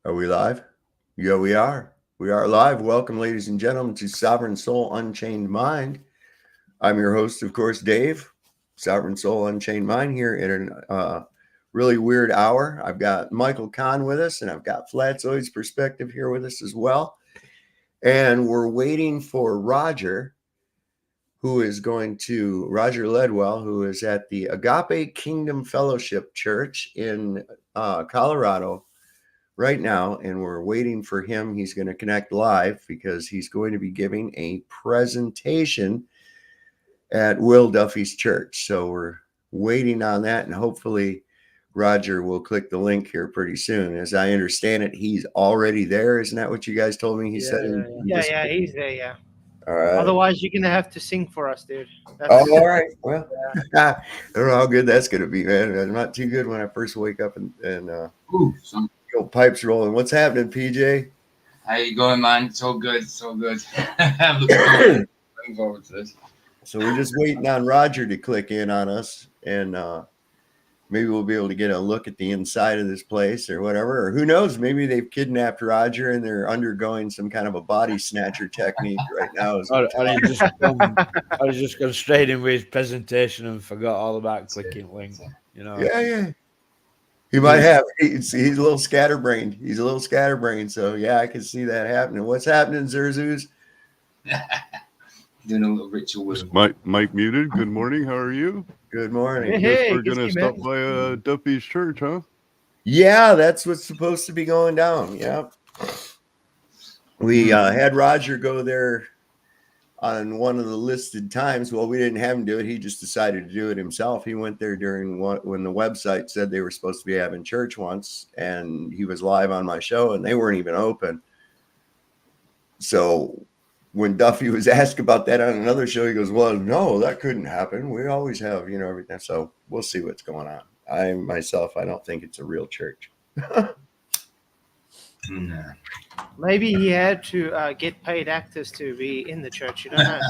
Are we live? Yeah, we are. We are live. Welcome, ladies and gentlemen, to Sovereign Soul Unchained Mind. I'm your host, of course, Dave. Sovereign Soul Unchained Mind here in a really weird hour. I've got Michael Kahn with us, and I've got Flatzoid's Perspective here with us as well. And we're waiting for Roger, Roger Ledwell, who is at the Agape Kingdom Fellowship Church in Colorado right now, and we're waiting for him. He's going to connect live because he's going to be giving a presentation at Will Duffy's church. So we're waiting on that, and hopefully Roger will click the link here pretty soon. As I understand it, he's already there. Isn't that what you guys told me? He said He's there. Yeah. All right. Otherwise, you're gonna have to sing for us, dude. All right. Well, I don't know how good that's going to be, man. I'm not too good when I first wake up and some pipes rolling. What's happening, PJ? How you going, man? So good. I'm looking forward to this. So we're just waiting on Roger to click in on us, and maybe we'll be able to get a look at the inside of this place or whatever. Or who knows? Maybe they've kidnapped Roger and they're undergoing some kind of a body snatcher technique right now. I was just going straight in with his presentation and forgot all about clicking link. You know. Yeah. He might have. He's a little scatterbrained. So yeah, I can see that happening. What's happening, Zerzus? Doing a little ritual with him. Mike muted. Good morning. How are you? Good morning. Hey, we're gonna stop by Duffy's church, huh? Yeah, that's what's supposed to be going down. Yeah, we had Roger go there on one of the listed times. Well, we didn't have him do it. He just decided to do it himself. He went there during when the website said they were supposed to be having church once, and he was live on my show, and they weren't even open. So when Duffy was asked about that on another show, he goes, well, no, that couldn't happen. We always have, everything. So we'll see what's going on. I don't think it's a real church. Maybe he had to get paid actors to be in the church. You don't know.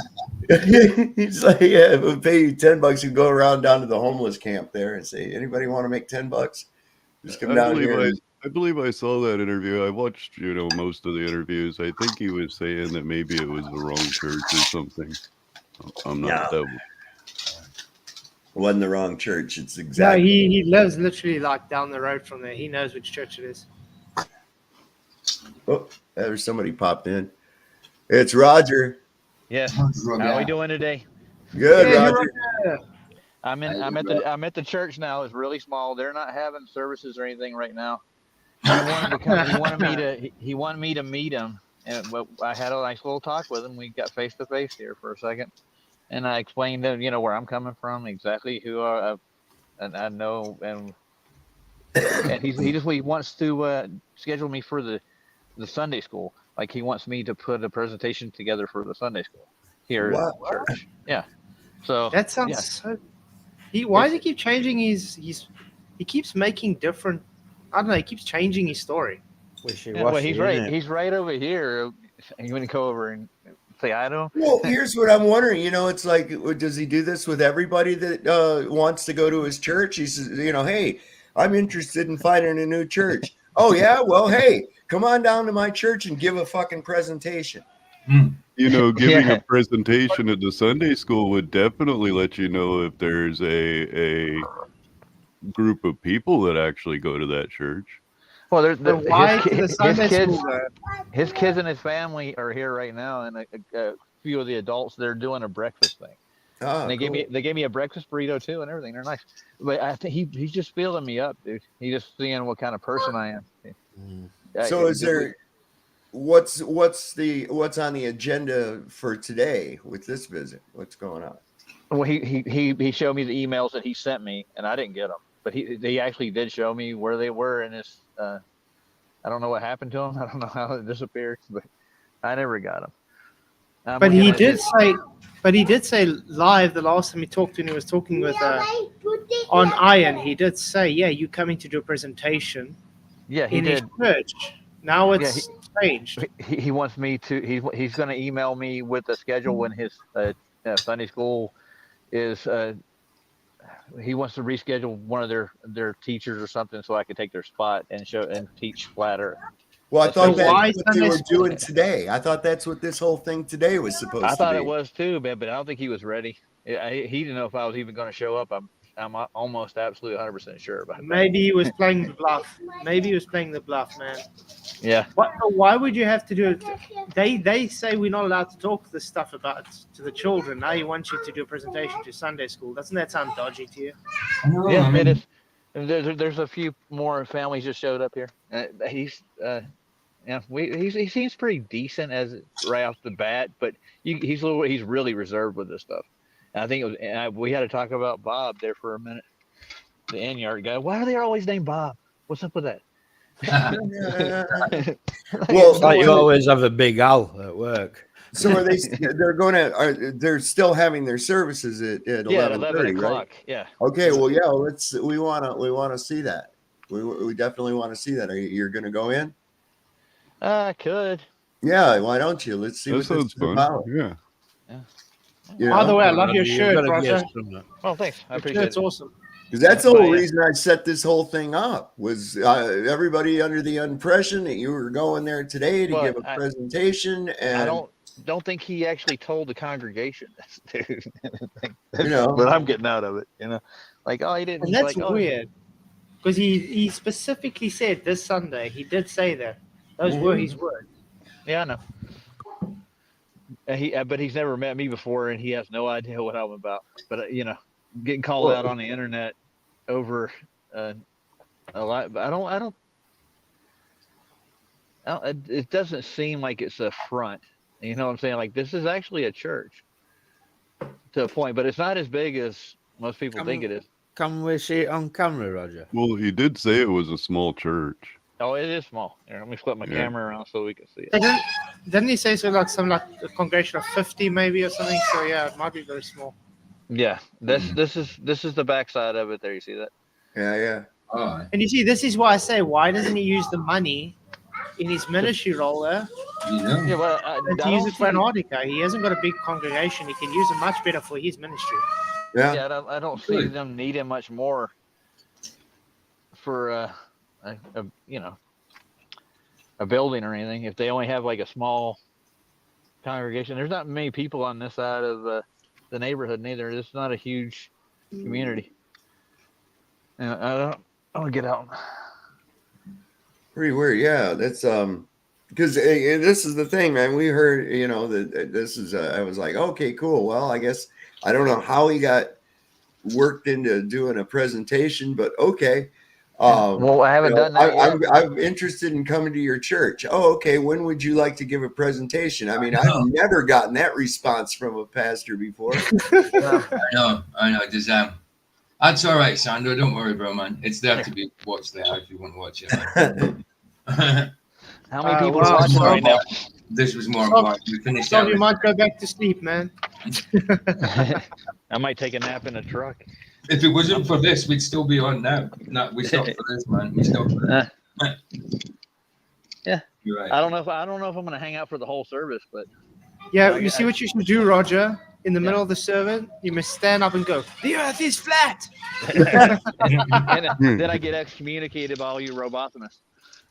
He's like, yeah, if we pay you $10, you go around down to the homeless camp there and say, anybody want to make $10? Just come down here. I believe I saw that interview. I watched, most of the interviews. I think he was saying that maybe it was the wrong church or something. I'm not that. It wasn't the wrong church. It's exactly. No, he lives literally like down the road from there. He knows which church it is. Oh, there's somebody popped in. It's Roger. Yes. How are we doing today? Good, Roger. I'm at the church now. It's really small. They're not having services or anything right now. He wanted me to meet him, and I had a nice little talk with him. We got face to face here for a second, and I explained to him, where I'm coming from, exactly who I know, and he wants to schedule me for the Sunday school. Like he wants me to put a presentation together for the Sunday school here at the church. Yeah, so that sounds so. Why does he keep changing he keeps making different. I don't know. He keeps changing his story. He's right. He's right over here. You want to go over and say hi to him? Well, here's what I'm wondering. It's like, does he do this with everybody that wants to go to his church? He says, hey, I'm interested in finding a new church. Oh yeah, well, hey, come on down to my church and give a fucking presentation. Giving a presentation at the Sunday school would definitely let you know if there's a group of people that actually go to that church. Well, his kids and his family are here right now, and a few of the adults, they're doing a breakfast thing. And they gave me a breakfast burrito too, and everything. They're nice, but I think he's just filling me up, dude. He's just seeing what kind of person I am. So is there? What's on the agenda for today with this visit? What's going on? Well, he showed me the emails that he sent me, and I didn't get them. But he actually did show me where they were, and I don't know what happened to them. I don't know how it disappeared, but I never got them. But he did say live the last time he talked to him, he was talking with on Iron. He did say, yeah, you coming to do a presentation. Yeah, he did. His church. Now it's changed. He wants me to. He's going to email me with the schedule when his Sunday school is he wants to reschedule one of their teachers or something so I could take their spot and show and teach flat Earth. Well, I thought So why that's what they Sunday were school? doing today. I thought that's what this whole thing today was supposed I to thought be. it was too, but I don't think he was ready. He didn't know if I was even going to show up. I'm almost absolutely 100% sure about that. Maybe he was playing the bluff. Maybe he was playing the bluff, man. Yeah. Why would you have to do it? They say we're not allowed to talk this stuff about to the children. Now he wants you to do a presentation to Sunday school. Doesn't that sound dodgy to you? Yeah, it is. There's a few more families just showed up here. He seems pretty decent as right off the bat, but he's really reserved with this stuff. And I think we had to talk about Bob there for a minute, the Anyard guy. Why are they always named Bob? What's up with that? Well, It's like you always have a big Al at work. so are they? They're still having their services at 11:30, o'clock. right? Yeah. Okay. Well, yeah. We want to see that. We definitely want to see that. You're going to go in? I could. Yeah. Why don't you? Let's see That what this sounds is fun. about. Yeah. You By the know? way, I love your You've shirt, got a Roger. gift from that. Oh, thanks. I Your appreciate shirt's it. awesome. Because that's the whole Yeah. reason I set this whole thing up was everybody under the impression that you were going there today to Well, give a presentation, and I don't think he actually told the congregation this, dude. You know. But I'm getting out of it, Like, oh, he didn't. And that's like, oh, weird. Because he specifically said this Sunday, he did say that. Those were his words. Yeah, I know. But he's never met me before, and he has no idea what I'm about. But getting called out on the internet over a lot. But I don't. It doesn't seem like it's a front. You know what I'm saying? Like, this is actually a church to a point, but it's not as big as most people think it is. Can we see it on camera, Roger? Well, he did say it was a small church. Oh, it is small. Here, let me flip my Yeah. camera around so we can see it. Didn't he say so, like a congregation of 50 maybe or something? So yeah, it might be very small. Yeah, this is the backside of it. There, you see that? yeah. Oh, And you see, this is why I say, why doesn't he use the money in his ministry role there Yeah, well, and to use it for Antarctica? He hasn't got a big congregation. He can use it much better for his ministry. Yeah. Yeah, I don't see them needing much more for a building or anything. If they only have like a small congregation, there's not many people on this side of the neighborhood neither. It's not a huge community. And I'll get out. Pretty weird. Yeah, that's because this is the thing, man. We heard, that this is. I was like, okay, cool. Well, I guess I don't know how he got worked into doing a presentation, but okay. Well, I haven't done that yet. I'm interested in coming to your church. Oh, okay. When would you like to give a presentation? I mean, I've never gotten that response from a pastor before. I know. Just that's all right, Sandro. Don't worry, bro, man. It's there to be watched there if you want to watch it. How many people well, are watching right now? This was more Stop. important. We finished So that. you might go back to sleep, man. I might take a nap in a truck. If it wasn't for this, we'd still be on now. No, we stopped for this, man. We stopped for this. Yeah. You're right. I don't know if I'm going to hang out for the whole service, but Yeah, you see what you should do, Roger? In the middle of the sermon, you must stand up and go, "The earth is flat." and then I get excommunicated by all you robotomists.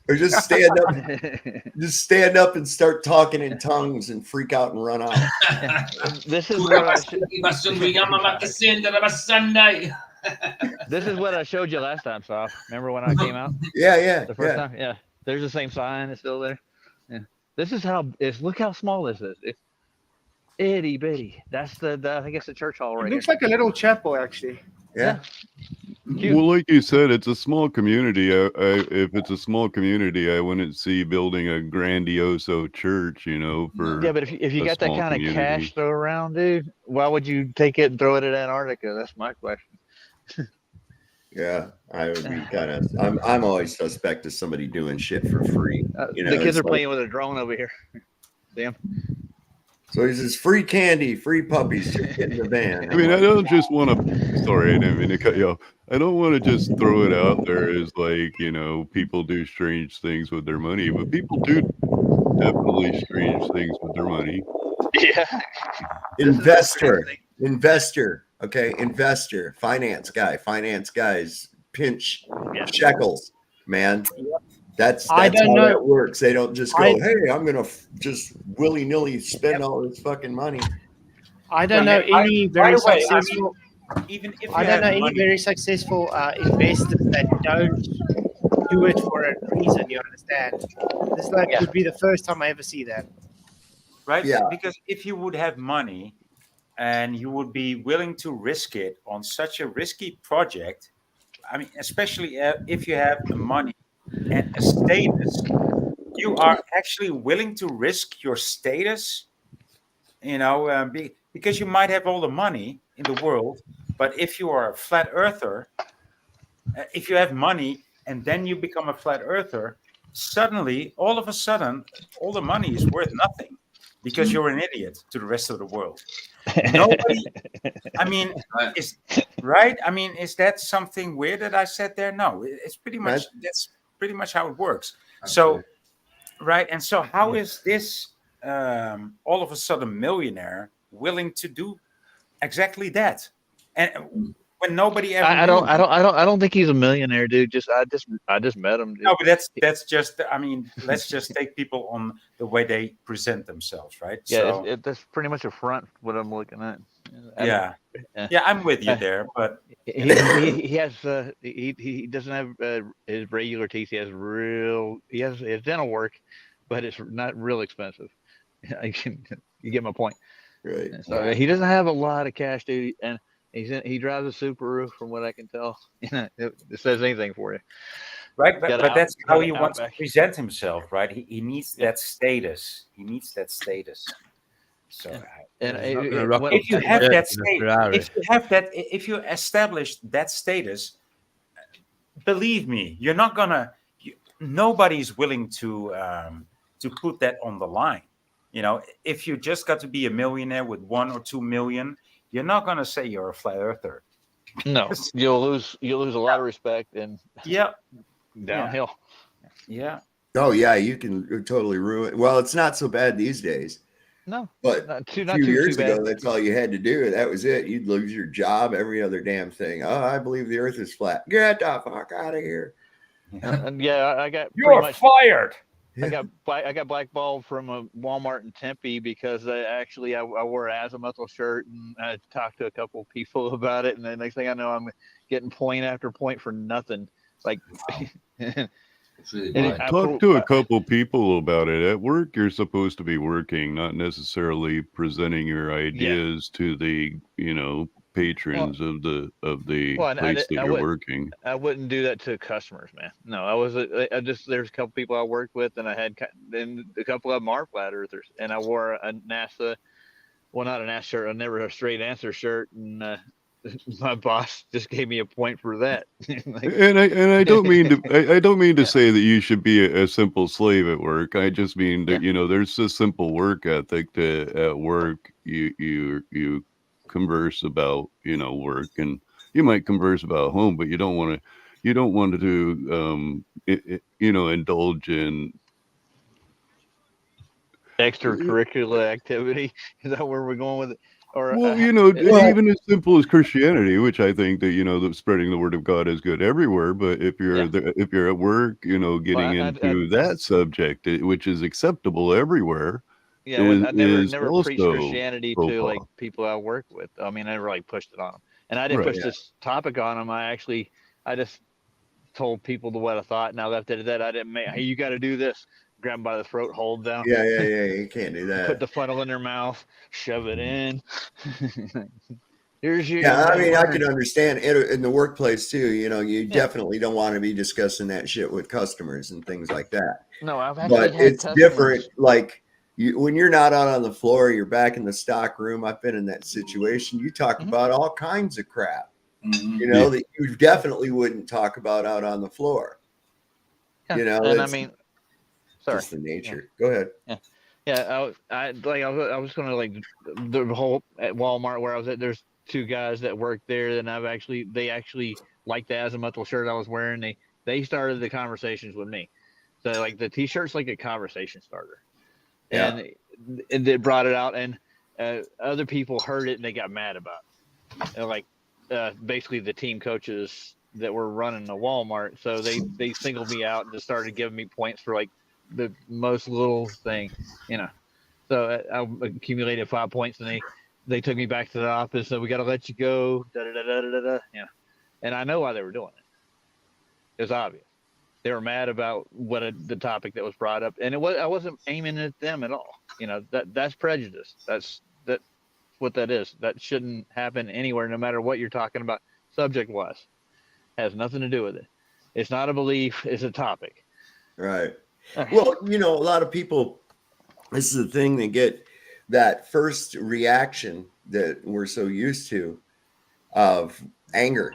Or just stand up and start talking in tongues and freak out and run out. This is what I Sunday. This is what I showed you last time, Soph. Remember when I came out Yeah. the first time? Yeah. There's the same sign. It's still there. Yeah. This is how. Look how small this is. It's itty bitty. That's I think it's the church hall It right looks here. like a little chapel, actually. Yeah. Cute. Well, like you said, it's a small community. If it's a small community, I wouldn't see building a grandioso church, for Yeah, but if you a got that small kind of community. cash throw around, dude, why would you take it and throw it at Antarctica? That's my question. Yeah, I would be kind of. I'm always suspect of somebody doing shit for free. The it's kids are like- playing with a drone over here. Damn. So he says, free candy, free puppies. Just get in the van. I mean, I don't just want to. Sorry, I didn't mean to cut you off. I don't want to just throw it out there as like people do strange things with their money, but people do definitely strange things with their money. Yeah. Investor. Okay, investor, finance guys pinch Yeah. shekels, man. That's I don't how know. that works. They don't just go, I hey, I'm gonna just willy nilly spend all this fucking money. I don't Yeah, know any by very the way, I mean, successful. even if I you don't have know any money, very successful investors that don't do it for a reason. You understand? This Yeah. would be the first time I ever see that. right? Yeah. Because if you would have money and you would be willing to risk it on such a risky project, I mean, especially if you have money and a status, you are actually willing to risk your status, because you might have all the money in the world, but if you are a flat earther, if you have money and then you become a flat earther, suddenly, all of a sudden, all the money is worth nothing because you're an idiot to the rest of the world. Nobody, I mean, Right. is right. I mean, is that something weird that I said there? No, it's pretty much that's pretty much how it works. So, right, and so how is this all of a sudden millionaire willing to do exactly that? And when nobody ever I knew don't him. I don't think he's a millionaire, dude. I just met him, dude. No, but that's just. I mean, let's just take people on the way they present themselves, right? Yeah, So that's pretty much a front what I'm looking at. yeah, uh, yeah, I'm with you uh, there, but he has he doesn't have his regular teeth. He has his dental work, but it's not real expensive. You get my point. Right. So he doesn't have a lot of cash, dude, and he drives a Subaru, from what I can tell. It says anything for you. right, but that's how he wants to Outback. present himself, right? He needs Yeah. that status. He needs that status. So And He's not gonna rock if you up have to that in a state, Ferrari. if you establish that status, believe me, you're not gonna. Nobody's willing to put that on the line. If you just got to be a millionaire with 1 or 2 million, you're not gonna say you're a flat earther. no, you'll lose a lot of respect and Yeah, downhill. yeah. Oh yeah, you can totally ruin. Well, it's not so bad these days. No, But not a too few years bad. ago, that's all you had to do. That was it. You'd lose your job, every other damn thing. Oh, I believe the earth is flat. Get the fuck out of here. And yeah, I got pretty You're much. fired. I got blackballed from a Walmart in Tempe because I wore an azimuthal shirt, and I talked to a couple of people about it, and the next thing I know, I'm getting point after point for nothing. Like, It's really And bad. Talk to a couple people about it. At work, you're supposed to be working, not necessarily presenting your ideas to the, patrons of the Well, and place that I you're wouldn't working. I wouldn't do that to customers, man. No, I just there's a couple people I worked with, and then a couple of them are flat earthers, and I wore a NASA, well, not a NASA shirt, I never a straight answer shirt, and my boss just gave me a point for that. Like, And I don't mean to I don't mean to Yeah. say that you should be a simple slave at work. I just mean that Yeah. there's a simple work ethic that at work you converse about work, and you might converse about home, but you don't want to indulge in extracurricular activity. Is that where we're going with it? Or well, Well, even as simple as Christianity, which I think that that spreading the word of God is good everywhere. But if you're Yeah. if you're at work, getting into that subject, which is acceptable everywhere, yeah, I is never preached also Christianity faux to like pas. people I work with. I mean, I never like pushed it on them, and I didn't Right. push this topic on them. I just told people what I thought, and I left it at that. I didn't make, hey, you got to do this. Grab them by the throat, hold down, yeah. You can't do that. put the funnel in their mouth, shove it in. Here's your. Yeah, I mean, I learn. could understand it in the workplace too. You definitely don't want to be discussing that shit with customers and things like that. No, I've actually But had it's customers. different. Like when you're not out on the floor, you're back in the stock room. I've been in that situation. You talk about all kinds of crap, Mhm. that you definitely wouldn't talk about out on the floor. Yeah, and I it's mean, sorry. just the nature. Go ahead. Yeah, I was gonna like the whole at Walmart where I was at. There's two guys that work there, and they actually liked the azimuthal shirt I was wearing. They started the conversations with me. So like the t-shirt's like a conversation starter, Yeah. and they brought it out, and other people heard it and they got mad about it. like basically the team coaches that were running the Walmart. So they singled me out and just started giving me points for like the most little thing, you know. So I accumulated 5 points, and they took me back to the office. So we got to let you go. Da da da da da da. Yeah, and I know why they were doing it. It was obvious. They were mad about the topic that was brought up, and I wasn't aiming at them at all. You know, that's prejudice. That's what that is. That shouldn't happen anywhere, no matter what you're talking about. Subject wise, has nothing to do with it. It's not a belief. It's a topic. Right. Well, you know, a lot of people, this is the thing, they get that first reaction that we're so used to of anger.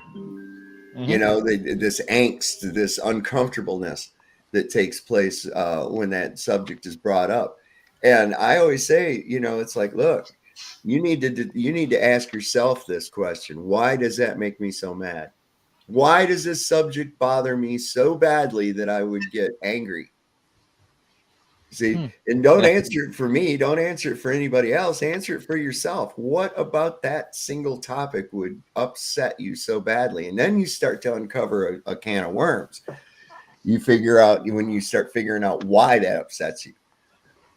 You know, this angst, this uncomfortableness that takes place when that subject is brought up. And I always say, you know, it's like, look, you need to ask yourself this question: why does that make me so mad? Why does this subject bother me so badly that I would get angry? See, and don't answer it for me. Don't answer it for anybody else. Answer it for yourself. What about that single topic would upset you so badly? And then you start to uncover a can of worms. You figure out when you start figuring out why that upsets you.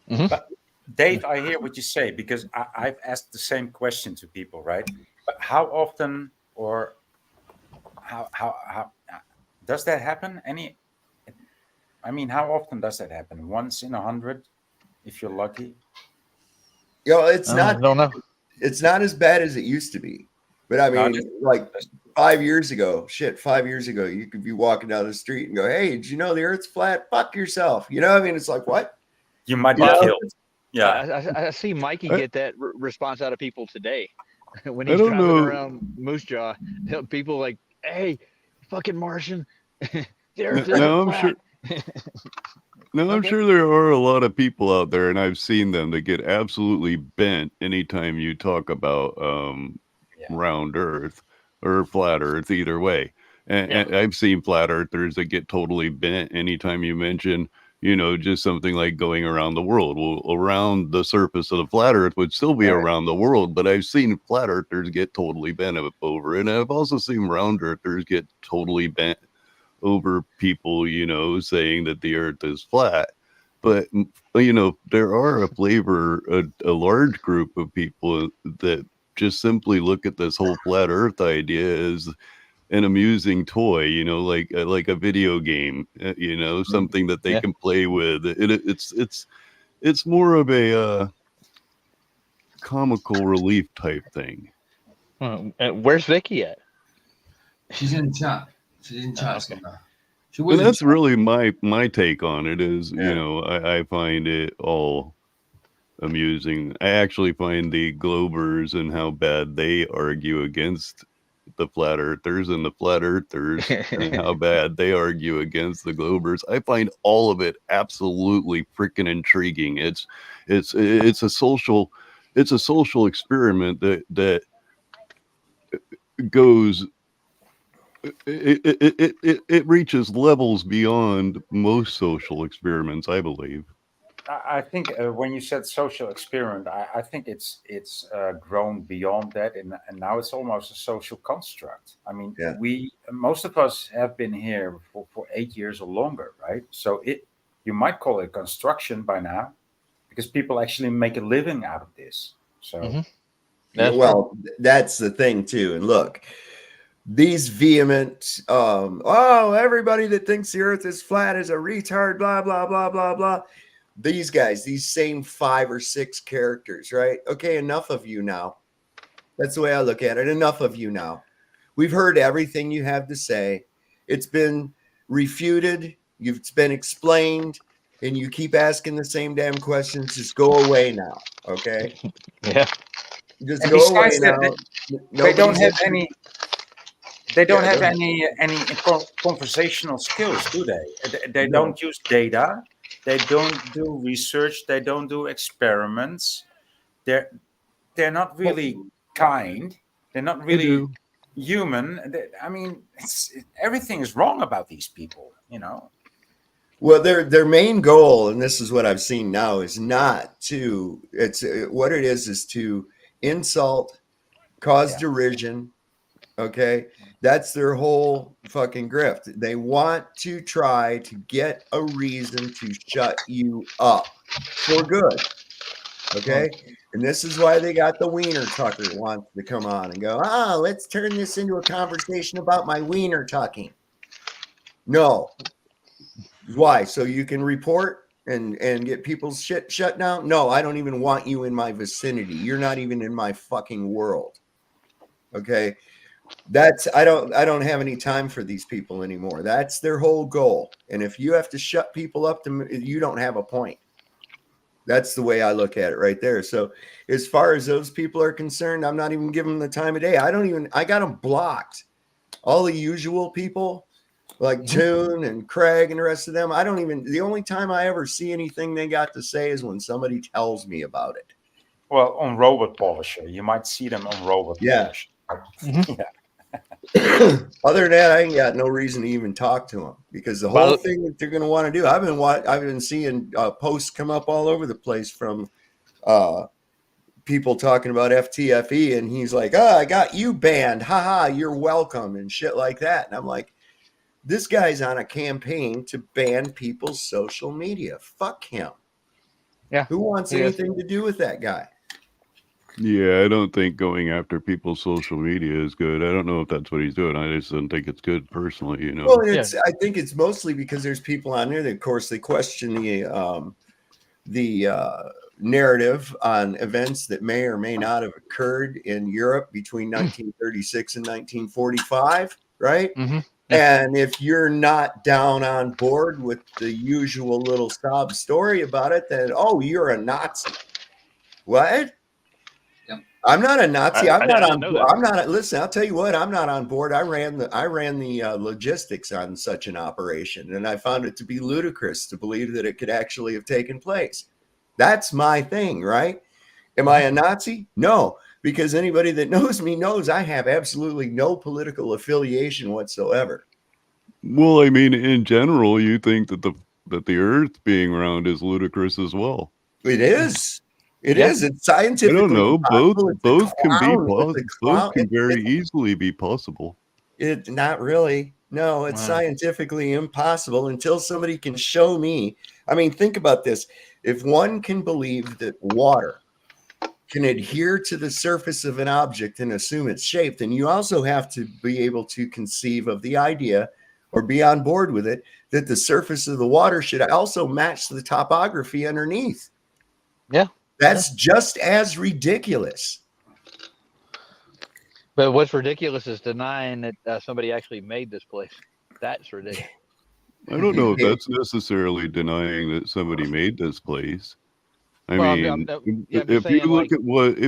But Dave, I hear what you say, because I've asked the same question to people, right? But how often, or how does that happen? How often does that happen? Once in 100, if you're lucky? You know, it's not. I don't know. It's not as bad as it used to be. But I mean, like 5 years ago, you could be walking down the street and go, "Hey, did you know the Earth's flat? Fuck yourself." You know, I mean, it's like, what? You might be killed. Yeah. I see Mikey get that response out of people today when I he's don't driving know. around Moose Jaw. People like, "Hey, fucking Martian, the Earth No, isn't I'm sure. flat." No, I'm sure there are a lot of people out there, and I've seen them that get absolutely bent anytime you talk about round Earth or flat Earth, either way. And I've seen flat earthers that get totally bent anytime you mention, you know, just something like going around the world. Well, around the surface of the flat Earth would still be around the world, but I've seen flat earthers get totally bent over it. And I've also seen round earthers get totally bent over people, you know, saying that the Earth is flat. But, you know, there are a large group of people that just simply look at this whole flat Earth idea as an amusing toy, you know, like a video game, you know, something that they can play with. It's more of a comical relief type thing. Where's Vicky at? She's in chat. She's in chat somewhere. She And wasn't. that's really my take on it is, you know, I find it all amusing. I actually find the Globers and how bad they argue against the flat earthers, and the flat earthers and how bad they argue against the Globers. I find all of it absolutely freaking intriguing. It's a social experiment that goes. It reaches levels beyond most social experiments, I believe. I think when you said social experiment, I think it's grown beyond that, and now it's almost a social construct. I mean, most of us have been here for 8 years or longer, right? So you might call it construction by now, because people actually make a living out of this. So, that's the thing too. And look, these vehement, everybody that thinks the Earth is flat is a retard, blah blah blah blah blah. These guys, these same 5 or 6 characters, right? Okay, enough of you now. That's the way I look at it. Enough of you now. We've heard everything you have to say. It's been refuted. It's been explained. And you keep asking the same damn questions. Just go away now, okay? Yeah. Just and go away besides now. They don't have any. They don't have any conversational skills, do they? They don't use data. They don't do research. They don't do experiments. They're not really kind. They're not really human. I mean, everything is wrong about these people, you know. Well, their main goal, and this is what I've seen now, is not to. It's what it is to insult cause Yeah. derision. Okay, that's their whole fucking grift. They want to try to get a reason to shut you up for good. Okay, and this is why they got the wiener tucker wants to come on and go, let's turn this into a conversation about my wiener tucking. No. Why? So you can report and get people's shit shut down? No, I don't even want you in my vicinity. You're not even in my fucking world. Okay? I don't have any time for these people anymore. That's their whole goal. And if you have to shut people up, you don't have a point. That's the way I look at it right there. So as far as those people are concerned, I'm not even giving them the time of day. I got them blocked. All the usual people like Toon and Craig and the rest of them. The only time I ever see anything they got to say is when somebody tells me about it. Well, on Robot Polisher, you might see them on Robot Polisher. Yeah. Other than that, I ain't got no reason to even talk to them because the whole thing that they're going to want to do. I've been seeing posts come up all over the place from people talking about FTFE, and he's like, I got you banned. Haha, you're welcome, and shit like that. And I'm like, this guy's on a campaign to ban people's social media. Fuck him. Yeah. Who wants anything to do with that guy? Yeah, I don't think going after people's social media is good. I don't know if that's what he's doing. I just don't think it's good personally, you know. Well, I think it's mostly because there's people on there that, of course, they question the narrative on events that may or may not have occurred in Europe between 1936 and 1945, right? Mm-hmm. And if you're not down on board with the usual little sob story about it, then, you're a Nazi. What? Yep. I'm not a Nazi. Listen, I'll tell you what, I'm not on board. I ran the logistics on such an operation, and I found it to be ludicrous to believe that it could actually have taken place. That's my thing, right? Am I a Nazi? No, because anybody that knows me knows I have absolutely no political affiliation whatsoever. Well, I mean, in general, you think that the Earth being round is ludicrous as well. It is. It is. It's scientifically I don't know. Both can be possible. Both can very easily be possible. Not really. No, it's scientifically impossible until somebody can show me. I mean, think about this. If one can believe that water can adhere to the surface of an object and assume its shape, then you also have to be able to conceive of the idea or be on board with it that the surface of the water should also match the topography underneath. Yeah. That's just as ridiculous. But what's ridiculous is denying that somebody actually made this place. That's ridiculous. I don't know if that's necessarily denying that somebody made this place. If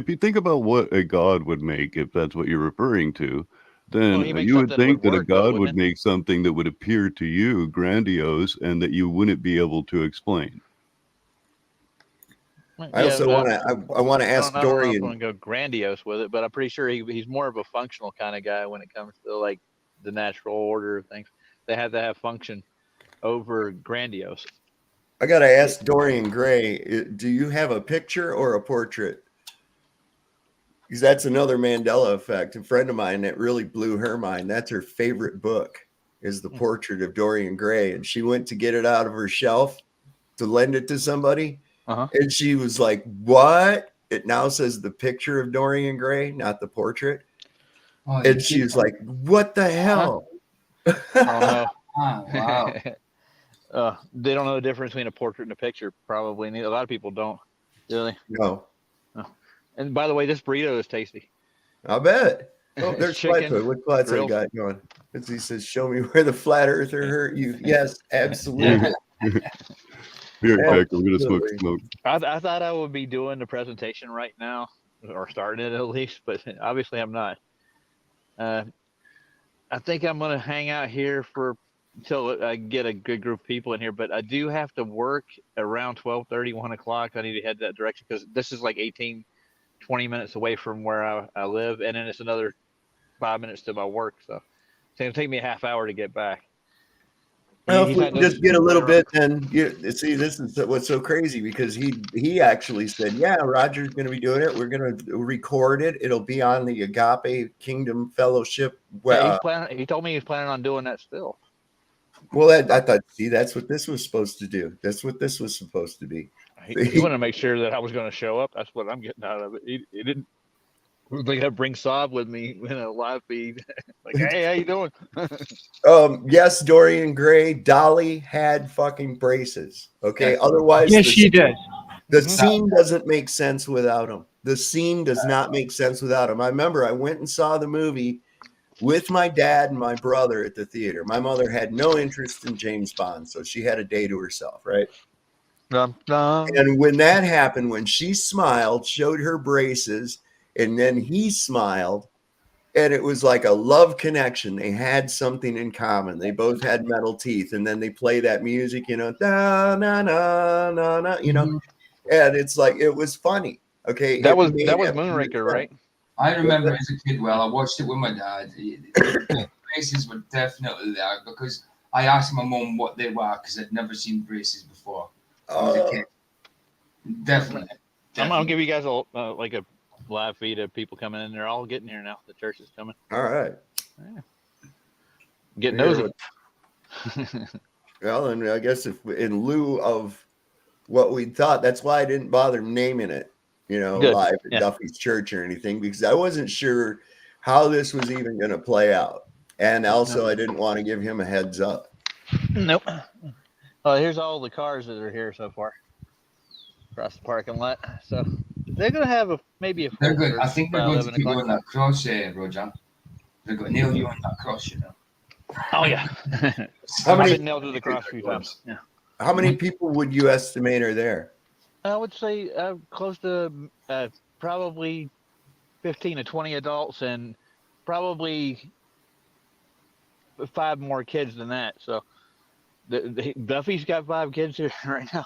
you think about what a god would make, if that's what you're referring to, then you would think that a god would make something that would appear to you grandiose and that you wouldn't be able to explain. I also want to ask Dorian. I don't want to go grandiose with it, but I'm pretty sure he's more of a functional kind of guy when it comes to like the natural order of things. They have to have function over grandiose. I got to ask Dorian Gray, do you have a picture or a portrait? Because that's another Mandela effect. A friend of mine that really blew her mind. That's her favorite book is The Portrait of Dorian Gray. And she went to get it out of her shelf to lend it to somebody. And she was like, what? It now says the picture of Dorian Gray, not the portrait. And she was like, what the hell? Wow. They don't know the difference between a portrait and a picture, probably. A lot of people don't. Really? No. And by the way, this burrito is tasty. I bet. Oh, there's chicken. Flatfoot. What flats I got going? He says, show me where the flat earther hurt you. Yes, absolutely. Here, Beck, we're going to smoke smoke. I thought I would be doing the presentation right now, or starting it at least, but obviously I'm not. I think I'm going to hang out here until I get a good group of people in here, but I do have to work around 12:30, 1 o'clock. I need to head that direction because this is like 18, 20 minutes away from where I live, and then it's another 5 minutes to my work. So it's going to take me a half hour to get back. Well, if He's we not can just just get a little playing bit, then see, this is what's so crazy because he actually said, "Yeah, Roger's going to be doing it. We're going to record it. It'll be on the Agape Kingdom Fellowship." Yeah, he told me he's planning on doing that still. Well, I thought, see, that's what this was supposed to do. That's what this was supposed to be. He wanted to make sure that I was going to show up. That's what I'm getting out of it. He didn't. Like, I bring Saab with me in a live feed. Like, hey, how you doing? Yes, Dorian Gray, Dolly had fucking braces. Okay, otherwise, Yes, she did. The scene doesn't make sense without him. The scene does not make sense without him. I remember I went and saw the movie with my dad and my brother at the theater. My mother had no interest in James Bond, so she had a day to herself, right? And when that happened, when she smiled, showed her braces, and then he smiled, and it was like a love connection. They had something in common. They both had metal teeth, and then they play that music, you know, da na na na na, you know, and it's like it was funny. Okay, That was Moonraker, right? I remember as a kid, well, I watched it with my dad. The braces were definitely there because I asked my mum what they were because I'd never seen braces before. I was a kid. Definitely. I'm gonna give you guys a like a live feed of people coming in. They're all getting here now. The church is coming. All right. Yeah. Get nosy. Well, and I guess if in lieu of what we thought, that's why I didn't bother naming it, you know, Good. live at Duffy's church or anything, because I wasn't sure how this was even going to play out. And also, I didn't want to give him a heads up. Nope. Oh, here's all the cars that are here so far across the parking lot. So they're going to have maybe a. They're good. I think they're going to keep on that cross, Roger. They're going to nail you on that cross, you know. Oh yeah. How many I've been nailed to the cross a few times. Yeah. How many people would you estimate are there? I would say close to probably 15 to 20 adults and probably 5 more kids than that. So Duffy's got 5 kids here right now,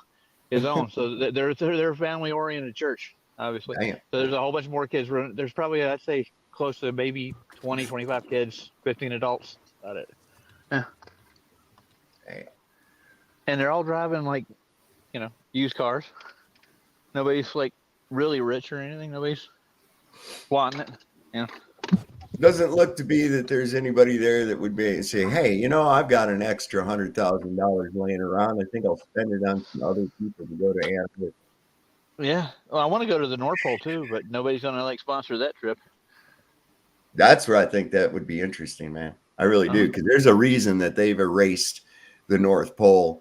his own. So they're a family-oriented church, obviously. Damn. So there's a whole bunch more kids. There's probably, I'd say, close to maybe 20, 25 kids, 15 adults. About it. Yeah. Damn. And they're all driving like, you know, used cars. Nobody's like really rich or anything. Nobody's wanting it. You know. Doesn't look to be that there's anybody there that would be say, "Hey, you know, I've got an extra $100,000 laying around. I think I'll spend it on some other people to go to Antarctic." Yeah. Well, I want to go to the North Pole too, but nobody's gonna like sponsor that trip. That's where I think that would be interesting, man. I really do, because there's a reason that they've erased the North Pole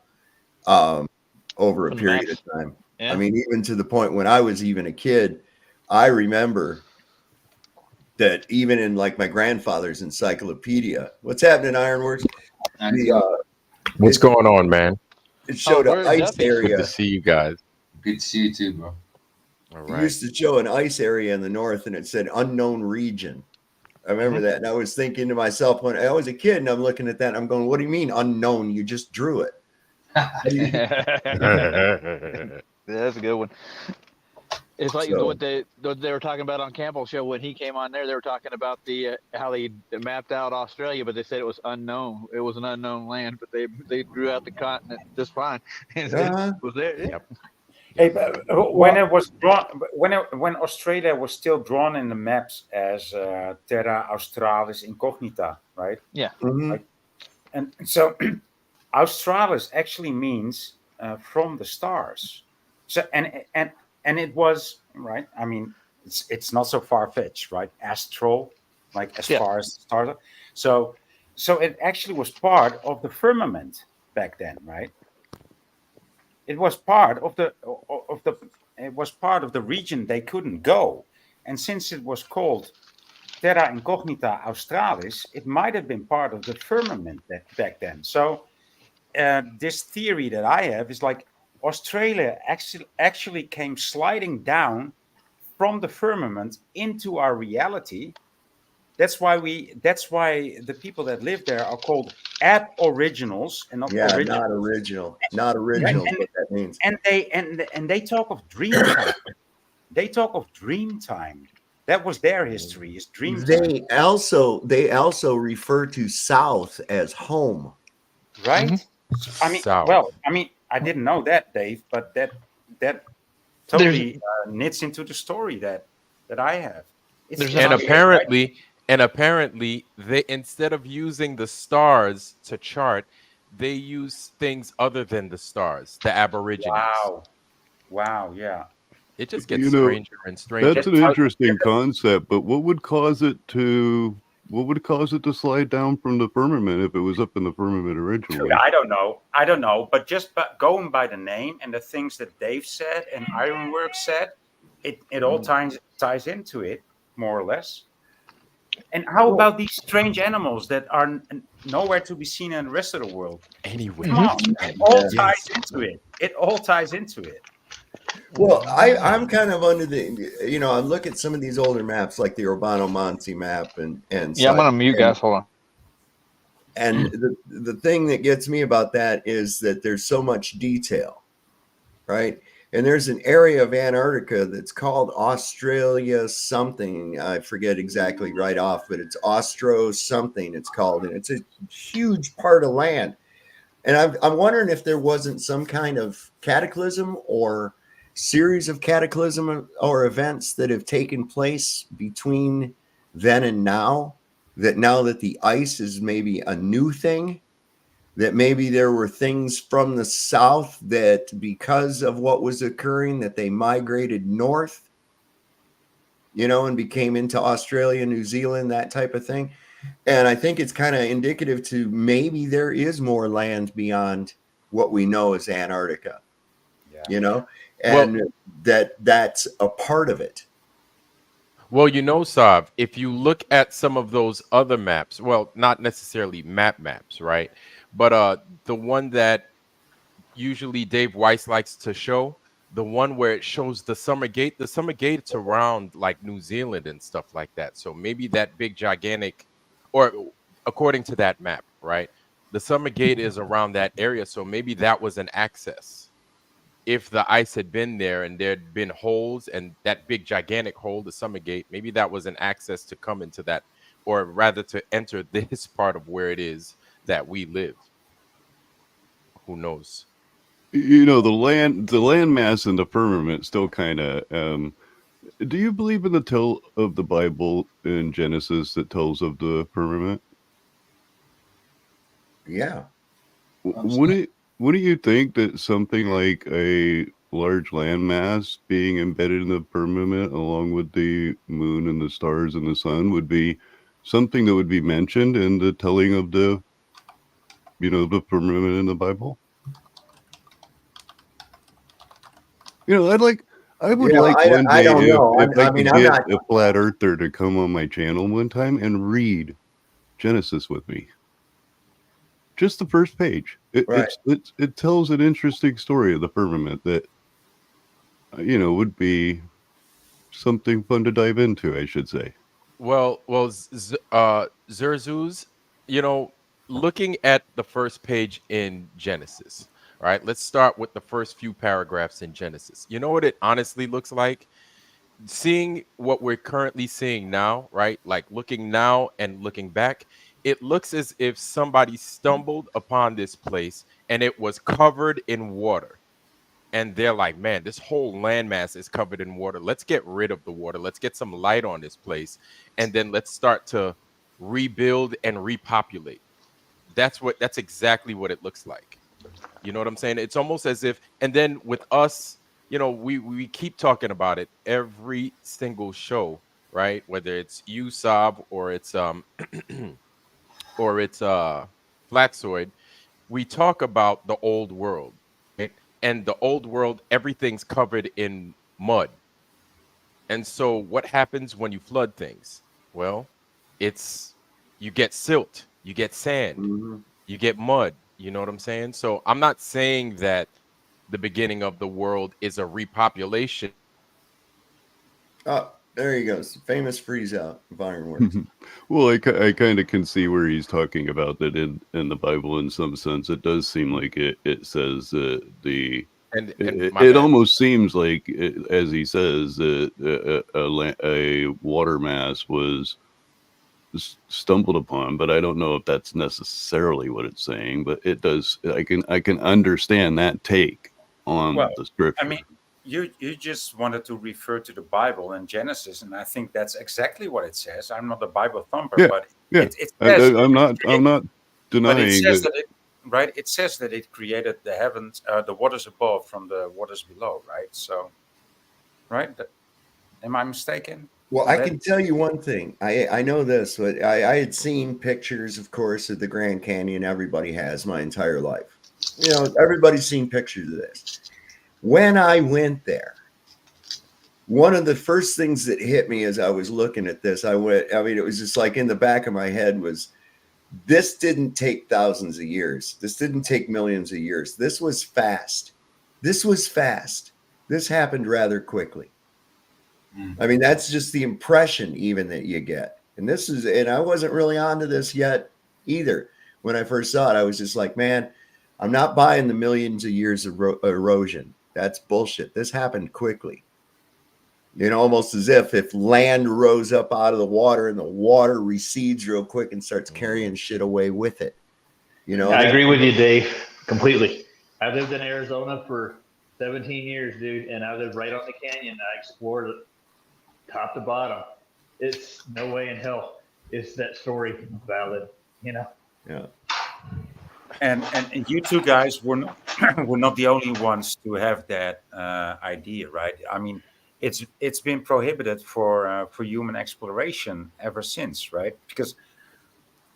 over a period of time. Yeah. I mean, even to the point when I was even a kid, I remember that even in like my grandfather's encyclopedia, what's happening, Ironworks? What's going on, man? It showed an ice area. Good to see you guys. Good to see you too, bro. All right. It used to show an ice area in the north, and it said unknown region. I remember that, and I was thinking to myself when I was a kid, and I'm looking at that, and I'm going, "What do you mean unknown? You just drew it." Yeah, that's a good one. It's like what they were talking about on Campbell's show when he came on there. They were talking about the how they mapped out Australia, but they said it was unknown. It was an unknown land, but they drew out the continent just fine. It was there. Yeah. Yep. Hey, when it was drawn, when Australia was still drawn in the maps as Terra Australis Incognita, right? Yeah. Mm-hmm. Like, and so Australis actually means from the stars. So and it was right. I mean, it's not so far fetched, right? Astral, like as far as stars. So it actually was part of the firmament back then, right? It was part of the region they couldn't go, and since it was called Terra Incognita Australis, it might have been part of the firmament back then. So this theory that I have is like Australia actually came sliding down from the firmament into our reality. That's why the people that live there are called aboriginals and not originals. Not original. What that means. And they talk of dream time. They talk of dream time. That was their history. Is dream time. They also refer to South as home. Right. I mean, South. well, I mean, I didn't know that, Dave, but that totally knits into the story that I have. There's and an- apparently they, instead of using the stars to chart, they use things other than the stars, the Aborigines. Wow, yeah. It just gets You know, stranger and stranger. that's an interesting concept, but what would cause it to slide down from the firmament if it was up in the firmament originally? I don't know, but just going by the name and the things that Dave said and Ironwork said, it all ties into it, more or less. And how about these strange animals that are nowhere to be seen in the rest of the world? Anyway, Come on, it all ties into it. It all ties into it. Well, I'm kind of under the, I look at some of these older maps like the Urbano Monte map and Yeah, I'm such, gonna mute, guys. Hold on. and the thing that gets me about that is that there's so much detail, right? And there's an area of Antarctica that's called Australia something. I forget exactly right off, but it's Austro something it's called, and it's a huge part of land. And I'm wondering if there wasn't some kind of cataclysm or series of cataclysm or events that have taken place between then and now that the ice is maybe a new thing, that maybe there were things from the south that because of what was occurring that they migrated north, and became into Australia, New Zealand, that type of thing. And I think it's kind of indicative to maybe there is more land beyond what we know as Antarctica, and that's a part of it. well, Sav, if you look at some of those other maps, well, not necessarily maps, right? But the one that usually Dave Weiss likes to show, the one where it shows the summer gate, it's around like New Zealand and stuff like that. So maybe that big gigantic, or according to that map, right? The summer gate is around that area. So maybe that was an access. If the ice had been there and there'd been holes and that big gigantic hole, the summer gate, maybe that was an access to come into that, or rather to enter this part of where it is that we live. Who knows? The land mass and the firmament still kind of. Do you believe in the tell of the Bible in Genesis that tells of the firmament? Yeah. Wouldn't you think that something like a large landmass being embedded in the firmament along with the moon and the stars and the sun would be something that would be mentioned in the telling of the firmament in the Bible? I would like one day if I could get a flat earther to come on my channel one time and read Genesis with me. Just the first page. It tells an interesting story of the firmament that would be something fun to dive into, I should say. Well, Zerzuz, looking at the first page in Genesis, right? Let's start with the first few paragraphs in Genesis. You know what it honestly looks like? Seeing what we're currently seeing now, right? Like looking now and looking back, it looks as if somebody stumbled upon this place and it was covered in water. And they're like, man, this whole landmass is covered in water. Let's get rid of the water. Let's get some light on this place. And then let's start to rebuild and repopulate. That's exactly what it looks like. You know what I'm saying? It's almost as if, and then with us, we keep talking about it every single show, right? Whether it's you, Saab, or it's Flatsoid, we talk about the old world, right? And the old world, everything's covered in mud. And so what happens when you flood things? Well, you get silt, you get sand, you get mud. You know what I'm saying? So I'm not saying that the beginning of the world is a repopulation. Oh, there he goes. Famous freeze out of Ironworks. Well, I kind of can see where he's talking about that in the Bible in some sense. It does seem like it says it almost seems like, as he says, a water mass was stumbled upon, but I don't know if that's necessarily what it's saying. But it does. I can understand that take on Well, the scripture. I mean, you just wanted to refer to the Bible and Genesis, and I think that's exactly what it says. I'm not a Bible thumper, Yeah, but yeah. it says I'm not but denying it says that. that it says that it created the heavens, the waters above from the waters below, right? So, right? Am I mistaken? Well, I can tell you one thing. I know this, but I had seen pictures, of course, of the Grand Canyon. Everybody has my entire life. You know, everybody's seen pictures of this. When I went there, one of the first things that hit me as I was looking at this, I mean, it was just like in the back of my head was, this didn't take thousands of years. This didn't take millions of years. This was fast. This was fast. This happened rather quickly. I mean, that's just the impression even that you get. And I wasn't really onto this yet either. When I first saw it, I was just like, man, I'm not buying the millions of years of erosion. That's bullshit. This happened quickly. You know, almost as if land rose up out of the water and the water recedes real quick and starts carrying shit away with it. You know, I agree with you, Dave, completely. I lived in Arizona for 17 years, dude, and I lived right on the canyon. I explored it top to bottom. It's no way in hell is that story valid, you know? Yeah. And you two guys were not the only ones to have that idea, right? I mean, it's been prohibited for human exploration ever since, right? Because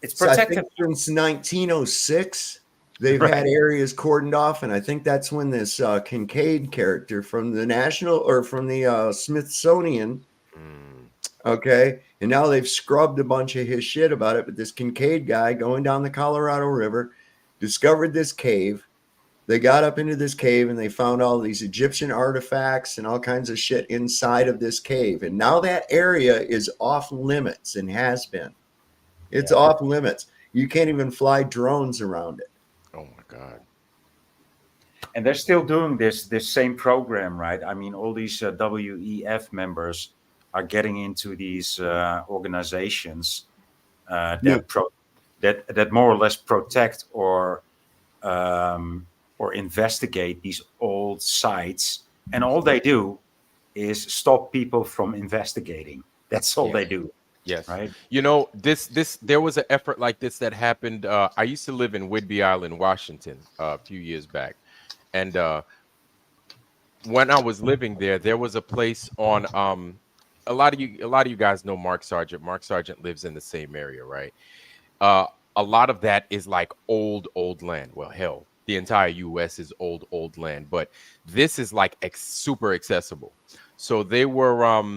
it's protected. I think since 1906, they've Right. had areas cordoned off, and I think that's when this Kincaid character from the Smithsonian. Okay, and now they've scrubbed a bunch of his shit about it, but this Kincaid guy going down the Colorado River discovered this cave. They got up into this cave and they found all these Egyptian artifacts and all kinds of shit inside of this cave. And now that area is off limits and has been. It's off limits. You can't even fly drones around it. Oh my God. And they're still doing this same program, right? I mean, all these WEF members are getting into these organizations that more or less protect or investigate these old sites, and all they do is stop people from investigating. That's all they do. Yes. Right. You know, there was an effort like this that happened. I used to live in Whidbey Island, Washington, a few years back. And when I was living there, there was a place on a lot of you guys know Mark Sargent. Mark Sargent lives in the same area, right? A lot of that is like old land. Well, hell, the entire US is old land, but this is like super accessible. So they were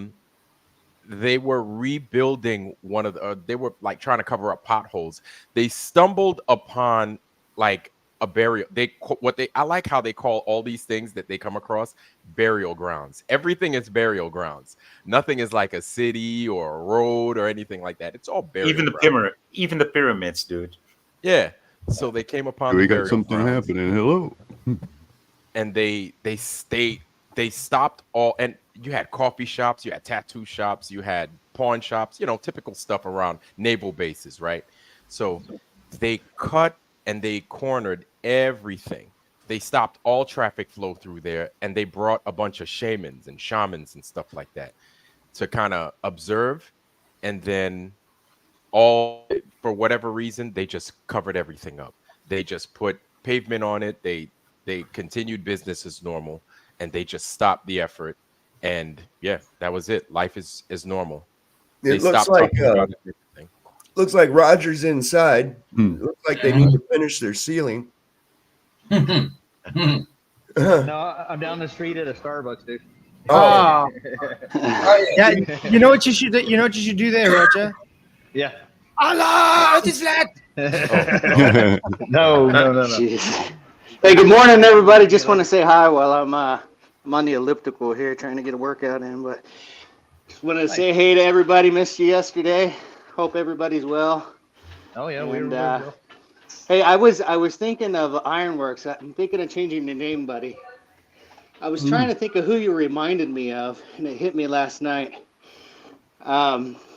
rebuilding one of the they were like trying to cover up potholes. They stumbled upon like a burial. I like how they call all these things that they come across burial grounds. Everything is burial grounds. Nothing is like a city or a road or anything like that. It's all burial grounds. Even the pyramids, dude. Yeah. So they came upon We the got burial something grounds, happening. Hello. and they stopped all, and you had coffee shops, you had tattoo shops, you had pawn shops, you know, typical stuff around naval bases, right? So they cut and they cornered everything. They stopped all traffic flow through there, and they brought a bunch of shamans and stuff like that to kind of observe, and then for whatever reason, they just covered everything up. They just put pavement on it. They continued business as normal, and they just stopped the effort. And yeah, that was it. Life is normal. It looks like looks like Roger's inside. It looks like they need to finish their ceiling. No, I'm down the street at a Starbucks, dude. Oh. Yeah, you know what you should do? You know what you should do there, Roger? Yeah. Allah, it is flat. No. Jeez. Hey, good morning, everybody. Just want to say hi while I'm on the elliptical here trying to get a workout in. But just want to say hey to everybody. Missed you yesterday. Hope everybody's well. Oh yeah, we were well. Hey, I was thinking of Ironworks. I'm thinking of changing the name, buddy. I was trying to think of who you reminded me of, and it hit me last night.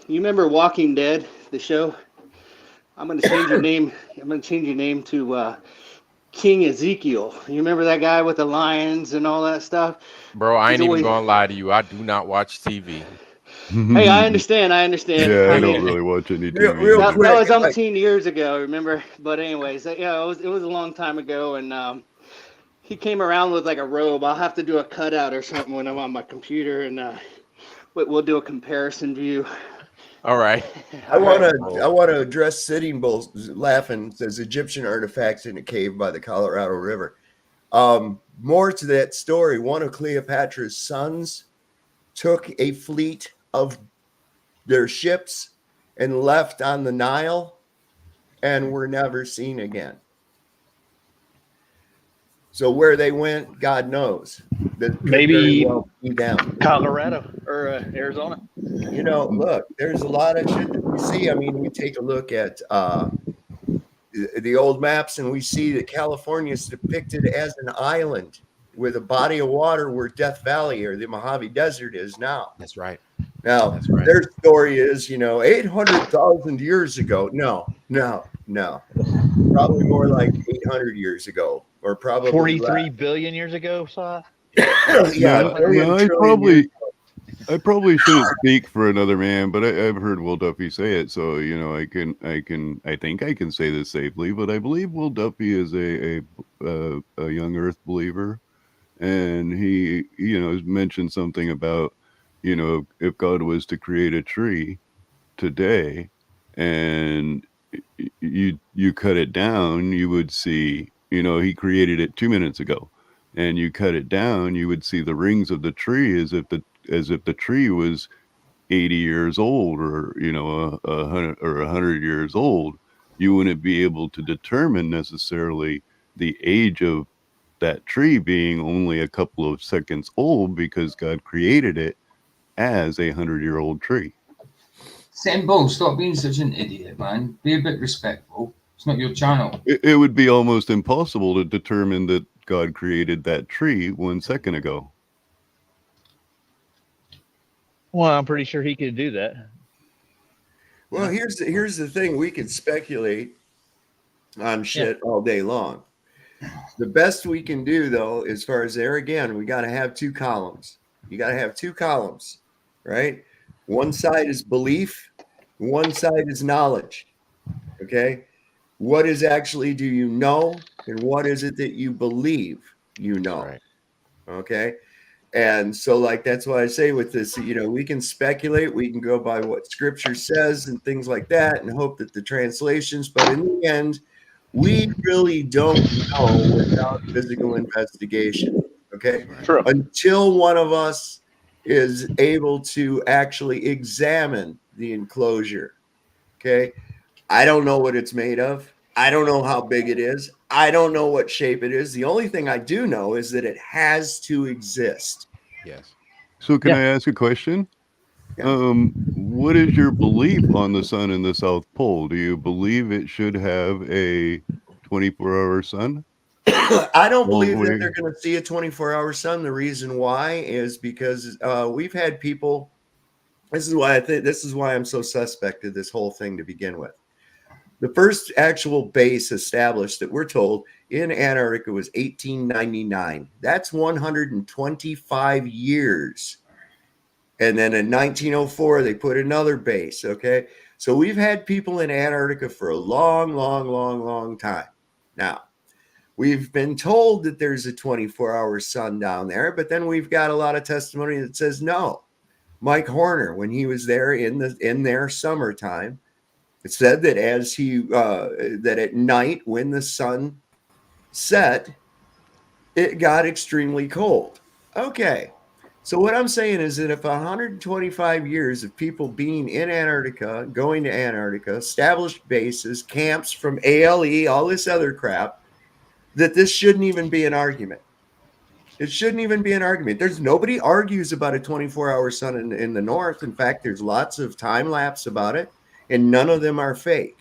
you remember Walking Dead, the show? I'm gonna change your name. I'm gonna change your name to King Ezekiel. You remember that guy with the lions and all that stuff? Bro, I He's ain't even always. gonna lie to you. I do not watch TV. Hey, I understand. I understand. Yeah, I I don't mean, really watch any Real TV. that quick, was umpteen years ago. Remember? But anyways, yeah, it was a long time ago, and he came around with like a robe. I'll have to do a cutout or something when I'm on my computer, and we'll do a comparison view. All right. I want to address Sitting Bull laughing. Says Egyptian artifacts in a cave by the Colorado River. More to that story. One of Cleopatra's sons took a fleet of their ships and left on the Nile, and were never seen again. So where they went, God knows. That could Maybe very well be them. Colorado or Arizona. You know, look, there's a lot of shit that we see. I mean, we take a look at the old maps and we see that California is depicted as an island with a body of water where Death Valley or the Mojave Desert is now. That's right. Now, That's right. their story is, 800,000 years ago. No. Probably more like 800 years ago, or probably 43 less. billion years ago, saw. Yeah, I probably shouldn't speak for another man, but I've heard Will Duffy say it, so I think I can say this safely. But I believe Will Duffy is a young Earth believer, and he has mentioned something about if God was to create a tree today, and you cut it down, you would see he created it 2 minutes ago, and you cut it down, you would see the rings of the tree as if the tree was 80 years old, or 100 years old. You wouldn't be able to determine necessarily the age of that tree being only a couple of seconds old, because God created it as a 100-year-old tree. Sitting Bull, stop being such an idiot, man. Be a bit respectful. It's not your channel. It would be almost impossible to determine that God created that tree 1 second ago. Well, I'm pretty sure he could do that. Well, here's the thing. We could speculate on shit all day long. The best we can do, though, as far as there again, we got to have two columns. You got to have two columns, right? One side is belief, one side is knowledge. Okay? What is actually do you know, and what is it that you believe you know? Right. Okay? And so, like, that's why I say with this, we can speculate, we can go by what scripture says and things like that, and hope that the translations, but in the end, we really don't know without physical investigation. Okay. True. Until one of us is able to actually examine the enclosure. Okay. I don't know what it's made of. I don't know how big it is. I don't know what shape it is. The only thing I do know is that it has to exist. Yes. So can I ask a question? Yeah. What is your belief on the sun and the South Pole? Do you believe it should have a 24-hour sun? I don't believe that they're going to see a 24-hour sun. The reason why is because we've had people. This is why I'm so suspect of this whole thing to begin with. The first actual base established that we're told in Antarctica was 1899. That's 125 years. And then in 1904, they put another base. Okay. So we've had people in Antarctica for a long time. Now, we've been told that there's a 24-hour sun down there, but then we've got a lot of testimony that says no. Mike Horner, when he was there in their summertime, it said that that at night when the sun set, it got extremely cold. Okay. So what I'm saying is that if 125 years of people being in Antarctica, going to Antarctica, established bases, camps from ALE, all this other crap, that this shouldn't even be an argument. It shouldn't even be an argument. There's nobody argues about a 24-hour sun in the north. In fact, there's lots of time lapse about it, and none of them are fake.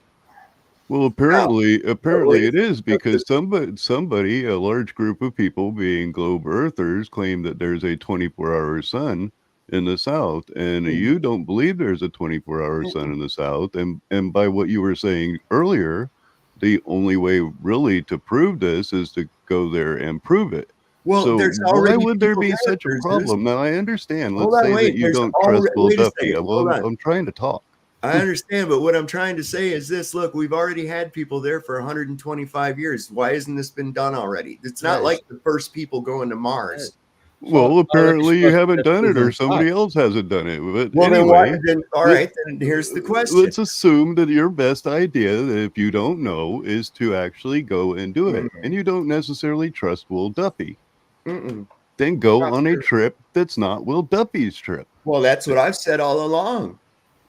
Well, apparently it is, because somebody, a large group of people being globe earthers, claim that there's a 24-hour sun in the south, and you don't believe there's a 24-hour sun in the south, and by what you were saying earlier, the only way really to prove this is to go there and prove it. Well, So there's why already would there people be there, such a Bruce. problem? Now I understand. Hold Let's on, say wait, that you there's don't trust Will wait a Duffy. second, Well, hold on. I'm trying to talk. I understand, but what I'm trying to say is this: look, we've already had people there for 125 years. Why hasn't this been done already? It's not Yes. like the first people going to Mars. Well, apparently you haven't done it, or Well, somebody else hasn't done it. But Well, anyway, then all right, then here's the question. let's assume that your best idea, that if you don't know, is to actually go and do it, and you don't necessarily trust Will Duffy. Then go Not on a true. trip that's not Will Duffy's trip. Well, that's what I've said all along.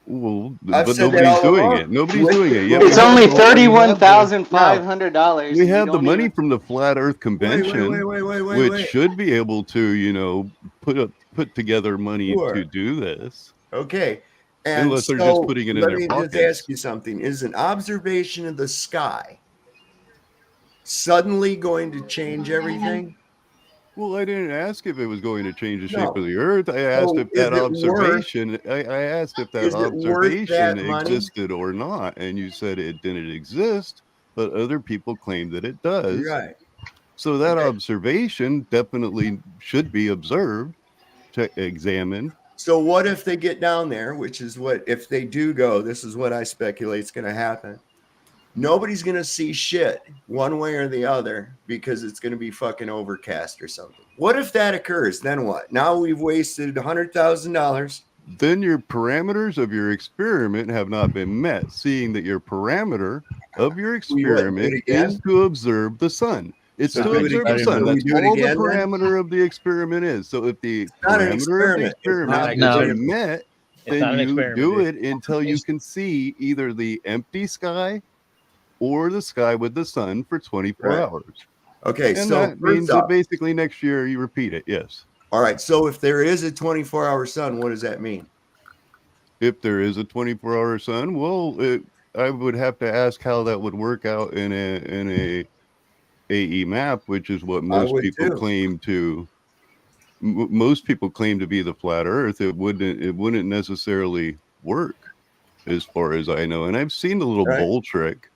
Well, I've but said that nobody's all doing along. it. Nobody's doing it. Yet It's we have only the- we have the- $31,500. We have the money from the Flat Earth Convention, wait, which should be able to, you know, put together money Sure. to do this. Okay. And Unless they're just so putting it in let their me pockets. just ask you something. Is an observation of the sky suddenly going to change everything? Well, I didn't ask if it was going to change the No. shape of the Earth. I asked So if that is it worth- observation. I asked if that is it worth observation that money? existed or not, and you said it didn't exist, but other people claim that it does. Right. So that Okay. observation definitely should be observed, examined. So what if they get down there, which is what, if they do go, this is what I speculate is going to happen. Nobody's going to see shit one way or the other because it's going to be fucking overcast or something. What if that occurs? Then what? Now we've wasted $100,000. Then your parameters of your experiment have not been met, seeing that your parameter of your experiment again? is to observe the sun. It's So to do it observe the again. sun. So we That's do it all again, the then? parameter of the experiment is. So if the not an parameter of the experiment. experiment It's is not an been met, It's not then an you experiment, do dude. it until you can see either the empty sky or the sky with the sun for 24 Right. hours. Okay, And so that means first that off, basically next year you repeat it. Yes. all right, so if there is a 24-hour sun, what does that mean? If there is a 24-hour sun, well, I would have to ask how that would work out in a AE map, which is what most would people too. claim to. Most people claim to be the flat Earth. It wouldn't necessarily work, as far as I know. And I've seen the little Right. bowl trick.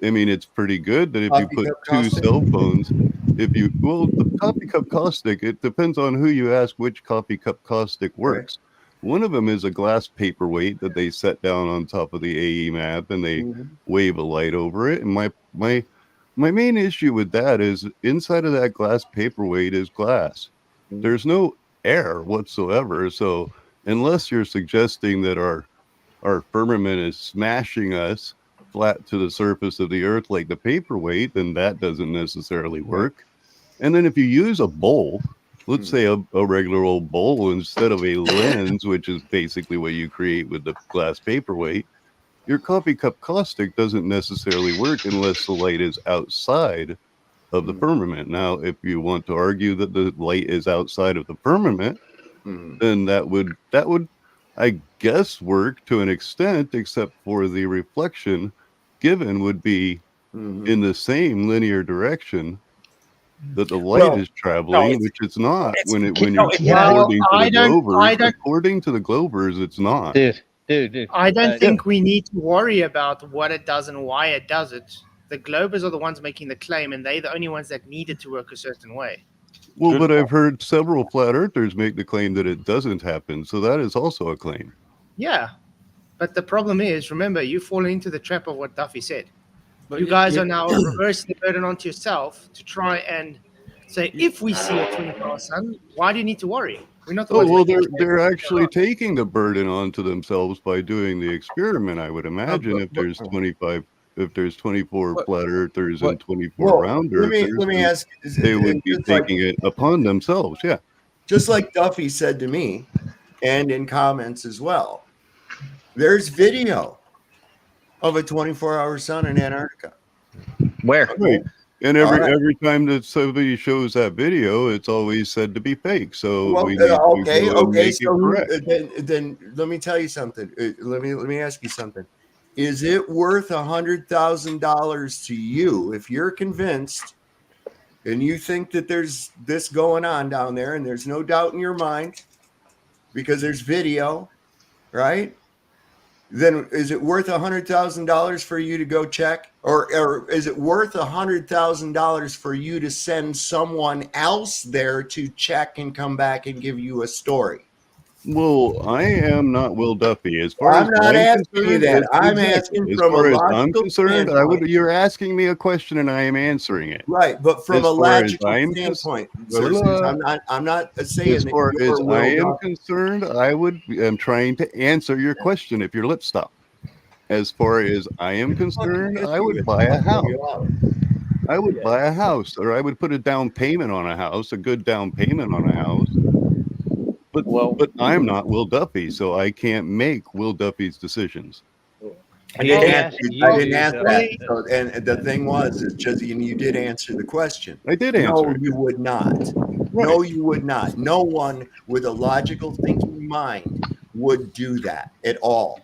I mean, it's pretty good that if you Coffee put cup two caustic? cell phones, the coffee cup caustic, it depends on who you ask which coffee cup caustic works. One of them is a glass paperweight that they set down on top of the AE map and they wave a light over it. And my main issue with that is inside of that glass paperweight is glass. There's no air whatsoever. So unless you're suggesting that our firmament is smashing us flat to the surface of the Earth like the paperweight, then that doesn't necessarily work. And then if you use a bowl, let's say a regular old bowl instead of a lens, which is basically what you create with the glass paperweight, your coffee cup caustic doesn't necessarily work unless the light is outside of the firmament. Now, if you want to argue that the light is outside of the firmament, then that would I guess work to an extent, except for the reflection given would be in the same linear direction that the light is traveling, which it's not according to the Glovers. According to the Glovers, it's not. Dude. I don't think we need to worry about what it does and why it does it. The Globers are the ones making the claim, and they're the only ones that need it to work a certain way. Well, but I've heard several flat earthers make the claim that it doesn't happen, so that is also a claim. Yeah, but the problem is, remember, you fall into the trap of what Duffy said. But you guys are now reversing the burden onto yourself to try and say, if we see a 24-hour sun, why do you need to worry? We're not the ones well, making they're actually taking the burden onto themselves by doing the experiment. I would imagine if there's 24 flat earthers and 24 round earthers, let me ask, they would be taking it upon themselves. Yeah. Just like Duffy said to me, and in comments as well, there's video of a 24-hour sun in Antarctica. Where? Right. And every time that somebody shows that video, it's always said to be fake. So we need to make it correct. Then let me tell you something. Let me ask you something. Is it worth $100,000 to you if you're convinced and you think that there's this going on down there and there's no doubt in your mind because there's video, right? Then is it worth $100,000 for you to go check, or is it worth $100,000 for you to send someone else there to check and come back and give you a story? Well, I am not Will Duffy. As far I'm as not I'm asking you concerned, that. it's I'm exactly. asking As from a far as I'm logical concerned, standpoint. you're asking me a question and I am answering it. Right, but from As a far as logical I'm standpoint, concerned, citizens, I'm not saying as that far you as are I Will am Duffy. concerned, I'm trying to answer your question if your lips stop. As far as I am concerned, I would buy a house. I would buy a house, or I would put a down payment on a house, a good down payment on a house. But I'm not Will Duffy, so I can't make Will Duffy's decisions. I didn't He ask, asked I you, didn't ask so- that. So, and the thing was, is just you did answer the question. I did answer No, it. you would not. No, you would not. No one with a logical thinking mind would do that at all.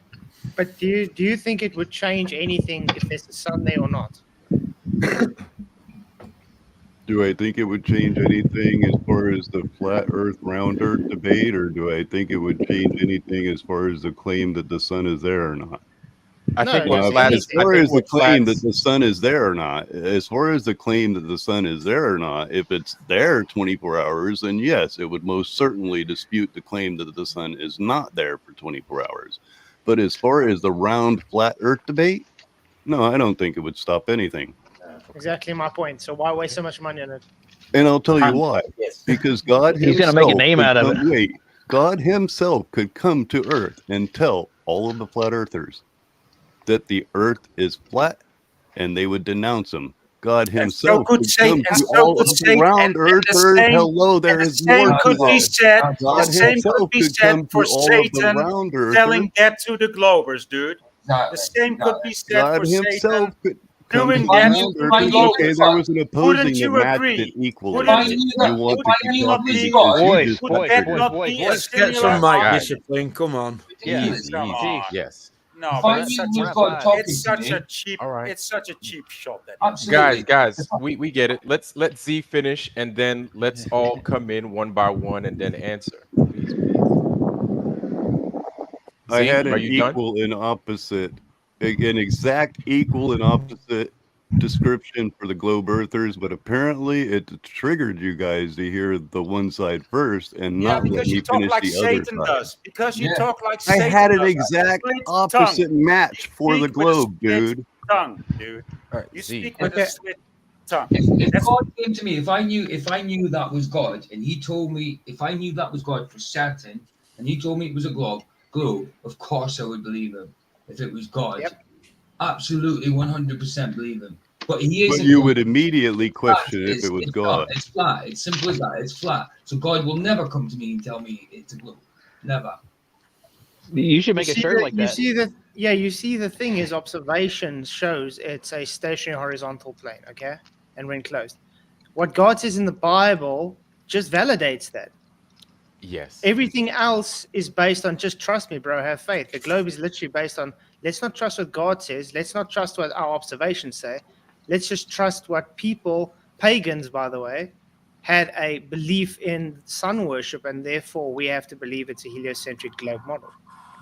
But do you think it would change anything if there's a sun there or not? Do I think it would change anything as far as the flat Earth, round Earth debate, or do I think it would change anything as far as the claim that the sun is there or not? I No, think what just flats. As anything. I far think as the what claim flats. that the sun is there or not, as far as the claim that the sun is there or not, if it's there 24 hours, then yes, it would most certainly dispute the claim that the sun is not there for 24 hours. But as far as the round, flat Earth debate, no, I don't think it would stop anything. Exactly my point. So why waste so much money on it? And I'll tell you why. Because God He's himself gonna make a name out of it. Wait, God himself could come to Earth and tell all of the flat earthers that the Earth is flat, and they would denounce him. God himself could come to all of the round earthers. Hello, there is more to this. God himself could come to all of the round earthers. Telling that to the globers, dude. The Exactly. same could be said God for himself Satan. could come Doing to that the to round the earthers. globers. Okay, there was an opposing Wouldn't that you matched agree? it equally. Wouldn't You want to keep you talking agree? because you Boys, just boys, Would that boys, not boys, be a Let's get some similar mic Guys. discipline. Come on. Yeah, Easy, come easy. on. Yes. No, If but I it's knew such it was a God talking it's to such me, a cheap All right. it's such a cheap shot that absolutely. Guys, we get it. Let's let Z finish, and then let's all come in one by one and then answer. Please, please. I Z, had are an you done? equal and opposite, an exact equal and opposite description for the globe earthers, but apparently it triggered you guys to hear the one side first and Yeah, not let because me you talk finish like the other Satan side. does. Because you Yeah. talk like I Satan had an does. exact Split opposite tongue. match for the Speak with a globe, split dude. tongue, dude. All right, You Z. speak with Okay. a split tongue. If That's God came to me, if I knew that was God, and He told me, if I knew that was God for certain, and He told me it was a globe, of course I would believe Him. If it was God, Yep. absolutely 100% believe Him. But He But isn't. you God. would immediately It's question if it was it's God. not. It's flat. It's simple as that. It's flat. So God will never come to me and tell me it's a globe. Never. You should make a shirt like that. You see the thing is observation shows it's a stationary horizontal plane, okay? And when closed. What God says in the Bible just validates that. Yes. Everything else is based on just trust me, bro, have faith. The globe is literally based on let's not trust what God says, let's not trust what our observations say. Let's just trust what people, pagans by the way, had a belief in sun worship, and therefore we have to believe it's a heliocentric globe model.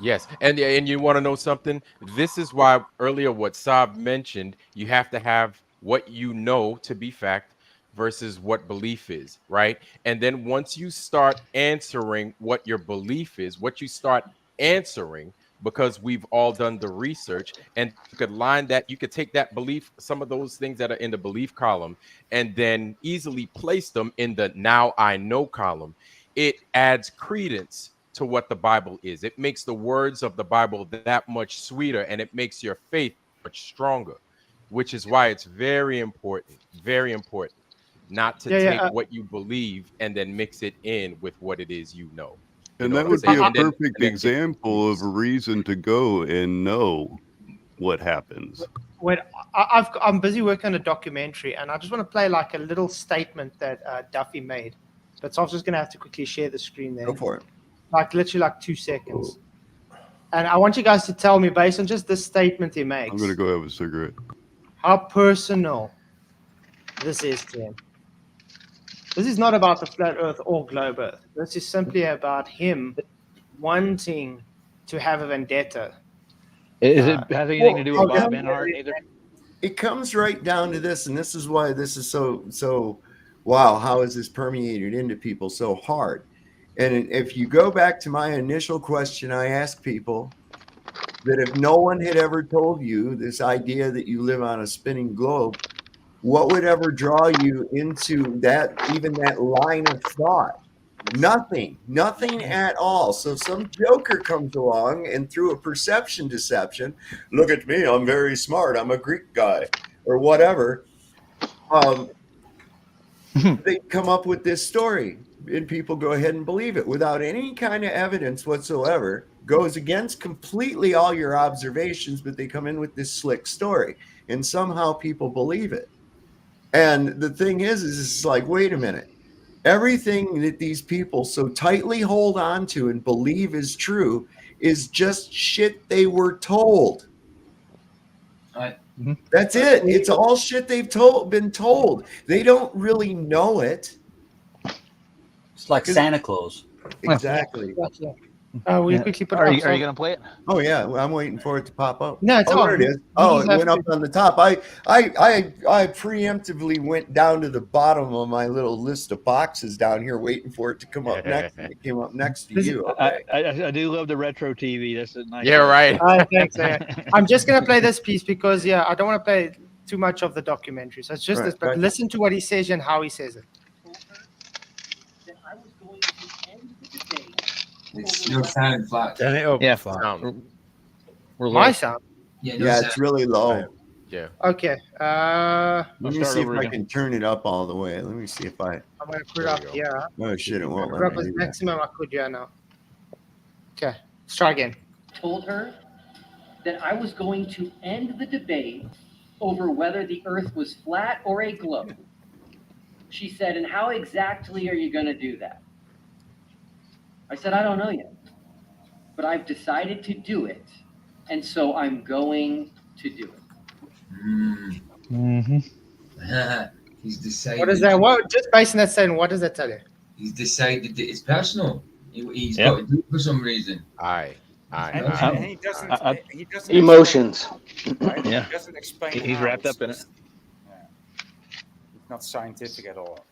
Yes, and you want to know something? This is why earlier what Saab mentioned, you have to have what you know to be fact versus what belief is, right? And then once you start answering what your belief is, what you start answering, because we've all done the research, and you could line that, you could take that belief, some of those things that are in the belief column, and then easily place them in the now I know column. It adds credence to what the Bible is. It makes the words of the Bible that much sweeter, and it makes your faith much stronger, which is why it's very important not to take what you believe and then mix it in with what it is you know. And know that what I'm would be saying? a And then perfect take example of a reason to go and know what happens. Wait, I'm busy working on a documentary, and I just want to play like a little statement that Duffy made. But so I'm just going to have to quickly share the screen there. Go for it. Like literally like 2 seconds. And I want you guys to tell me, based on just this statement he makes, I'm going to go have a cigarette. how personal this is to him. This is not about the flat Earth or globe Earth. This is simply about him wanting to have a vendetta. Is it have anything to do with well, Bob Enhart either? It comes right down to this, and this is why this is so wow, how is this permeated into people so hard? And if you go back to my initial question, I asked people that if no one had ever told you this idea that you live on a spinning globe, what would ever draw you into that, even that line of thought? Nothing at all. So some joker comes along and through a perception deception, look at me, I'm very smart, I'm a Greek guy, or whatever. They come up with this story and people go ahead and believe it without any kind of evidence whatsoever. Goes against completely all your observations, but they come in with this slick story and somehow people believe it. And the thing is it's like, wait a minute. Everything that these people so tightly hold on to and believe is true is just shit they were told. That's it. It's all shit they've been told. They don't really know it. It's like Santa Claus. Exactly. We quickly put Are it you up. going to play it? Oh yeah, I'm waiting for it to pop up. No, it's there on. it is. Oh, it went up on the top. I preemptively went down to the bottom of my little list of boxes down here, waiting for it to come up next. And it came up next to you. Okay. I do love the retro TV. That's a nice. Yeah, right. Thanks. I'm just gonna play this piece because I don't want to play too much of the documentary. So it's just this, but listen to what he says and how he says it. It's your sound flat. Turn it up. Yeah, Sound. My sound. Yeah, It's really low. Yeah. Okay. Let me start see if over I again. can turn it up all the way. Let me see if I. I'm gonna put it up There you here. Oh shit! It won't Put it up let as me. do that. maximum I could now. Okay. Let's try again. Told her that I was going to end the debate over whether the Earth was flat or a globe. She said, "And how exactly are you going to do that?" I said, "I don't know yet, but I've decided to do it, and so I'm going to do it." He's decided. What is that? What? Just based on that saying, what does that tell you? He's decided that it's personal. He's got to do it for some reason. And he doesn't. He doesn't Emotions. Right? Yeah. He doesn't explain. He's how. wrapped up in it. Yeah. It's not scientific at all.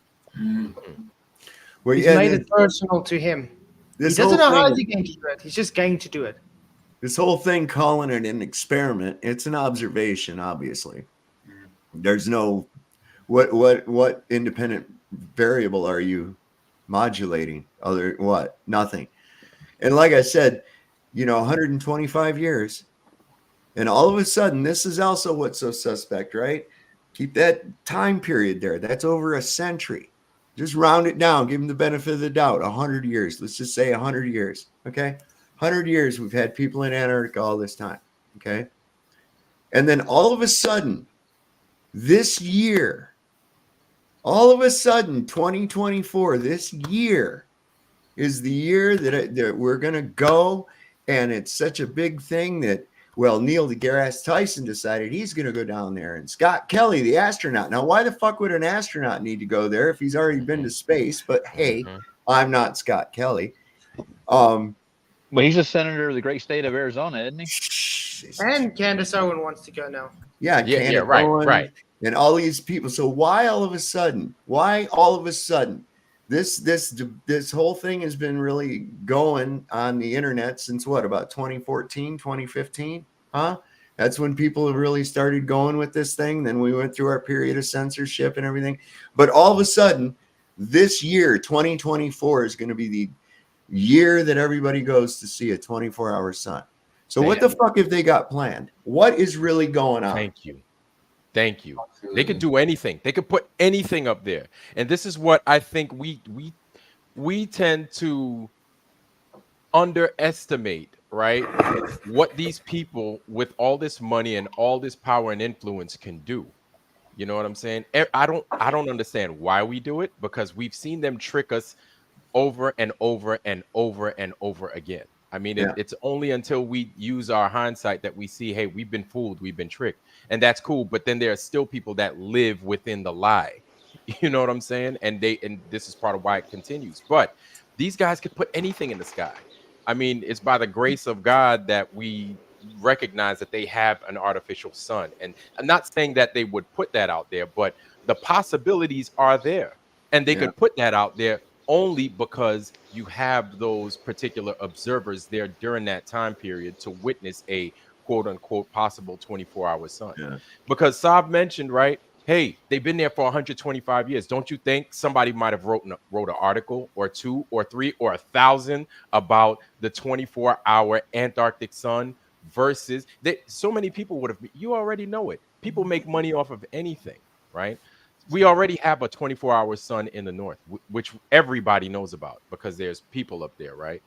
Well, He's yeah, made it personal to him. He this doesn't whole know how thing- he's going to do it. He's just going to do it. This whole thing, calling it an experiment, it's an observation. Obviously, there's no what independent variable are you modulating? Other what? Nothing. And like I said, 125 years, and all of a sudden, this is also what's so suspect, right? Keep that time period there. That's over a century. Just round it down. Give them the benefit of the doubt. 100 years. Let's just say 100 years. Okay. 100 years we've had people in Antarctica all this time. Okay. And then all of a sudden, this year, all of a sudden, 2024, this year is the year that we're going to go. And it's such a big thing that, well, Neil deGrasse Tyson decided he's going to go down there. And Scott Kelly, the astronaut. Now, why the fuck would an astronaut need to go there if he's already been to space? But hey, I'm not Scott Kelly. Well, he's a senator of the great state of Arizona, isn't he? And Candace Owen wants to go now. Yeah, Yeah, right. And all these people. So why all of a sudden? This whole thing has been really going on the internet since what, about 2014, 2015? Huh? That's when people have really started going with this thing. Then we went through our period of censorship and everything. But all of a sudden, this year, 2024, is going to be the year that everybody goes to see a 24-hour sun. So what the fuck have they got planned? What is really going on? Thank you. They could do anything. They could put anything up there. And this is what I think we tend to underestimate, right? What these people with all this money and all this power and influence can do. You know what I'm saying? I don't understand why we do it, because we've seen them trick us over and over and over and over again. I mean, it's only until we use our hindsight that we see, hey, we've been fooled, we've been tricked. And that's cool. But then there are still people that live within the lie. You know what I'm saying? And this is part of why it continues. But these guys could put anything in the sky. I mean, it's by the grace of God that we recognize that they have an artificial sun. And I'm not saying that they would put that out there, but the possibilities are there. And they Yeah. could put that out there only because you have those particular observers there during that time period to witness a quote unquote possible 24-hour sun. Yeah. Because Saab mentioned, right? Hey, they've been there for 125 years. Don't you think somebody might have wrote an article or 2 or 3 or 1,000 about the 24-hour Antarctic sun versus that? So many people would have. You already know it. People make money off of anything, right? We already have a 24-hour sun in the north, which everybody knows about because there's people up there, right?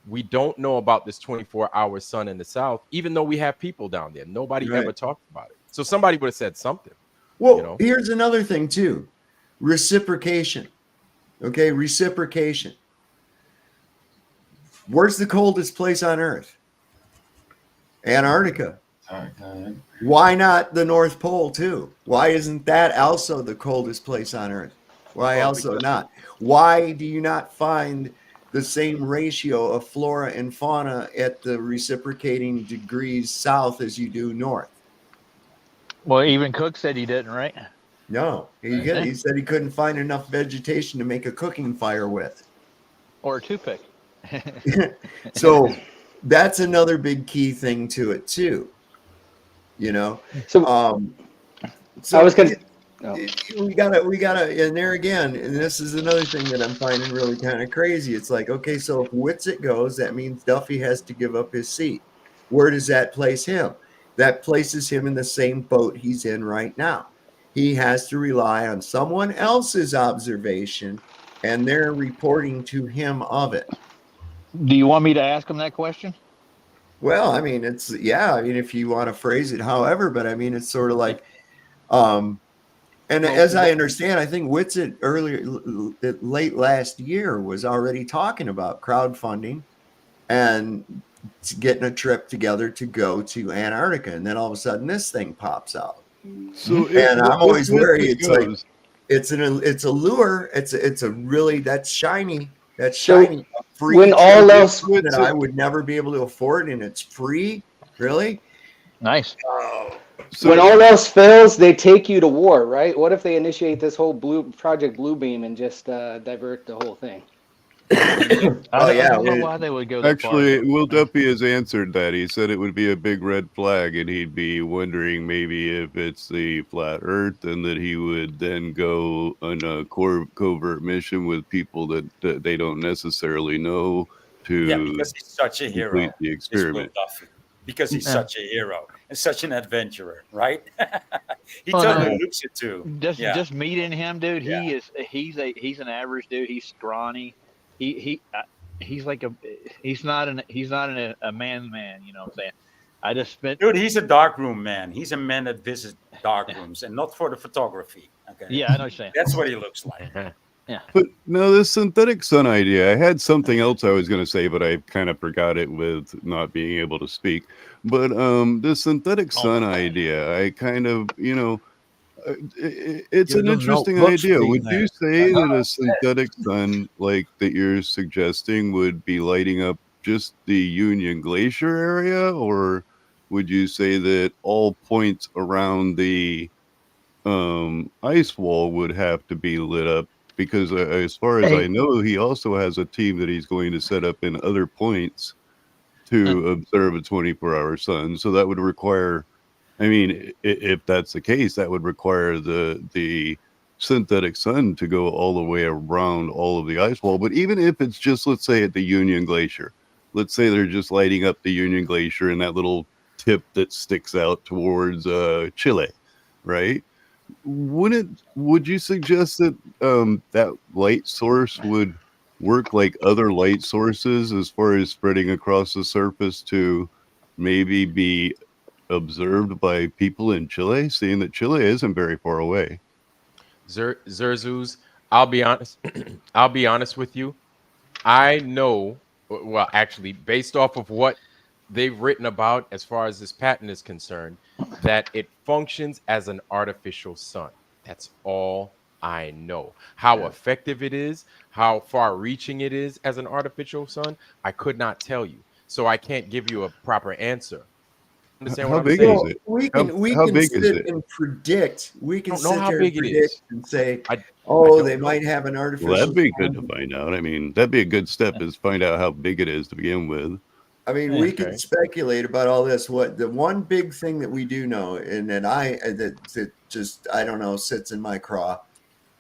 We don't know about this 24-hour sun in the south, even though we have people down there. Nobody Right. ever talked about it. So somebody would have said something. Well, You know? here's another thing too. Reciprocation. Okay, reciprocation. Where's the coldest place on Earth? Antarctica. Why not the North Pole too? Why isn't that also the coldest place on Earth? Why Well, also because- not? Why do you not find the same ratio of flora and fauna at the reciprocating degrees south as you do north? Well, even Cook said he didn't, right? No, he said he couldn't find enough vegetation to make a cooking fire with. Or a toothpick. So that's another big key thing to it too. You know, So so I was gonna. we gotta, and there again, and this is another thing that I'm finding really kind of crazy. It's like, okay, so if Whitsitt goes, that means Duffy has to give up his seat. Where does that place him? That places him in the same boat he's in right now. He has to rely on someone else's observation and their reporting to him of it. Do you want me to ask him that question? Well, I mean, it's, yeah, I mean, if you want to phrase it however, but I mean, it's sort of like, and as I understand, I think Whitsitt earlier, late last year, was already talking about crowdfunding and getting a trip together to go to Antarctica. And then all of a sudden this thing pops out. So And I'm always worried. It's like, goes, it's a lure. It's a really, that's shiny. That's So shiny. Free when all trip else- that I would never be able to afford, and it's free. Really? Nice. so When all else fails, they take you to war, right? What if they initiate this whole Project Bluebeam and just divert the whole thing? I yeah, don't know we- why they would go that actually, far. Will Duffy has answered that. He said it would be a big red flag, and he'd be wondering maybe if it's the flat Earth, and that he would then go on a covert mission with people that they don't necessarily know to Yeah, because he's such a hero. complete the This Will experiment. Duffy. Because he's Yeah. such a hero and such an adventurer, right? He Oh, totally no. looks it too. Just just meeting him, dude. Yeah. He's an average dude. He's scrawny. He's like he's not a man. You know what I'm saying? I just spent. Dude, he's a darkroom man. He's a man that visits darkrooms and not for the photography. Okay. Yeah, I know what you're saying. That's what he looks like. But no, this synthetic sun idea, I had something else I was going to say, but I kind of forgot it with not being able to speak. But the synthetic sun idea, I kind of, it's Give an them interesting notebooks, idea. please, Would man. you say that a synthetic sun like that you're suggesting would be lighting up just the Union Glacier area, or would you say that all points around the ice wall would have to be lit up? Because as far as I know, he also has a team that he's going to set up in other points to observe a 24-hour sun. So that would require, I mean, if that's the case, that would require the synthetic sun to go all the way around all of the ice wall. But even if it's just, let's say, at the Union Glacier, let's say they're just lighting up the Union Glacier and that little tip that sticks out towards Chile, right? Would you suggest that that light source would work like other light sources as far as spreading across the surface to maybe be observed by people in Chile, seeing that Chile isn't very far away? Zerzuz, I'll be honest. I'll be honest with you. I know, well, actually, based off of what they've written about as far as this patent is concerned, that it functions as an artificial sun. That's all I know. How Yeah. effective it is, how far reaching it is as an artificial sun, I could not tell you. So I can't give you a proper answer. Understand what How I'm big is saying? Well, it? we How can big is sit it? and predict. We I can don't know sit how there and big it predict is. and say, I oh, they don't know. might have an Well, that'd artificial be good to sun. find out. I mean, that'd be a good step is find out how big it is to begin with. I mean, Yeah. we can Okay. speculate about all this. What the one big thing that we do know, and that just I don't know sits in my craw,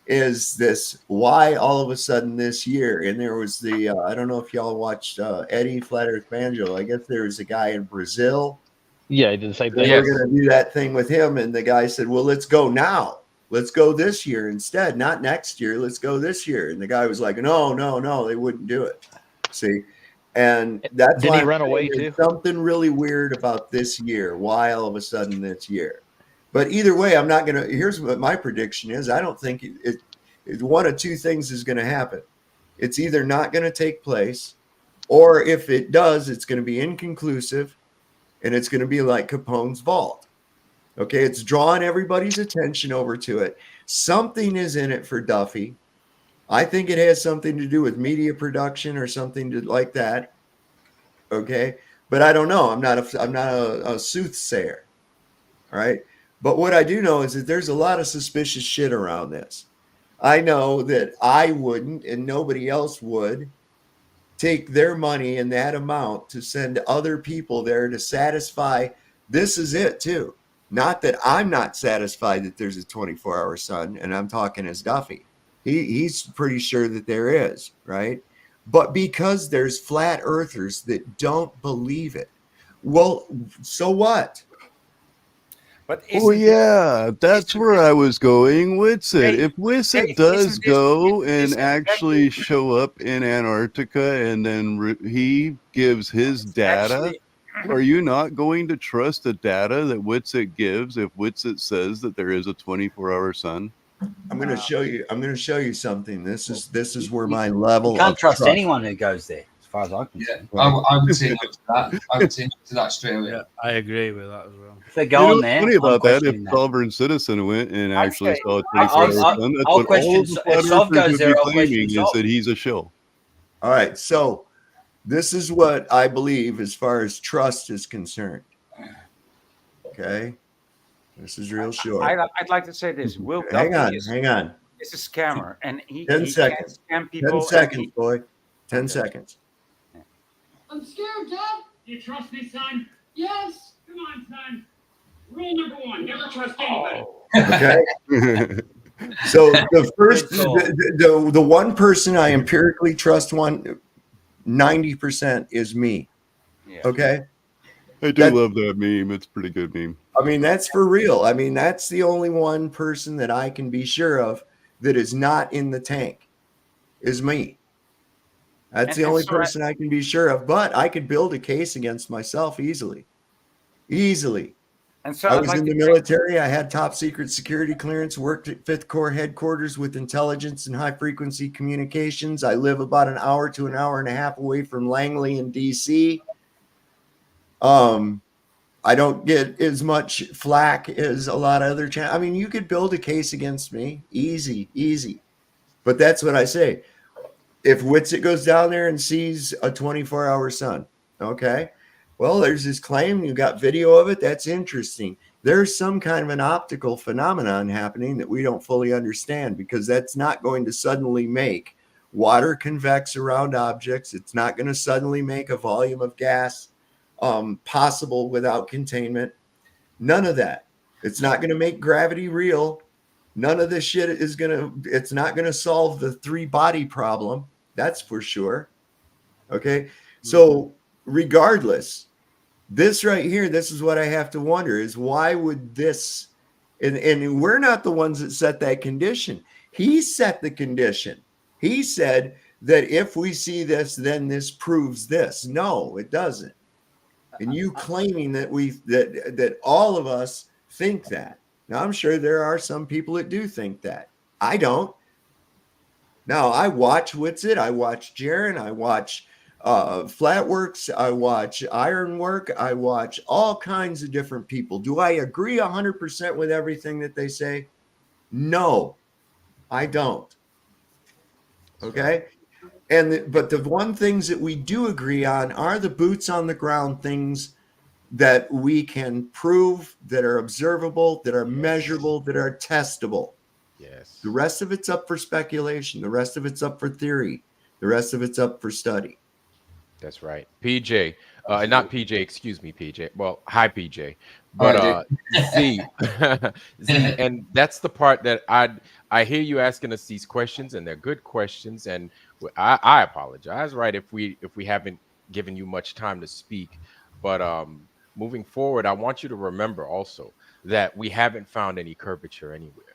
is this: why all of a sudden this year? And there was the I don't know if y'all watched Eddie Flat Earth Banjo. I guess there was a guy in Brazil. Yeah, he did the same They thing. were Yes. going to do that thing with him, and the guy said, "Well, let's go now. Let's go this year instead, not next year. Let's go this year." And the guy was like, "No, no, no, they wouldn't do it." See, and that's Didn't why he I'm run saying away there's too? something really weird about this year. Why all of a sudden this year? But either way, I'm not going to. Here's what my prediction is: I don't think one of two things is going to happen. It's either not going to take place, or if it does, it's going to be inconclusive, and it's going to be like Capone's vault. Okay, it's drawing everybody's attention over to it. Something is in it for Duffy. I think it has something to do with media production or something like that. Okay, but I don't know. I'm not a soothsayer. All right, but what I do know is that there's a lot of suspicious shit around this. I know that I wouldn't, and nobody else would, take their money in that amount to send other people there to satisfy. This is it too. Not that I'm not satisfied that there's a 24-hour sun, and I'm talking as Duffy. He's pretty sure that there is, right? But because there's flat earthers that don't believe it. Well, so what? But Oh isn't yeah, that's isn't where this, I was going. Witsit. Dave, If Witsit Dave, does go isn't and this actually exactly show up in Antarctica and then he gives his data, actually are you not going to trust the data that Witsit gives if Witsit says that there is a 24-hour sun? I'm going to show you. I'm going to show you something. This is where my You level can't of trust trust. anyone who goes there, as far as I'm Yeah, concerned. I would say no to that. I would say no to that straight away. Yeah, I agree with that as well. If they're You know going what's there, funny I'm about that? If questioning that. sovereign citizen went and I'd actually say saw a I- 24-hour I'll, sun, that's I'll what all question. of the If flat Sov earthers goes would there, be I'll question claiming is Sov. that he's a shill. All right, so this is what I believe as far as trust is concerned. Okay, this is real short. I'd like to say this. Will Hang Duffy on, hang on. is a scammer, and 10 he seconds. can scam 10 people. seconds, boy. 10 Okay. seconds. I'm scared, Dad. You trust me, son? Yes. Come on, son. Rule number one: never trust anybody. Okay. So the first, the one person I empirically trust 90% is me. Yeah. Okay. I do love that meme. It's a pretty good meme. I mean, that's for real. I mean, that's the only one person that I can be sure of that is not in the tank is me. That's the only person I can be sure of, but I could build a case against myself easily. Easily. And so I I'd was like in to the military. I had top secret security clearance, worked at 5th Corps headquarters with intelligence and high frequency communications. I live about an hour to an hour and a half away from Langley in DC. I don't get as much flack as a lot of other channels. I mean, you could build a case against me. Easy, easy. But that's what I say. If Witsit goes down there and sees a 24-hour sun, okay, well, there's this claim. You got video of it. That's interesting. There's some kind of an optical phenomenon happening that we don't fully understand, because that's not going to suddenly make water convex around objects. It's not going to suddenly make a volume of gas possible without containment. None of that. It's not going to make gravity real. None of this shit is it's not going to solve the 3-body problem. That's for sure. Okay. So regardless, this right here, this is what I have to wonder is why would this, and we're not the ones that set that condition. He set the condition. He said that if we see this, then this proves this. No, it doesn't. And you claiming that that all of us think that. Now, I'm sure there are some people that do think that. I don't. Now, I watch Witsit, I watch Jaron, I watch Flatworks, I watch Ironwork, I watch all kinds of different people. Do I agree 100% with everything that they say? No. I don't. Okay. But the one things that we do agree on are the boots on the ground things that we can prove, that are observable, that are measurable, that are testable. Yes. The rest of it's up for speculation. The rest of it's up for theory. The rest of it's up for study. That's right. PJ, not PJ, excuse me, PJ. Well, hi, PJ. But Z, Z, and that's the part that I hear you asking us these questions, and they're good questions. And I apologize, right, if we haven't given you much time to speak. But moving forward, I want you to remember also that we haven't found any curvature anywhere.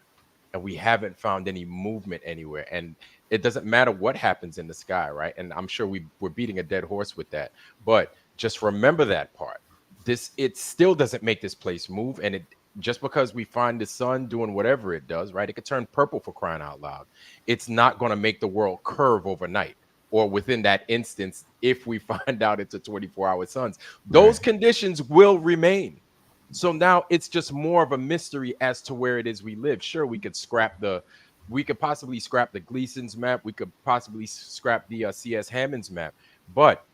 And we haven't found any movement anywhere. And it doesn't matter what happens in the sky, right? And I'm sure we're beating a dead horse with that. But just remember that part. It still doesn't make this place move. And it just because we find the sun doing whatever it does, right? It could turn purple, for crying out loud. It's not going to make the world curve overnight or within that instance if we find out it's a 24-hour sun. Those conditions will remain. So now it's just more of a mystery as to where it is we live. Sure, we could possibly scrap the Gleason's map. We could possibly scrap the C.S. Hammond's map. But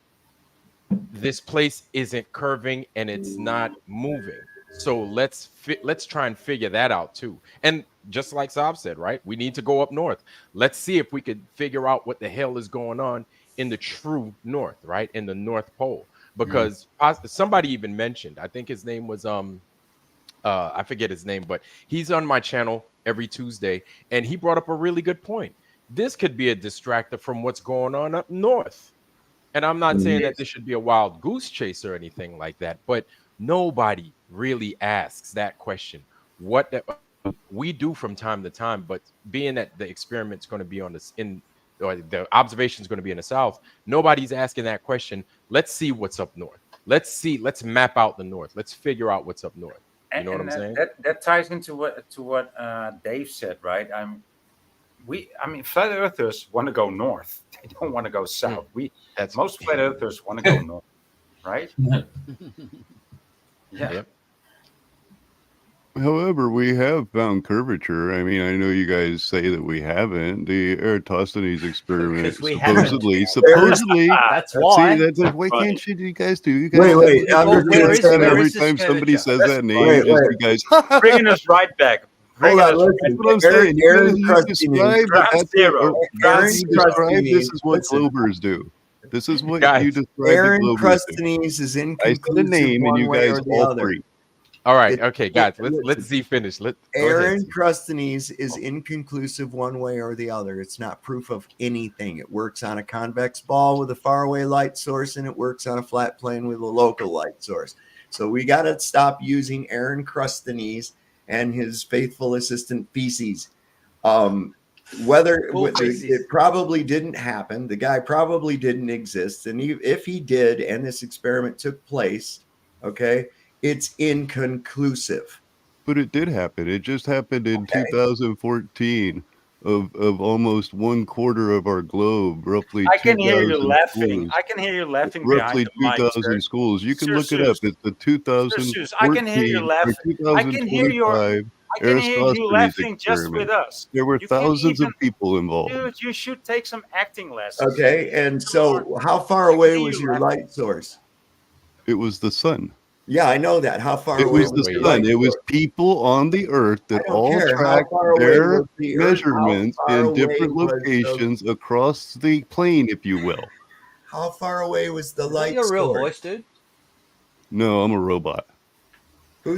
this place isn't curving and it's not moving. So let's try and figure that out too. And just like Saab said, right? We need to go up north. Let's see if we could figure out what the hell is going on in the true north, right? In the North Pole. Because somebody even mentioned, I think his name was I forget his name, but he's on my channel every Tuesday, and he brought up a really good point. This could be a distractor from what's going on up north. And I'm not saying that this should be a wild goose chase or anything like that, but nobody really asks that question. What we do from time to time, but being that the experiment's going to be on this or the observation is going to be in the south, nobody's asking that question. Let's see what's up north. Let's map out the north. Let's figure out what's up north. You know what I'm saying? That ties into what Dave said, right? Flat earthers want to go north. They don't want to go south. Most flat earthers want to go north, right? Yeah. However, we have found curvature. I mean, I know you guys say that we haven't. The Eratosthenes experiment supposedly. That's why. See, why can't you guys do? You guys wait. Every time somebody says that name, you guys bringing us right back. Hold on, listen. That's what I'm saying. You describe this is what Globers do. This is what you describe. Aaron the Crustinese is inconclusive. I said the name, and you guys all three. All right, okay, guys, let's Z finish. Aaron Crustinese is inconclusive one way or the other. It's not proof of anything. It works on a convex ball with a faraway light source, and it works on a flat plane with a local light source. So we got to stop using Aaron Crustinese and his faithful assistant feces. It probably didn't happen. The guy probably didn't exist. And if he did, and this experiment took place, okay, it's inconclusive. But it did happen. It just happened in 2014 of almost 1/4 of our globe, roughly. I can hear you laughing. I can hear you laughing. Roughly 2,000 schools. You can look it up. It's the 2014 I can hear you laughing. I can hear you laughing just with us. There were thousands of people involved. Dude, you should take some acting lessons. Okay, and so how far away was your light source? It was the sun. Yeah, I know that. How far away was the sun? It was people on the earth that all tracked their measurements in different locations across the plane, if you will. How far away was the light source? You're a real voice, dude. No, I'm a robot. So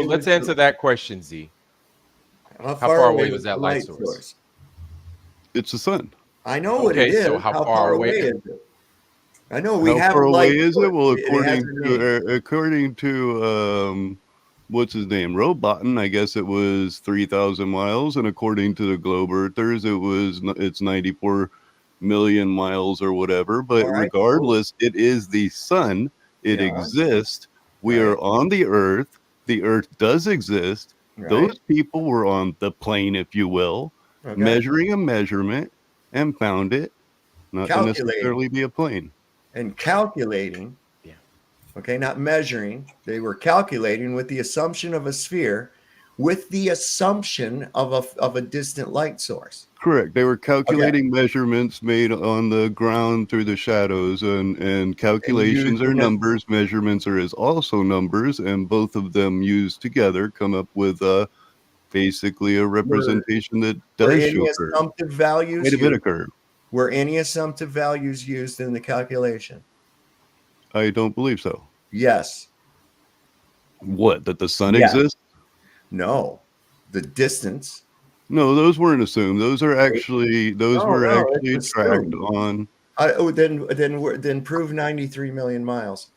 let's answer that question, Z. How far away was that light source? It's the sun. I know what it is. So how far away is it? I know we have. How far away is it? Well, according to what's his name, Robotin, I guess it was 3,000 miles, and according to the Globe Earthers, it's 94 million miles or whatever. But regardless, it is the sun. It exists. We are on the Earth. The Earth does exist. Those people were on the plane, if you will, measuring a measurement and found it. Not to necessarily be a plane. And calculating, not measuring. They were calculating with the assumption of a sphere, with the assumption of a distant light source. Correct. They were calculating measurements made on the ground through the shadows, and calculations are numbers. Measurements are also numbers, and both of them used together come up with basically a representation that does show curve. Assumptive values Wait a minute, curve. Were any assumptive values used in the calculation? I don't believe so. Yes. What? That the sun exists? No. The distance. No, those weren't assumed. Those are actually actually tracked on. Then prove 93 million miles.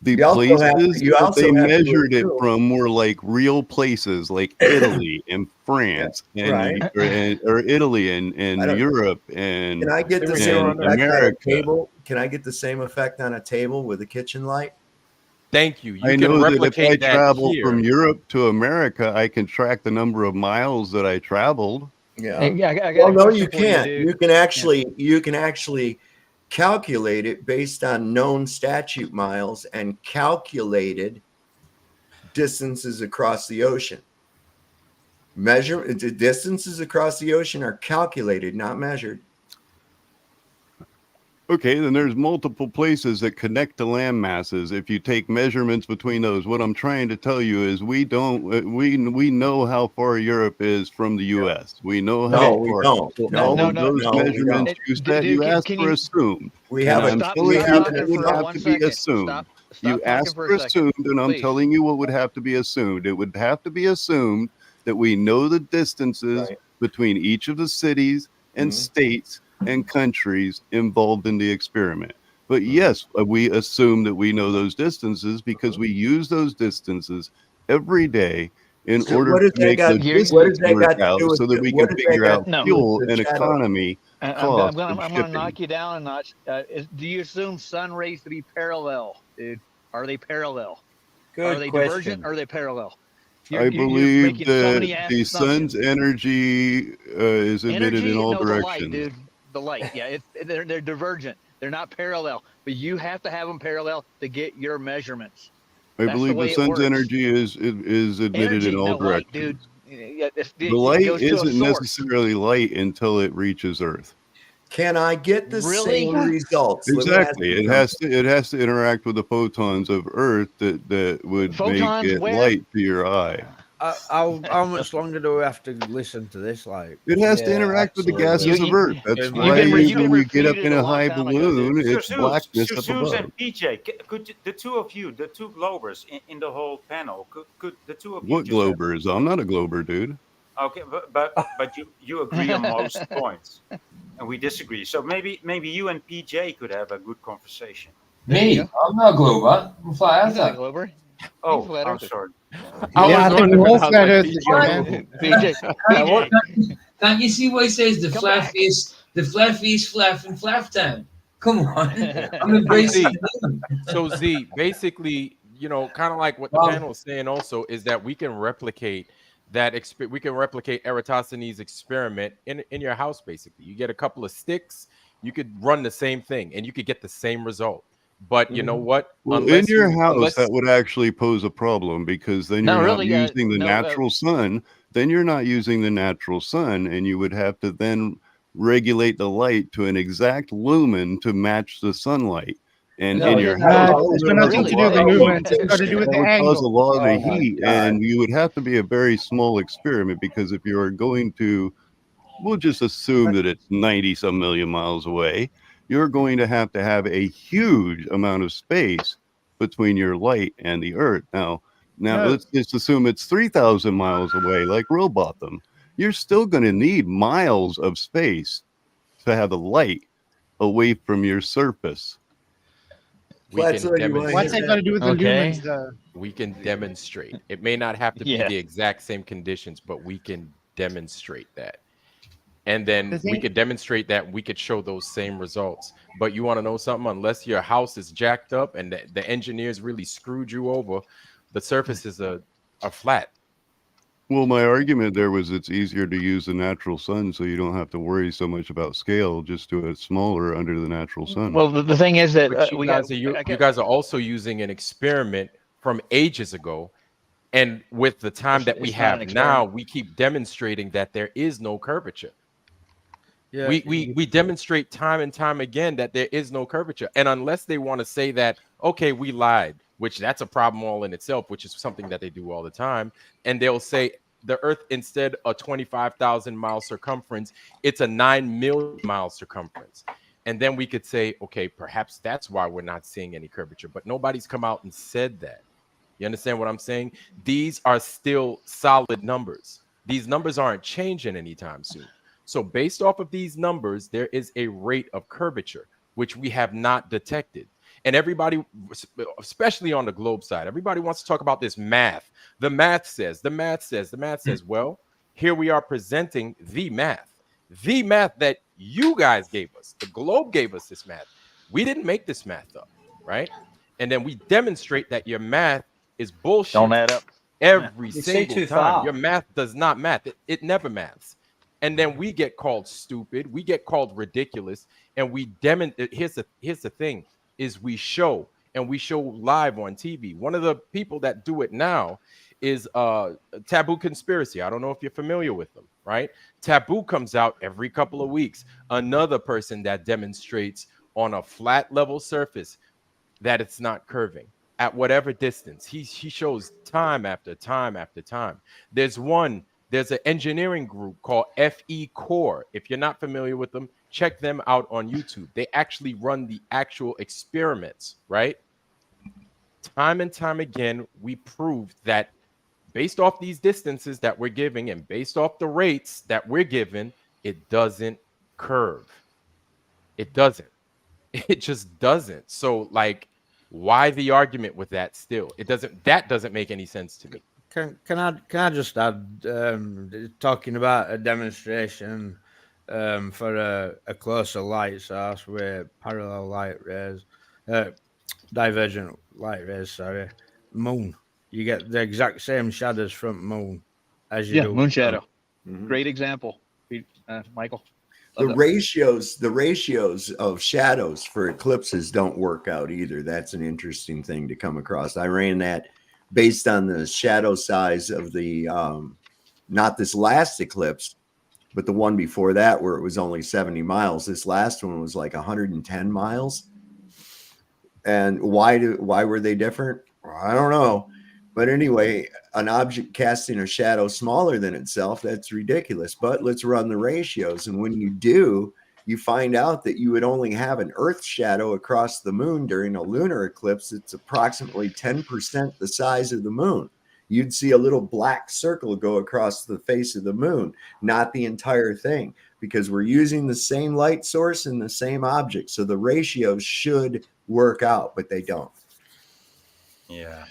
The places that they measured it from were like real places, like Italy and France and or Italy and Europe and Can I get the same effect America. on a table? Can I get the same effect on a table with a kitchen light? Thank you. I know that if I travel from Europe to America, I can track the number of miles that I traveled. Yeah. I Well, no, you can't. You can actually calculate it based on known statute miles and calculated distances across the ocean. The distances across the ocean are calculated, not measured. Okay, then there's multiple places that connect to land masses. If you take measurements between those, what I'm trying to tell you is we know how far Europe is from the U.S. We know how far. Those measurements you said you asked for assumed. We have I'm telling you it would have to be assumed. You asked for assumed, and I'm telling you what would have to be assumed. It would have to be assumed that we know the distances between each of the cities and states and countries involved in the experiment. But yes, we assume that we know those distances because we use those distances every day in order to make the distance work out so that we can figure out fuel and economy cost. I'm going to knock you down a notch. Do you assume sun rays to be parallel, dude? Are they parallel? Are they divergent or are they parallel? I believe that the sun's energy is emitted in all directions. The light, dude. The light, yeah, they're divergent. They're not parallel, but you have to have them parallel to get your measurements. I believe the sun's energy is emitted in all directions. Light, dude. The light isn't necessarily light until it reaches Earth. Can I get the same results? Exactly. It has to interact with the photons of Earth that would make it light to your eye. How much longer do we have to listen to this? Like, it has to interact with the gases of Earth. That's why when you get up in a high balloon, it's blackness up above. And PJ, could the two of you, the two globers in the whole panel, could the two of you? What globers? I'm not a glober, dude. Okay, but you agree on most points, and we disagree. So maybe you and PJ could have a good conversation. Me? I'm not a glober. I'm a flat earther. Not a glober. Oh, I'm sorry. Can't you see what he says? The flat face, flaff and flaff town. Come on. I'm embracing So Z, basically, kind of like what the panel is saying also is that we can replicate we can replicate Eratosthenes' experiment in your house. Basically, you get a couple of sticks, you could run the same thing and you could get the same result. But you know what? Well, in your house, that would actually pose a problem because then you're not using the natural sun. Then you're not using the natural sun, and you would have to then regulate the light to an exact lumen to match the sunlight. And in your house, it's nothing to do with the movement. It's got to do with the angle. Cause a lot of the heat, and you would have to be a very small experiment because if you are going to, we'll just assume that it's 90-some million miles away. You're going to have a huge amount of space between your light and the Earth. Now let's just assume it's 3,000 miles away, like Robotham. You're still going to need miles of space to have the light away from your surface. What's that got to do with the lumens, though? We can demonstrate. It may not have to be the exact same conditions, but we can demonstrate that. And then we could demonstrate that we could show those same results. But you want to know something? Unless your house is jacked up and the engineers really screwed you over, the surfaces are flat. Well, my argument there was it's easier to use the natural sun, so you don't have to worry so much about scale. Just do it smaller under the natural sun. Well, the thing is that you guys are also using an experiment from ages ago And with the time that we It's not an have now, experiment. we keep demonstrating that there is no curvature. Yeah, We demonstrate time and time again that there is no curvature. And unless they want to say that, okay, we lied, which that's a problem all in itself, which is something that they do all the time. And they'll say the Earth, instead of 25,000 mile circumference, it's a 9 million mile circumference. And then we could say, okay, perhaps that's why we're not seeing any curvature. But nobody's come out and said that. You understand what I'm saying? These are still solid numbers. These numbers aren't changing anytime soon. So based off of these numbers, there is a rate of curvature, which we have not detected. And everybody, especially on the globe side, everybody wants to talk about this math. The math says, the math says, the math says. Well, here we are presenting the math that you guys gave us. The globe gave us this math. We didn't make this math up, right? And then we demonstrate that your math is bullshit. Don't add up. Every You see single too time. far. Your math does not math. It never maths. And then we get called stupid. We get called ridiculous. And we demonstrate. Here's the thing: is we show live on TV. One of the people that do it now is Taboo Conspiracy. I don't know if you're familiar with them, right? Taboo comes out every couple of weeks. Another person that demonstrates on a flat level surface that it's not curving at whatever distance. He shows time after time after time. There's an engineering group called FE Core. If you're not familiar with them, check them out on YouTube. They actually run the actual experiments, right? Time and time again, we proved that based off these distances that we're giving and based off the rates that we're given, it doesn't curve. It doesn't. It just doesn't. So, like, why the argument with that still? That doesn't make any sense to me. Can I just add, talking about a demonstration for a closer light source with parallel light rays, divergent light rays, sorry, moon. You get the exact same shadows from moon as you do. Moon shadow. Mhm. Great example, Michael. The ratios of shadows for eclipses don't work out either. That's an interesting thing to come across. I ran that based on the shadow size of the not this last eclipse, but the one before that, where it was only 70 miles. This last one was like 110 miles. And why were they different? I don't know. But anyway, an object casting a shadow smaller than itself, that's ridiculous. But let's run the ratios. And when you do, you find out that you would only have an Earth shadow across the moon during a lunar eclipse. It's approximately 10% the size of the moon. You'd see a little black circle go across the face of the moon, not the entire thing, because we're using the same light source and the same object. So the ratios should work out, but they don't. Yeah.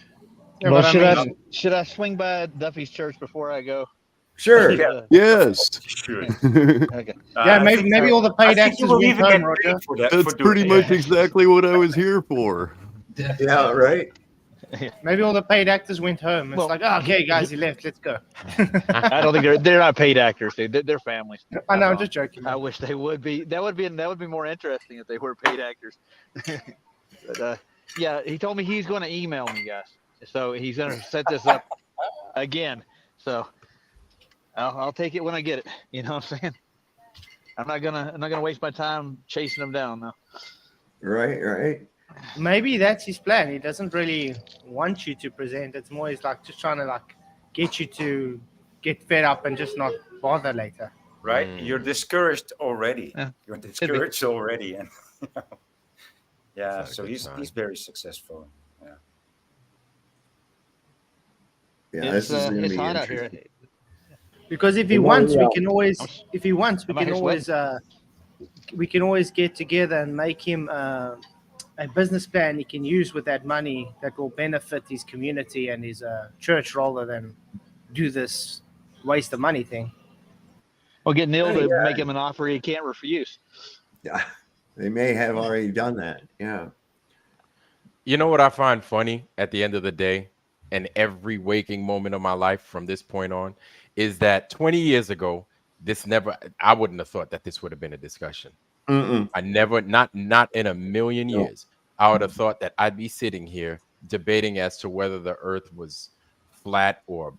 Yeah, Well, but should I swing by Duffy's church before I go? Sure. Yeah. Yes. Sure. Okay. yeah, maybe all the paid I think actors you will went even home, get Roger. paid for that. That's for doing pretty that. much exactly what I was here for. Yeah, right. Maybe all the paid actors went home. It's Well, like, oh, okay, guys, he left. Let's go. I don't think they're not paid actors, dude. They're families. I know, I'm just joking. I wish they would be. That would be more interesting if they were paid actors. But yeah, he told me he's going to email me, guys. So he's going to set this up again. So I'll take it when I get it. You know what I'm saying? I'm not gonna waste my time chasing them down now. Right. Maybe that's his plan. He doesn't really want you to present. It's more he's like just trying to like get you to get fed up and just not bother later. Right? You're discouraged already. Yeah. You're discouraged already, and yeah. That's not a So good he's sign. very successful. Yeah, this is going to It's be hot out here. interesting. Because if he wants, we can always. If he wants, we can always. We can always get together and make him a business plan he can use with that money that will benefit his community and his church, rather than do this waste of money thing. We'll get Neil to make him an offer he can't refuse. Yeah, they may have already done that. Yeah. You know what I find funny at the end of the day, and every waking moment of my life from this point on, is that 20 years ago, I wouldn't have thought that this would have been a discussion. I never, not in a million years, I would have thought that I'd be sitting here debating as to whether the Earth was flat or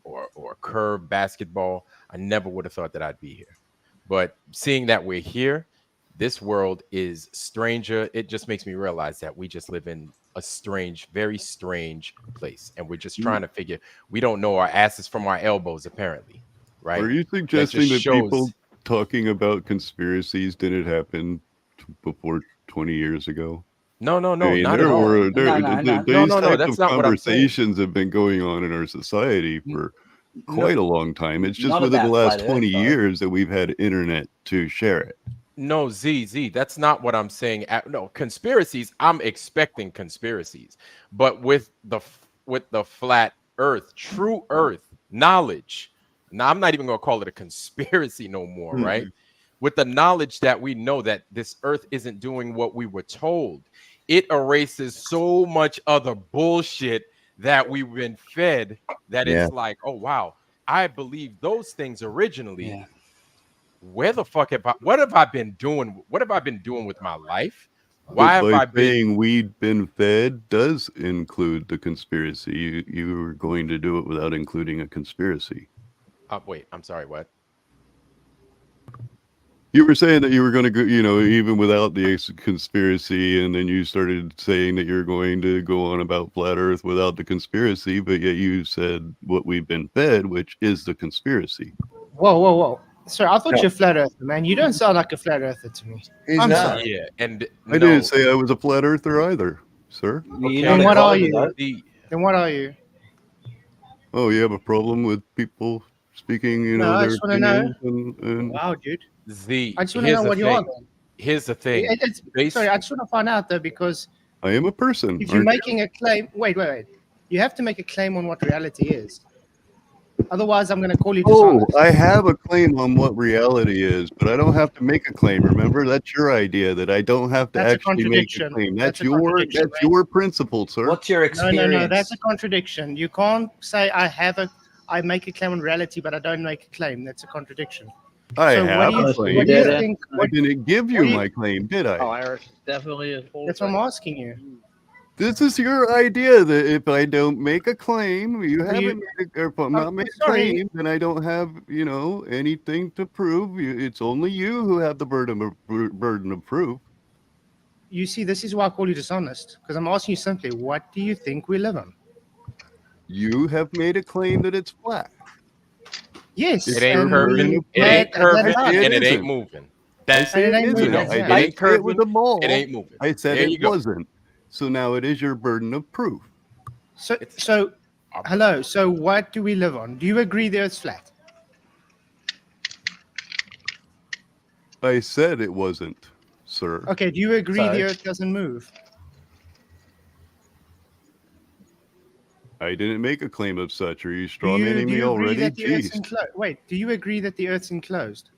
curved basketball, I never would have thought that I'd be here. But seeing that we're here, this world is stranger. It just makes me realize that we just live in a strange, very strange place, and we're just trying to figure. We don't know our asses from our elbows, apparently, right? Are you suggesting that people talking about conspiracies didn't happen before 20 years ago? No, I mean, not at all. these types That's of not what I'm saying. conversations have been going on in our society for quite a long time. It's just Not within the about last flat 20 Earth, though. years that we've had internet to share it. No, Z, that's not what I'm saying. No, conspiracies, I'm expecting conspiracies. But with the flat earth, true earth knowledge. Now, I'm not even going to call it a conspiracy no more, right? With the knowledge that we know that this earth isn't doing what we were told, it erases so much other bullshit that we've been fed that it's like, oh, wow, I believe those things originally. Yeah. Where the fuck what have I been doing? What have I been doing with my life? Why have I been saying we'd been fed does include the conspiracy. You were going to do it without including a conspiracy. Wait, I'm sorry, what? You were saying that you were going to go, even without the conspiracy, and then you started saying that you're going to go on about flat Earth without the conspiracy, but yet you said what we've been fed, which is the conspiracy. Whoa. Sir, I thought you're a flat earther, man. You don't sound like a flat earther to me. He's not. sorry. Yeah, and I didn't say I was a flat earther either, sir. You Then know what the are problem, you? though. Then what are you? Oh, you have a problem with people speaking, No, I their just wanna know. opinions? And Wow, dude. Z, I just want to know what you are then. Here's the thing. Sorry, I just want to find out though, because I am a person. if you're making a claim, wait. You have to make a claim on what reality is. Otherwise, I'm going to call you dishonest. I have a claim on what reality is, but I don't have to make a claim. Remember, that's your idea that I don't have to That's a actually make a contradiction. claim. That's That's a contradiction, that's your principle, sir. What's your experience? No. That's a contradiction. You can't say I make a claim on reality, but I don't make a claim. That's a contradiction. I So have a claim. what do you think? I didn't give you my claim, did I? Oh, Irish definitely is full. That's what I'm asking you. This is your idea that if I don't make a claim, if I'm not making a claim, then I don't have, anything to prove. It's only you who have the burden of proof. You see, this is why I call you dishonest, because I'm asking you simply, what do you think we live in? You have made a claim that it's flat. Yes. It ain't curving. It ain't curving, and it ain't moving. That's it. I didn't say it with the ball. It ain't moving. I said There it you go. wasn't. So now it is your burden of proof. So, hello. So, what do we live on? Do you agree the Earth's flat? I said it wasn't, sir. Okay. Do you agree the Earth doesn't move? I didn't make a claim of such. Are you strawmanning me already? Wait. Do you agree that the Earth's enclosed?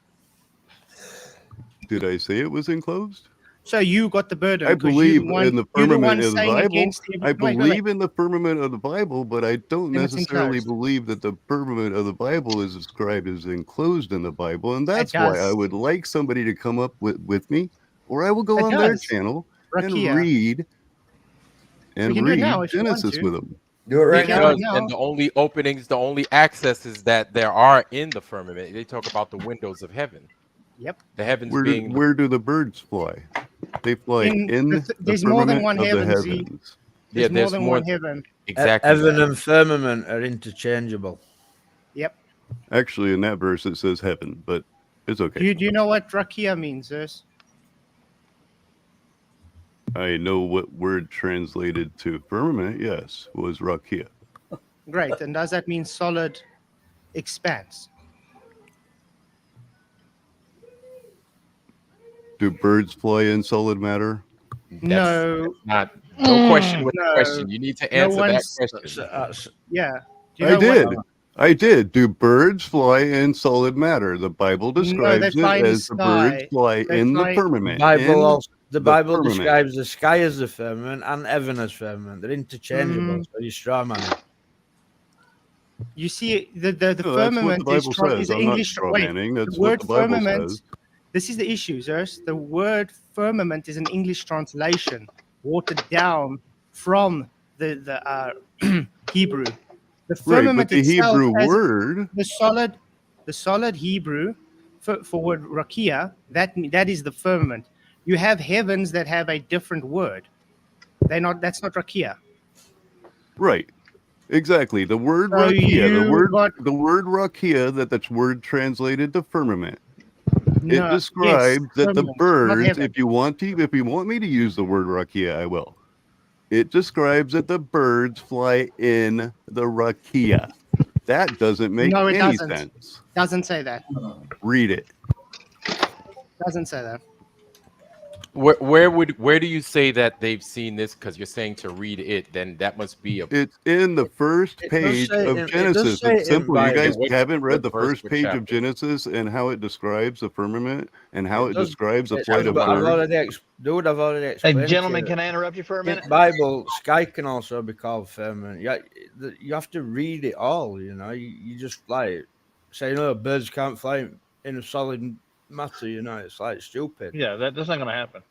Did I say it was enclosed? So you got the burden. I believe in the firmament of the saying Bible. against I believe in the firmament of the Bible, but I don't Then it's necessarily enclosed. believe that the firmament of the Bible is described as enclosed in the Bible, and that's why I would like somebody to come up with me, or I will go on their channel and read Genesis with them. Do it right now. And the only openings, the only accesses that there are in the firmament, they talk about the windows of heaven. Yep. The heavens Where do the birds fly? They fly in the there's more than one firmament of the heaven, Z. heavens. There's more than one heaven. Exactly. Heaven and firmament are interchangeable. Yep. Actually, in that verse it says heaven, but it's okay. Do you know what rakia means, Zeus? I know what word translated to firmament, yes, was rakia. Great. And does that mean solid expanse? Do birds fly in solid matter? No. No question with the question. You need to answer that question. Yeah. I did. Do birds fly in solid matter? The Bible describes it as the birds fly in the firmament. The Bible describes the sky as the firmament and heaven as firmament. They're interchangeable. So you straw man it. You see, the firmament is English. Wait, the word firmament. This is the issue, Zeus. The word firmament is an English translation, watered down from the Hebrew. Right, but firmament the itself, Hebrew as word, the solid Hebrew for word rakia, that is the firmament. You have heavens that have a different word. That's not rakia. right? Exactly. The word So rakia, you got the word rakia, that's word translated to firmament. It no, yes, describes that the firmament, not birds, heaven. if you want me to use the word rakia, I will. It describes that the birds fly in the rakia. That doesn't make No, it any doesn't. sense. Doesn't say that. Read it. Doesn't say that. Where do you say that they've seen this? Because you're saying to read it, then that must be a. It's in the first It does page say of it does Genesis. say It's it in simple. You guys Bible. haven't read the verse, first what page of chapter? Genesis and how it describes the firmament and how It it does. describes the It flight does, of but I've birds. already dude, I've already Hey, explained. gentlemen, can I interrupt you for a In minute? Bible, sky can also be called firmament. You have to read it all. You just like say no, birds can't fly in a solid matter. It's like stupid. Yeah, that's not going to happen.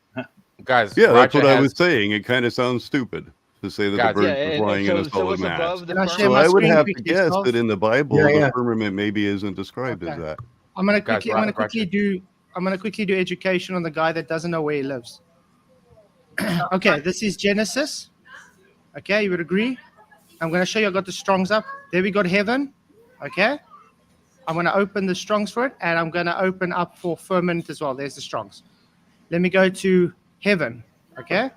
Guys, Yeah, that's Roger what I has was saying. It kind of sounds stupid to say that the guys. birds Yeah, are and flying in a so solid what's mass. above the Can I share So my firmament? I would screen have to quickly, guess Charles? that in the Bible, Yeah, the yeah. firmament maybe isn't described as Okay. that. I'm gonna Guys, quickly do education on the guy that doesn't know where he lives. Okay, this is Genesis. Okay, you would agree? I'm gonna show you. I got the Strongs up. There we got heaven. Okay. I'm gonna open the Strongs for it, and I'm gonna open up for firmament as well. There's the Strongs. Let me go to heaven. Okay.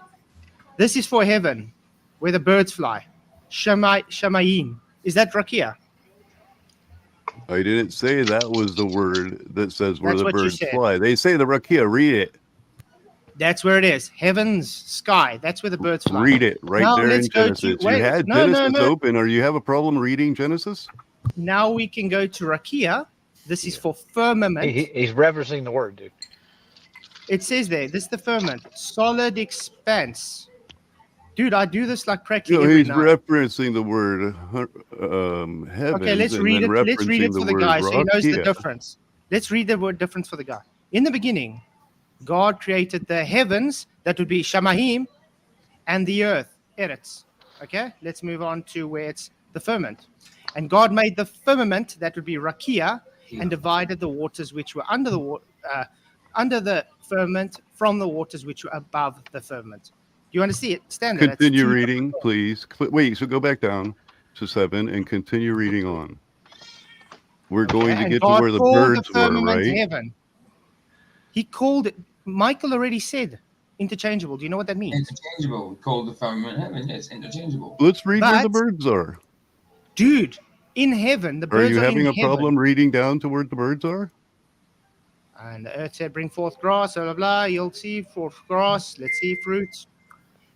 This is for heaven, where the birds fly. Shamayim. Is that rakia? I didn't say that was the word that says where That's the what you birds said. fly. They say the rakia. Read it. That's where it is. Heavens, sky. That's where the birds fly. Read it right Now there let's in go Genesis. to wait. You had No. Genesis open, or you have a problem reading Genesis? Now we can go to rakia. This is for firmament. He's referencing the word, dude. It says there, this is the firmament, solid expanse. Dude, I do this like practically every He's night. referencing the word heavens. Okay, let's and read then it. Let's read referencing it the for the word guy so he knows the rakia. difference. Let's read the word difference for the guy. In the beginning, God created the heavens, that would be Shamahim, and the earth, Eretz. Okay, let's move on to where it's the firmament. And God made the firmament, that would be Rakia, and divided the waters which were under the firmament from the waters which were above the firmament. Do you want to see it? Stand there. That's Continue two reading, different please. Wait, so go back down to 7 and continue reading on. We're going to and get to God where the called the birds were, firmament right? heaven. He called it. Michael already said interchangeable. Do you know what that means? Interchangeable. We call the firmament heaven. It's interchangeable. Let's read where the But, birds are. dude, in heaven, the Are birds you are in having a heaven. problem reading down to where the birds are? And the earth said, bring forth grass, blah, blah, blah. You'll see forth grass. Let's see fruits.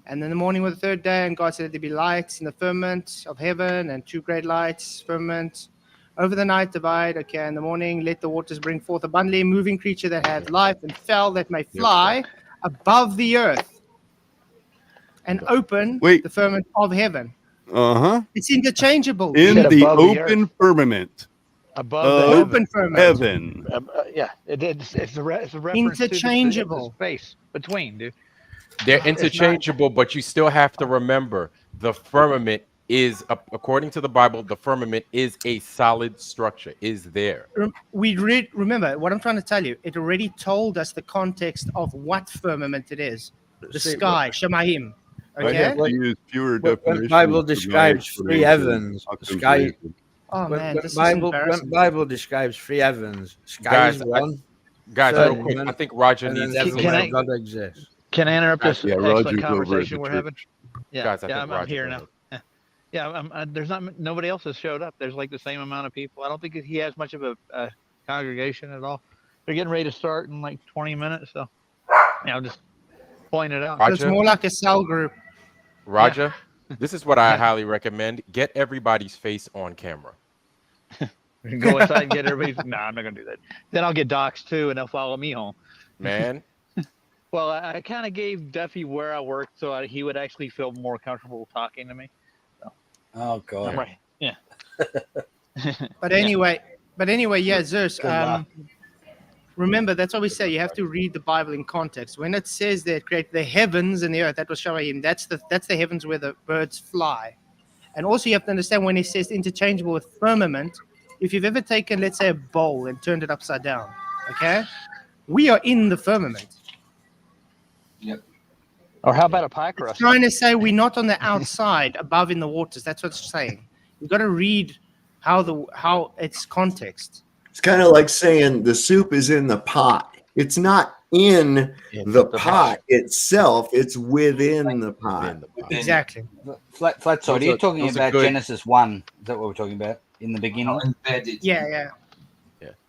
And then the morning was the third day, and God said, let there be lights in the firmament of heaven, and two great lights, firmament. Over the night divide, okay, in the morning, let the waters bring forth abundantly a moving creature that hath life and fowl that may fly above the earth, and open Wait. the firmament of heaven. Uh-huh. It's interchangeable. In said the above the open firmament Above the of open firmament. heaven. Yeah, it's a reference to Interchangeable. the space between, dude. They're It's not- interchangeable, but you still have to remember the firmament is, according to the Bible, the firmament is a solid structure, is there. Remember what I'm trying to tell you. It already told us the context of what firmament it is. The sky, Shemaim. Okay. I have to use fewer When definitions. Bible for my describes three explanation. heavens, sky. Oh man, When this is Bible embarrassing. describes three heavens, sky Guys, is one. Guys, real quick, I firmament, think Roger and then needs to heaven say where something. God exists. Can I interrupt this Yeah, excellent Roger's over at conversation the we're church. having? Yeah, Guys, I think I'm Roger, here go now. ahead. Yeah, there's not nobody else has showed up. There's like the same amount of people. I don't think he has much of a congregation at all. They're getting ready to start in like 20 minutes, so I'll just point it out. So it's more like a cell group. Roger, this is what I highly recommend. Get everybody's face on camera. Go inside and get everybody. No, I'm not gonna do that. Then I'll get doxxed too, and they'll follow me home. Man. Well, I kind of gave Duffy where I worked so he would actually feel more comfortable talking to me. So, oh God. Right. Yeah. But anyway, yeah, Zeus. Good luck. Remember, that's what we say. You have to read the Bible in context. When it says that create the heavens and the earth, that was Shamaim. That's the heavens where the birds fly. And also you have to understand when he says interchangeable with firmament, if you've ever taken, let's say, a bowl and turned it upside down, okay? We are in the firmament. Yep. Or how about a pie It's crust? trying to say we're not on the outside, above in the waters. That's what it's saying. You've got to read how it's context. It's kind of like saying the soup is in the pot. It's not in the pot itself. It's within the pot. Exactly. Flat side, are you talking those are about good. Genesis 1? Is that what we're talking about in the beginning? Embedded. Yeah.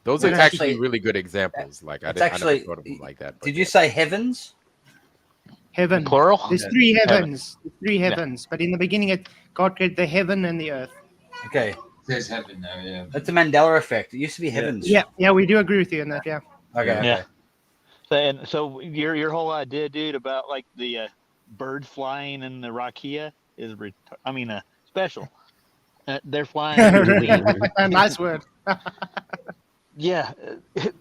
Those Well, are actually- actually really good examples. Like I It's never actually- thought of them like that. but Did you say heavens? Heaven. Plural? There's three heavens. There's three heavens. But in the beginning, God created the heaven and the earth. Okay. There's heaven now, yeah. That's a Mandela effect. It used to be heavens. Yeah, we do agree with you on that, yeah. Okay. Yeah. So your whole idea, dude, about like the birds flying in the rakia is, special. They're flying. Nice word. Yeah,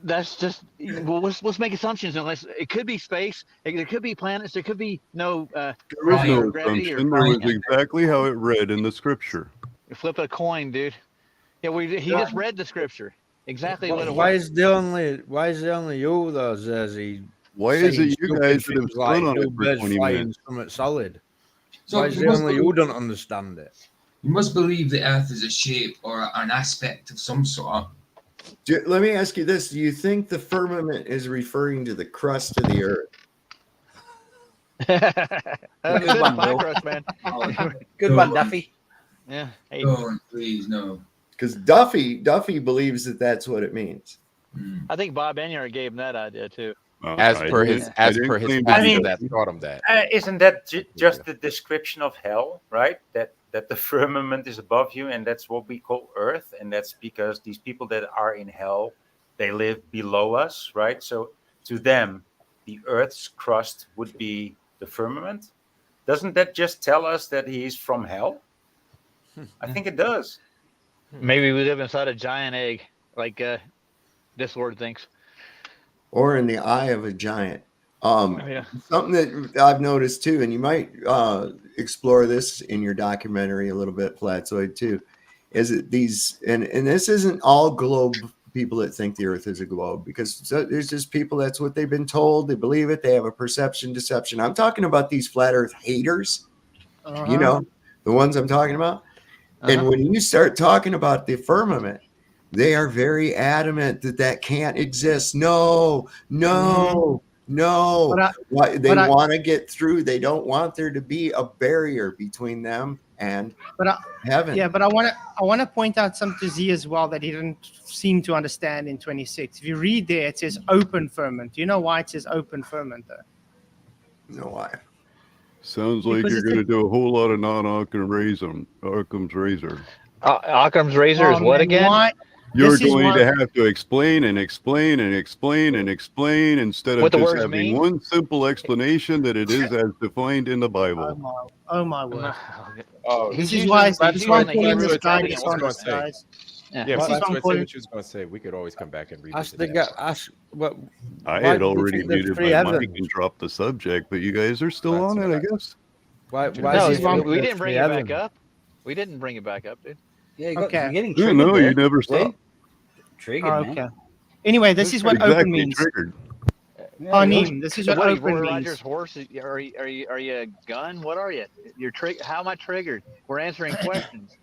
that's just. Well, let's make assumptions. Unless it could be space, there could be planets, there could be no. There was no gravity assumption. There was exactly how it read in the scripture. Flip a coin, dude. Yeah, he just read the scripture. Exactly what it Why was. is the only you though, Zerzy? Why is it you guys that have spun on it for 20 minutes? Something solid. So Why is you the must only believe- you don't understand it? You must believe the Earth is a shape or an aspect of some sort. Let me ask you this. Do you think the firmament is referring to the crust of the earth? Good one, Will. Crust, man. Good one, Duffy. Yeah. Hey. No, please, no. Because Duffy believes that that's what it means. I think Bob Enyart gave him that idea too. As per his pastor that taught him that. Isn't that just the description of hell, right? That the firmament is above you, and that's what we call earth, and that's because these people that are in hell, they live below us, right? So to them, the earth's crust would be the firmament. Doesn't that just tell us that he's from hell? I think it does. Maybe we live inside a giant egg, like this Lord thinks. Or in the eye of a giant. Yeah. Something that I've noticed too, and you might explore this in your documentary a little bit, Flatzoid, too, is that these, and this isn't all globe people that think the earth is a globe, because there's just people, that's what they've been told, they believe it, they have a deception. I'm talking about these flat earth haters, you know, the ones I'm talking about. And when you start talking about the firmament, they are very adamant that can't exist. No. They want to get through. They don't want there to be a barrier between them and heaven. Yeah, but I want to point out something to Z as well that he didn't seem to understand in 26. If you read there, it says open firmament. Do you know why it says open firmament though? No, why? Sounds like Because you're it's going to do a whole lot of non-Occam's razor. Occam's razor. Occam's razor is what man, again? why? You're This is going why- to have to explain instead of What the just words having mean? one simple explanation that it is as defined in the Bible. Oh my word! Oh, This He's is why using- I'm he's calling using the this Hebrew guy Bible. dishonest, guys. Yeah, This but is that's what I'm what calling. she was going to say. We could always come back and read Ask this. the guy. Ask what. I why had do you already think there's muted three my heavens? mic and dropped the subject, but you guys are still That's on it, all I right. guess. Why No, do you think we there's didn't bring three it back heavens? up. We didn't bring it back up, dude. Yeah, Okay. you're getting Yeah, triggered no, there. you never See? stop. Triggered, Oh, man. okay. Anyway, this is what open Exactly means. triggered. Yeah, Panim, this is what What are you, open Roy means. Rogers' horse? Are you a gun? What are you? How am I triggered? We're answering questions.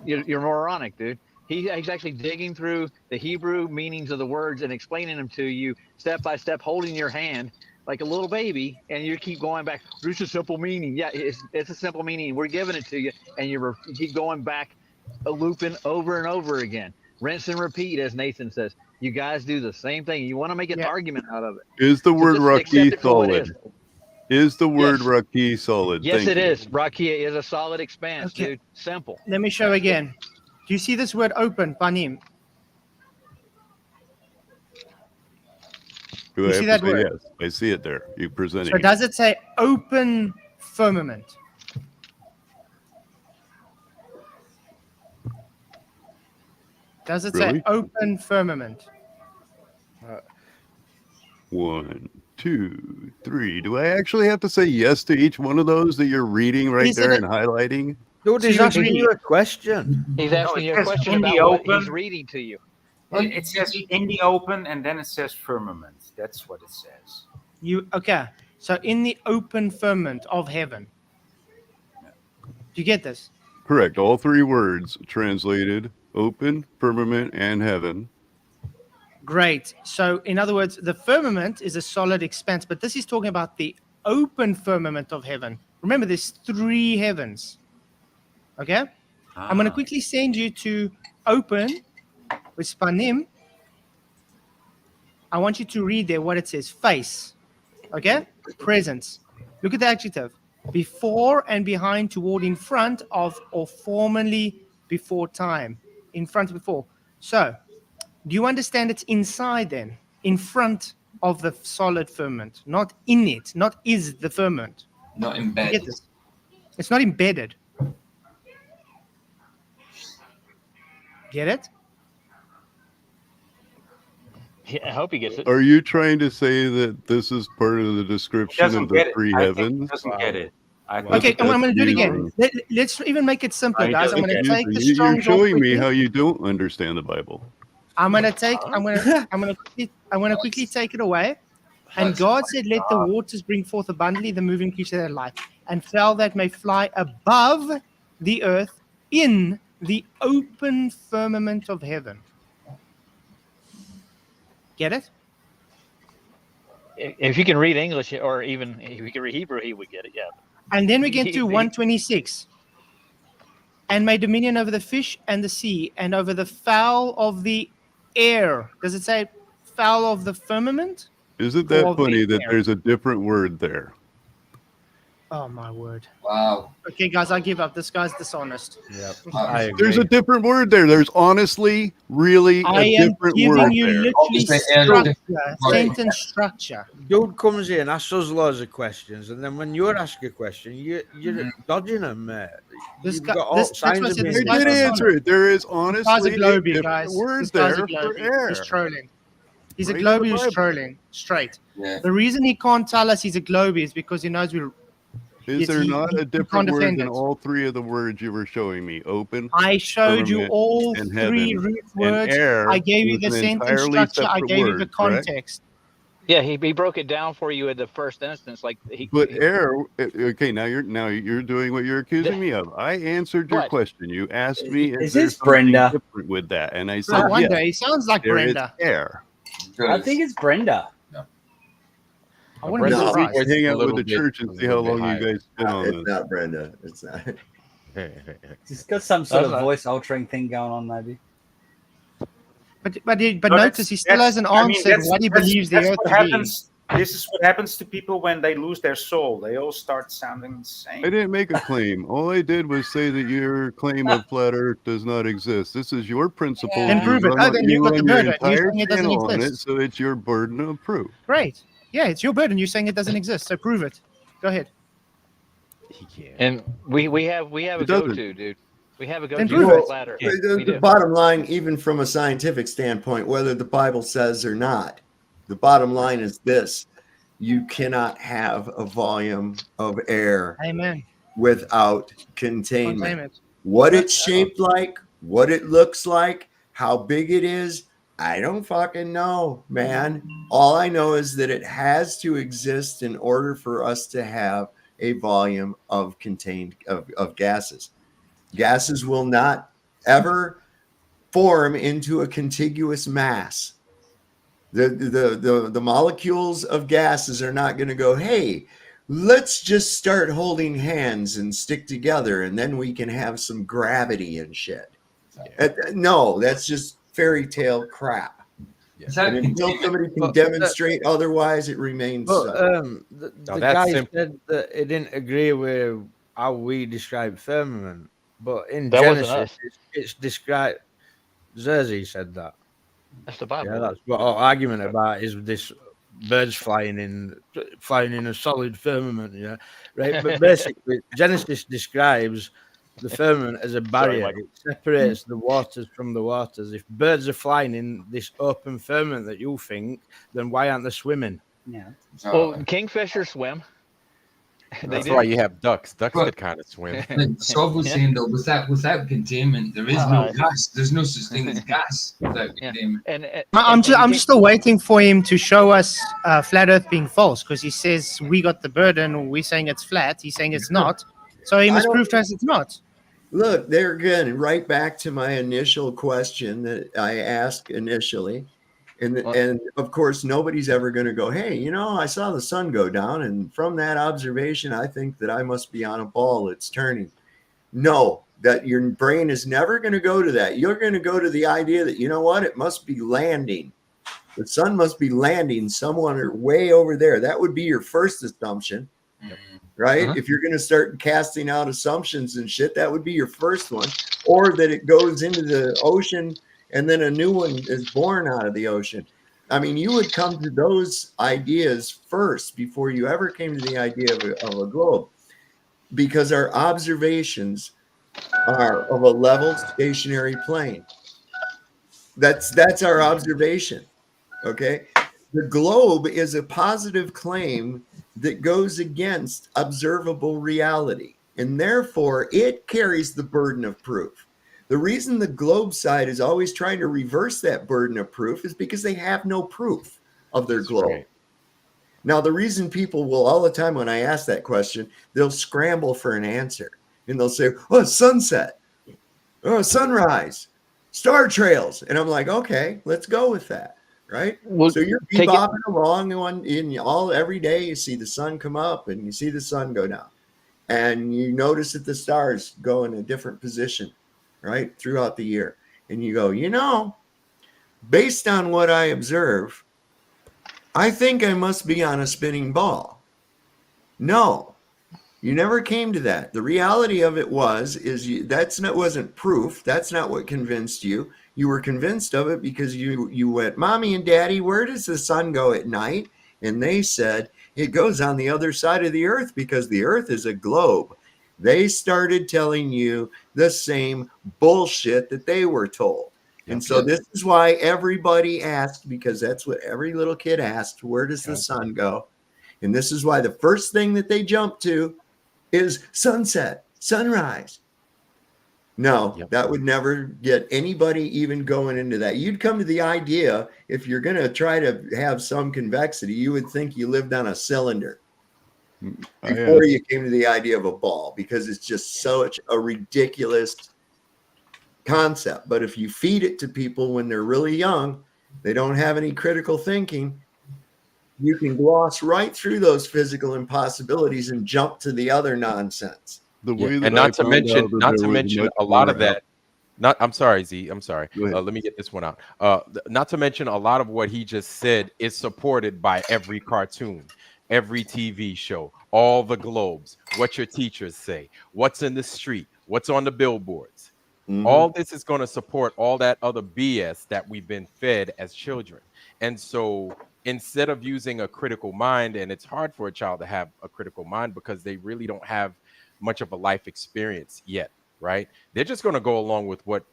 You're moronic, dude. He's actually digging through the Hebrew meanings of the words and explaining them to you step by step, holding your hand like a little baby, and you keep going back. There's a simple meaning. Yeah, it's a simple meaning. We're giving it to you, and you keep going back, looping over and over again. Rinse and repeat, as Nathan says. You guys do the same thing. You want to make an argument out of it. Is the So word just accept Raki it for what it solid? Is the word Raki solid? Yes, Thank it you. is. Rakia is a solid expanse, Okay. dude. Simple. Let me show again. Do you see this word open, Panim? Do You I see have that to say word? yes? I see it there. You presenting So it. does it say open firmament? Does it Really? say open firmament? 1, 2, 3. Do I actually have to say yes to each one of those that you're reading right Isn't there it- and highlighting? Dude, So he's you asking agree? you a question. He's No, asking it you a says question in the about what open. he's reading to you. It says in the open, and then it says firmament. That's what it says. Okay. So in the open firmament of heaven. Do you get this? Correct. All three words translated: open, firmament, and heaven. Great. So in other words, the firmament is a solid expanse, but this is talking about the open firmament of heaven. Remember, there's 3 heavens. Okay? I'm going to quickly send you to open with panim. I want you to read there what it says. Face. Okay? Presence. Look at the adjective. Before and behind, toward, in front of, or formerly before time. In front before. So, do you understand it's inside then? In front of the solid firmament. Not in it. Not is the firmament. Not You embedded. get this? It's not embedded. Get it? Yeah, I hope he gets it. Are you trying to say that this is part of the He description doesn't of get the it. 3 I think he heavens? doesn't get it. I think Okay, I'm going to do it again. confusing. Let's even make it simpler, I guys. I'm don't going to get take it. the You're Strong's off showing me quickly. how you don't understand the Bible. I'm going to quickly take it away. And God said, "Let the waters bring forth abundantly the moving creature that life, and fowl that may fly above the earth in the open firmament of heaven." Get it? If you can read English, or even if you can read Hebrew, he would get it. Yeah. And then we get to 126. And made dominion over the fish and the sea, and over the fowl of the air. Does it say fowl of the firmament? Isn't Or that of the funny that air? there's a different word there? Oh my word. Wow. Okay, guys, I give up. This guy's dishonest. Yep. I agree. There's a different word there. There's honestly, really I a am different giving word you there. literally Obviously, structure, Right. sentence structure. Dude comes in, asks us loads of questions, and then when you're asking a question, you're dodging them, mate. This You've guy- got all this- that's signs what I of said, being this I guy's did dishonest. answer it. There is This guy's honestly a a globie, different guys. word This guy's a there for globie. air. He's trolling. He's a Right in the globie who's Bible. trolling straight. Yeah. The reason he can't tell us he's a globie is because he knows we're. Is there not a he different can't word defend than it. all 3 of the words you were showing me? Open, I showed you firmament, all and 3 heaven. root And words. air I gave you was the an sentence entirely structure. I separate gave you the word, correct? context. Yeah, he broke it down for you in the first instance. Like But air, okay, now you're doing what you're accusing me of. I answered your What? question. You asked me Is if there's this something Brenda? different with that, and I No said wonder. yes. He sounds like There is Brenda. air. I think it's Brenda. I wouldn't be No. surprised. voice is Hang a out with little the bit- church and a see how little bit long you higher. guys spend on It's this. not Brenda. It's not. It's got some sort of That's not- voice altering thing going on, maybe. But No, notice he still hasn't answered what he believes the that's earth what to be. happens. This is what happens to people when they lose their soul. They all start sounding the same. I didn't make a claim. All I did was say that your claim of flat Earth does not exist. This is your principle. Then prove it. Oh, then you got the your burden. You're entire saying it doesn't channel on it, exist. so it's your burden of proof. Great. Yeah, it's your burden. You're saying it doesn't exist, so prove it. Go ahead. He can't. And we have a It doesn't. go-to, dude. We have a Then go-to prove for it. flat Earth. The We do. bottom line, even from a scientific standpoint, whether the Bible says or not, the bottom line is this: you cannot have a volume of air Amen. without Containment. containment. What it's shaped like, what it looks like, how big it is, I don't fucking know, man. All I know is that it has to exist in order for us to have a volume of contained of gases. Gases will not ever form into a contiguous mass. The molecules of gases are not going to go, hey, let's just start holding hands and stick together, and then we can have some gravity and shit. No, that's just fairy tale crap. Is that And until containment? somebody can But- demonstrate otherwise, it remains But so. the that's guy simple. said that he didn't agree with how we describe firmament, but in That wasn't Genesis, us. it's described. Zerzy said that. That's the Bible. Yeah, that's what our argument about is this birds flying in a solid firmament. Yeah, right. But basically, Genesis describes the firmament as a barrier. Michael. It separates the waters from the waters. If birds are flying in this open firmament that you think, then why aren't they swimming? Yeah. Well, kingfishers swim. That's why you have ducks. Ducks But- could kind of swim. Like Sov was saying though, without containment, there is no gas. There's no such thing as gas without containment. I'm just still waiting for him to show us flat Earth being false, because he says we got the burden. We're saying it's flat. He's saying it's not. So he must prove to us it's not. Look, there again, right back to my initial question that I asked initially. And of course, nobody's ever going to go, hey, you know, I saw the sun go down, and from that observation, I think that I must be on a ball that's turning. No, that your brain is never going to go to that. You're going to go to the idea that, you know what, it must be landing. The sun must be landing somewhere way over there. That would be your first assumption, right? If you're going to start casting out assumptions and shit, that would be your first one. Or that it goes into the ocean and then a new one is born out of the ocean. I mean, you would come to those ideas first before you ever came to the idea of a globe, because our observations are of a level stationary plane. That's our observation. Okay. The globe is a positive claim that goes against observable reality, and therefore it carries the burden of proof. The reason the globe side is always trying to reverse that burden of proof is because they have no proof of their globe. Right. Now, the reason people will all the time when I ask that question, they'll scramble for an answer, and they'll say, oh, sunset, oh, sunrise, star trails. And I'm like, okay, let's go with that. Right. Well, so you're bopping along every day. You see the sun come up and you see the sun go down, and you notice that the stars go in a different position, right, throughout the year. And you go, you know, based on what I observe, I think I must be on a spinning ball. No, you never came to that. The reality of it wasn't proof. That's not what convinced you. You were convinced of it because you went, Mommy and Daddy, where does the sun go at night? And they said, it goes on the other side of the earth because the earth is a globe. They started telling you the same bullshit that they were told. And so this is why everybody asked, because that's what every little kid asked, where does the sun go? And this is why the first thing that they jump to is sunset, sunrise. No, that would never get anybody even going into that. You'd come to the idea, if you're going to try to have some convexity, you would think you lived on a cylinder before you came to the idea of a ball, because it's just such a ridiculous concept. But if you feed it to people when they're really young, they don't have any critical thinking, you can gloss right through those physical impossibilities and jump to the other nonsense. The way that and not to mention a lot of that. I'm sorry, Z. I'm sorry. Let me get this one out. Not to mention a lot of what he just said is supported by every cartoon, every TV show, all the globes, what your teachers say, what's in the street, what's on the billboards. All this is going to support all that other BS that we've been fed as children. And so instead of using a critical mind, and it's hard for a child to have a critical mind because they really don't have much of a life experience yet, right? They're just going to go along with what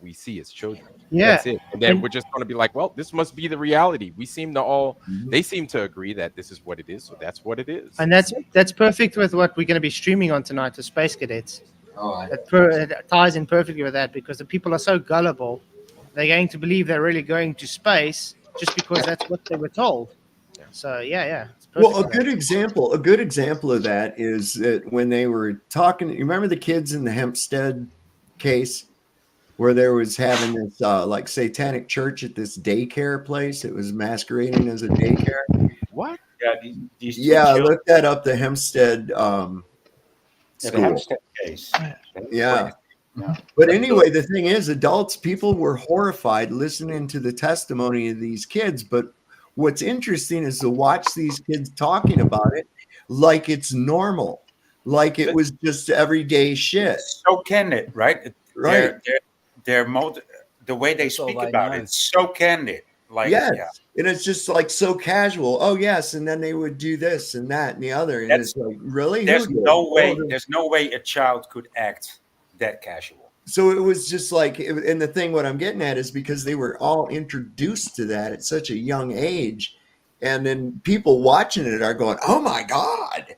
we see as children. Yeah. That's it. And then we're just going to be like, well, this must be the reality. We seem to all, they seem to agree that this is what it is. So that's what it is. And that's perfect with what we're going to be streaming on tonight, the Space Cadets. It ties in perfectly with that, because the people are so gullible. They're going to believe they're really going to space just because that's what they were told. So yeah. Well, a good example of that is that when they were talking, you remember the kids in the Hempstead case where there was having this like satanic church at this daycare place. It was masquerading as a daycare. What? Yeah, look that up. The Hempstead school. The Hempstead case. Yeah. But anyway, the thing is, people were horrified listening to the testimony of these kids. But what's interesting is to watch these kids talking about it like it's normal, like it was just everyday shit. So candid, right? Right. They're the way they speak about it, so candid. Like, yes. Yeah. And it's just like so casual. Oh, yes. And then they would do this and that and the other. And it's like, really? There's no way a child could act that casual. So it was just like, and the thing, what I'm getting at is because they were all introduced to that at such a young age, And then people watching it are going, oh my God,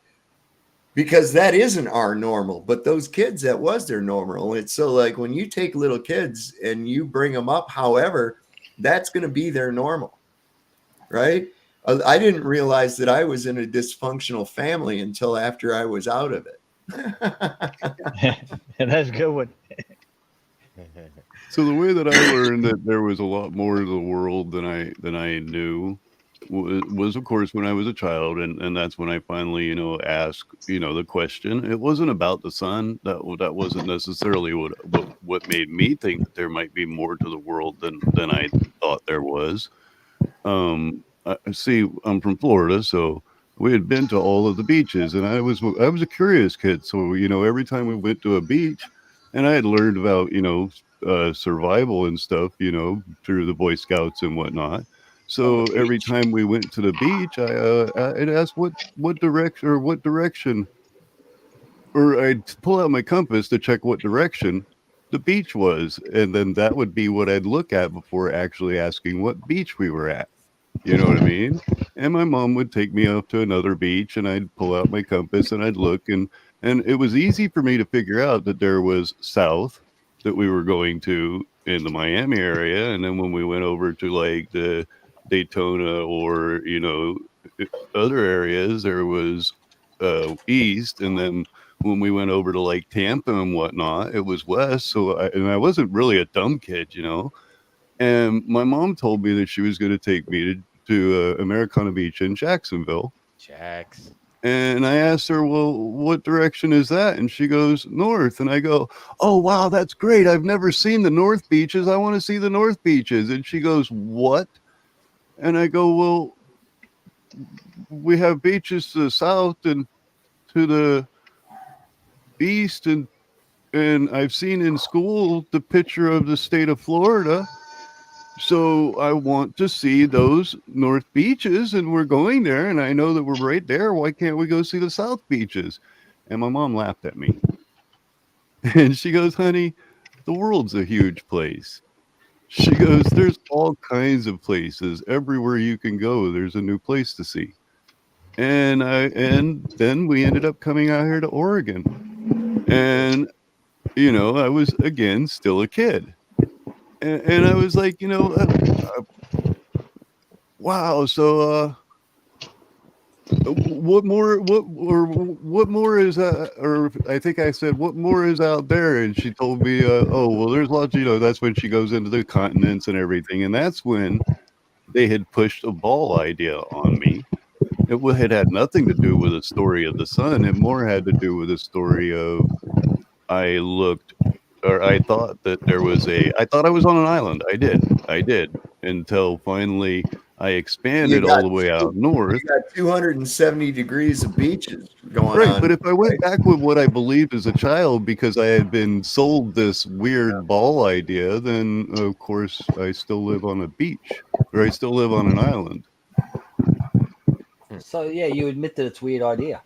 because that isn't our normal. But those kids, that was their normal. It's so like when you take little kids and you bring them up, however, that's going to be their normal, right? I didn't realize that I was in a dysfunctional family until after I was out of it. That's a good one. So the way that I learned that there was a lot more to the world than I knew was of course when I was a child, and that's when I finally asked the question. It wasn't about the sun. That wasn't necessarily what made me think that there might be more to the world than I thought there was. See, I'm from Florida, so we had been to all of the beaches, and I was a curious kid. So every time we went to a beach, and I had learned about survival and stuff, through the Boy Scouts and whatnot. So every time we went to the beach, I'd ask what direction, or I'd pull out my compass to check what direction the beach was, and then that would be what I'd look at before actually asking what beach we were at. You know what I mean? And my mom would take me up to another beach, and I'd pull out my compass and I'd look, and it was easy for me to figure out that there was south that we were going to in the Miami area, and then when we went over to like the Daytona or other areas, there was east, and then when we went over to like Tampa and whatnot, it was west. So I wasn't really a dumb kid, And my mom told me that she was going to take me to Americana Beach in Jacksonville. Jax. And I asked her, well, what direction is that? And she goes, north. And I go, oh, wow, that's great. I've never seen the north beaches. I want to see the north beaches. And she goes, what? And I go, well, we have beaches to the south and to the east. And I've seen in school the picture of the state of Florida. So I want to see those north beaches, and we're going there, and I know that we're right there. Why can't we go see the south beaches? And my mom laughed at me. And she goes, honey, the world's a huge place. She goes, there's all kinds of places. Everywhere you can go, there's a new place to see. And then we ended up coming out here to Oregon. And, I was, again, still a kid. And I was like, wow. So, what more is or I think I said, what more is out there? And she told me, oh, well, there's lots, that's when she goes into the continents and everything. And that's when they had pushed a ball idea on me. It had nothing to do with the story of the sun. It more had to do with the story of I thought that I thought I was on an island. I did until finally I expanded all the way out north. You got 270 degrees of beaches going right, on. But if I went back with what I believed as a child, because I had been sold this weird ball idea, then of course I still live on a beach, or I still live on an island. So yeah, you admit that it's a weird idea.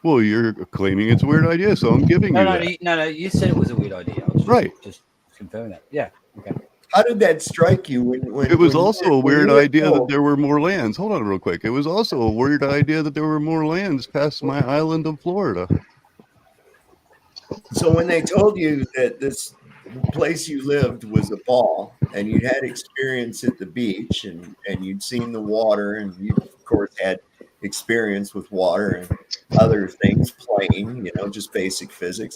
Well, you're claiming it's a weird idea, so I'm giving you that. No, you said it was a weird idea. I was just confirming that. Yeah. Okay. How did that strike you when it was also a weird idea that there were more lands? Hold on real quick. It was also a weird idea that there were more lands past my island of Florida. So when they told you that this place you lived was a ball and you had experience at the beach and you'd seen the water and you of course had experience with water and other things, plane, just basic physics.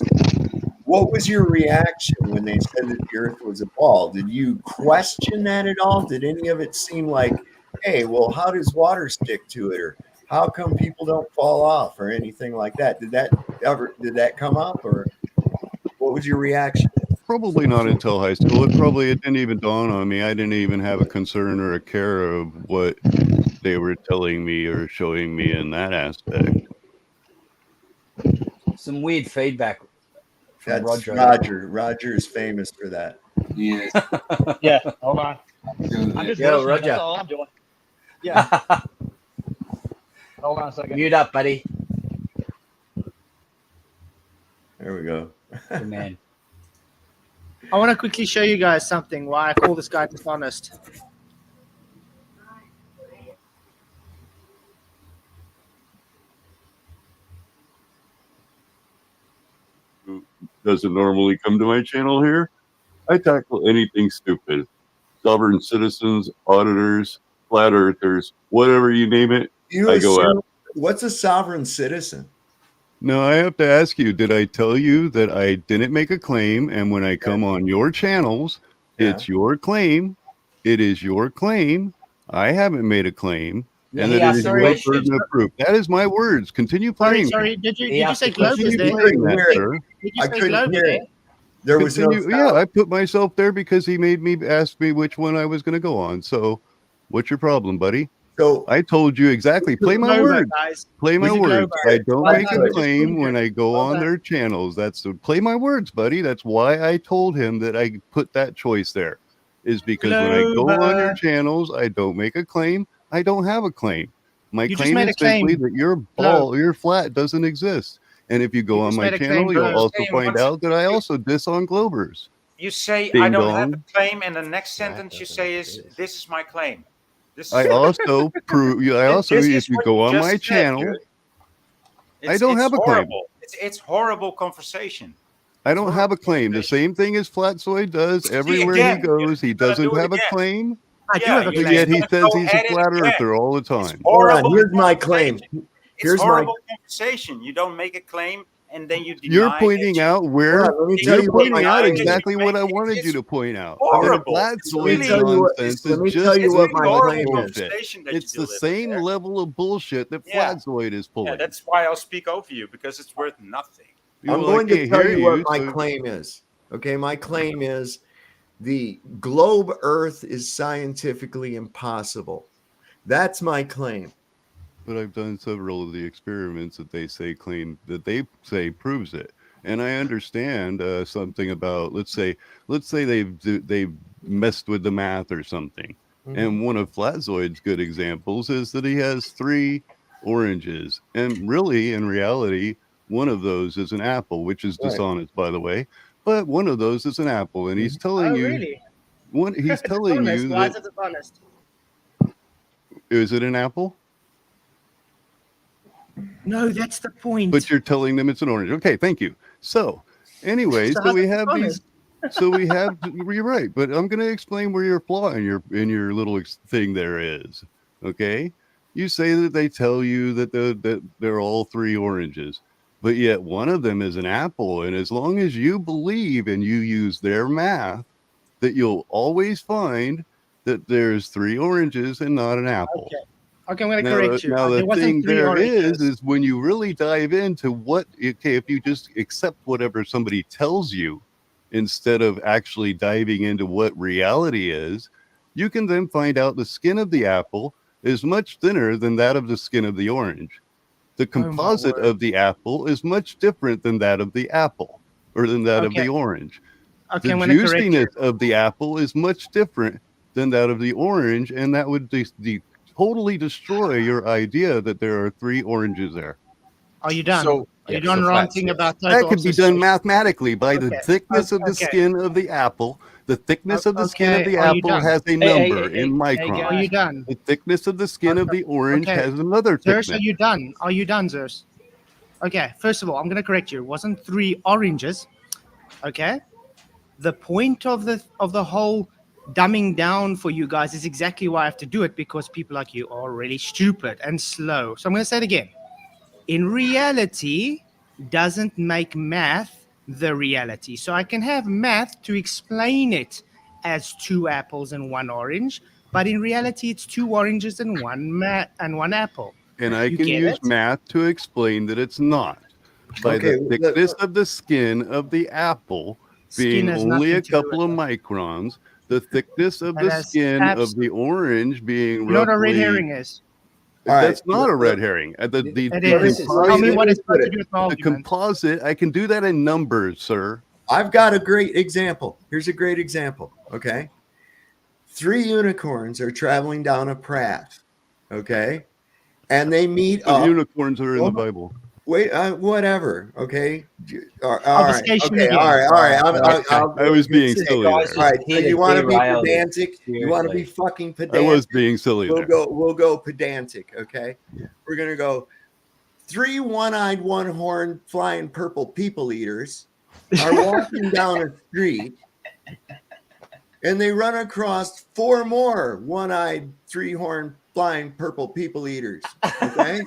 What was your reaction when they said that the earth was a ball? Did you question that at all? Did any of it seem like, hey, well, how does water stick to it? Or how come people don't fall off or anything like that? Did that come up, or what was your reaction? Probably not until high school. It didn't even dawn on me. I didn't even have a concern or a care of what they were telling me or showing me in that aspect. Some weird feedback from That's Roger. Roger is famous for that. Yes. Yeah, hold on. I'm just listening. Roger. That's all I'm doing. Yeah. Hold on a second. Mute up, buddy. There we go. Good man. I want to quickly show you guys something why I call this guy dishonest. doesn't normally come to my channel here. I tackle anything stupid. Sovereign citizens, auditors, flat earthers, whatever you name it, You I go assume, at. what's a sovereign citizen? No, I have to ask you, did I tell you that I didn't make a claim? And when I come on your channels, it's your claim. It is your claim. I haven't made a claim. Yeah, and he that it asked is a your question. burden of proof. That is my words. Continue playing. Sorry. Did He you asked say the question. Glover's there? Continue playing that, sir. Did you I say couldn't Glover hear there? it. There was no Continue. Yeah, I put myself there because he made me ask me which one I was going to go on. So, what's your problem, buddy? So I told you exactly. Play my Glover, words. guys. Play my Who's the words. Glover? I don't Well make done, a we just claim proved when it. I go Well on done. their channels. That's play my words, buddy. That's why I told him that I put that choice there. Is because when I go on your Glover. channels, I don't make a claim. I don't have a claim. My You just claim made is a claim. simply that your Globe. your flat doesn't exist. And if you go You on just my made a channel, claim, you'll Globe. also Saying find once out that I you- also diss on Globers. You say Ding I don't have dong. a claim, and the next sentence you say is this is my claim. This I is also prove you. I also, this if is you what go on just my said, channel, dude. I don't it's have a claim. horrible. It's horrible conversation. I don't have a claim. The same thing as Flatsoy does everywhere he again. goes. He You're gonna doesn't do it have a again. claim, I do Yeah, have a you're but claim. yet he just says gonna go he's a at it flat again. earther all the It's time. hold on. horrible. Here's my claim. It's Here's my. horrible conversation. You don't make a claim and then you deny You're pointing it. out where Hold on, let me tell you're you what pointing my out claim is. exactly what I It's- wanted it's you to point out. horrible. Flatsoy's It's tell you what- nonsense let me is just tell you what my horrible claim is. bullshit. Conversation that It's you the deliver same there. level of bullshit that Yeah. Flatsoid is pulling. Yeah, that's why I'll speak over you because it's worth nothing. I'm Well, I going to can't tell hear you what my so- claim is. Okay, my claim is the globe Earth is scientifically impossible. That's my claim. But I've done several of the experiments that they say proves it, and I understand something about let's say they've messed with the math or something. And one of Flatzoid's good examples is that he has 3 oranges, and really in reality one of those is an apple, which is dishonest, by the way. But one of those is an apple, and he's telling Oh, you really? he's telling Honest. you Why that is it honest? is it an apple? No, that's the point. But you're telling them it's an orange. Okay, thank you. So, anyway, So so we how's it have honest? you're right, but I'm going to explain where your flaw in your little thing there is. Okay? You say that they tell you that they're all 3 oranges, but yet one of them is an apple, and as long as you believe and you use their math, that you'll always find that there's 3 oranges and not an apple. Okay, I'm going to correct you. Now There the wasn't thing 3 there oranges. is when you really dive into if you just accept whatever somebody tells you instead of actually diving into what reality is, you can then find out the skin of the apple is much thinner than that of the skin of the orange. The composite of the apple is much different than that of the apple or than that of the orange. Okay, The I'm going to correct you. juiciness of the apple is much different than that of the orange, and that would totally destroy your idea that there are 3 oranges there. Are you done? So, Are you yeah, done so ranting Flats, about That total could be obfuscation? done mathematically by the Okay, thickness of the okay. skin of the apple. The thickness of the skin of Okay, the are you apple done? has a Hey, number hey, in hey, microns. Are you done? The thickness of the skin of the orange Okay. has another Zers, thickness. are you done? Are you done, Zers? Okay, first of all, I'm going to correct you. It wasn't 3 oranges. Okay? The point of the whole dumbing down for you guys is exactly why I have to do it, because people like you are really stupid and slow. So I'm going to say it again. In reality, doesn't make math the reality. So I can have math to explain it as 2 apples and 1 orange, but in reality, it's 2 oranges and 1 apple. And I You can get use it? math to explain that it's not. By Okay, the thickness of the skin of the apple being Skin has only a nothing to do couple with of microns, the thickness of That the has skin abs- of the orange being You know what a red roughly. herring is? That's not a red herring. It is. Tell me what it's got to do with my the argument. composite. I can do that in numbers, sir. I've got a great example. Here's a great example. Okay. 3 unicorns are traveling down a path. Okay. And they meet But up. unicorns are in the Bible. Wait, whatever. Okay. All right. Obfuscation Okay. again. All right. I was being silly All there. right. So you want to be derailed it. pedantic? You want to be Seriously. fucking I pedantic? was being silly there. We'll go pedantic. Okay. We're gonna go 3 one-eyed, one-horned, flying purple people eaters are walking down a street and they run across 4 more one-eyed, 3-horned, flying purple people eaters. Okay.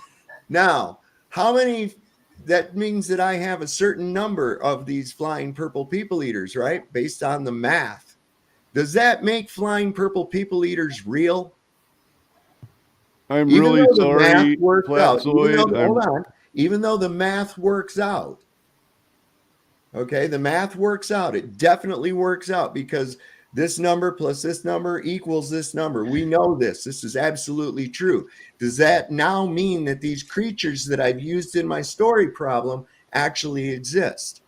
Now, how many? That means that I have a certain number of these flying purple people eaters, right? Based on the math. Does that make flying purple people eaters real? I'm Even really though the math sorry, works out, Flatzoid. even though the math works out, okay, the math works out. It definitely works out because this number plus this number equals this number. We know this. This is absolutely true. Does that now mean that these creatures that I've used in my story problem actually exist?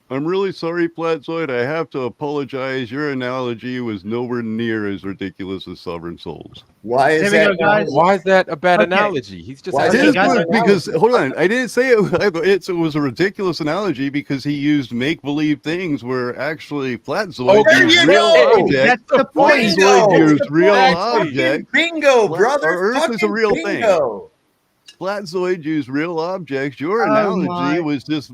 I'm really sorry, Flatzoid. I have to apologize. Your analogy was nowhere near as ridiculous as Sovereign Souls. Why is There we that? go, guys. Why is that a bad Okay. analogy? He's just Why It is is guys, good because hold on, I didn't say it was a ridiculous analogy because he used make-believe things where actually Flatzoid There used you real go! objects. That's the point. Flatzoid used real Exactly. objects. Bingo, Flat- brother. our Earth is a Fucking real thing. bingo. Flatzoid used real objects. Your Oh, analogy my. was just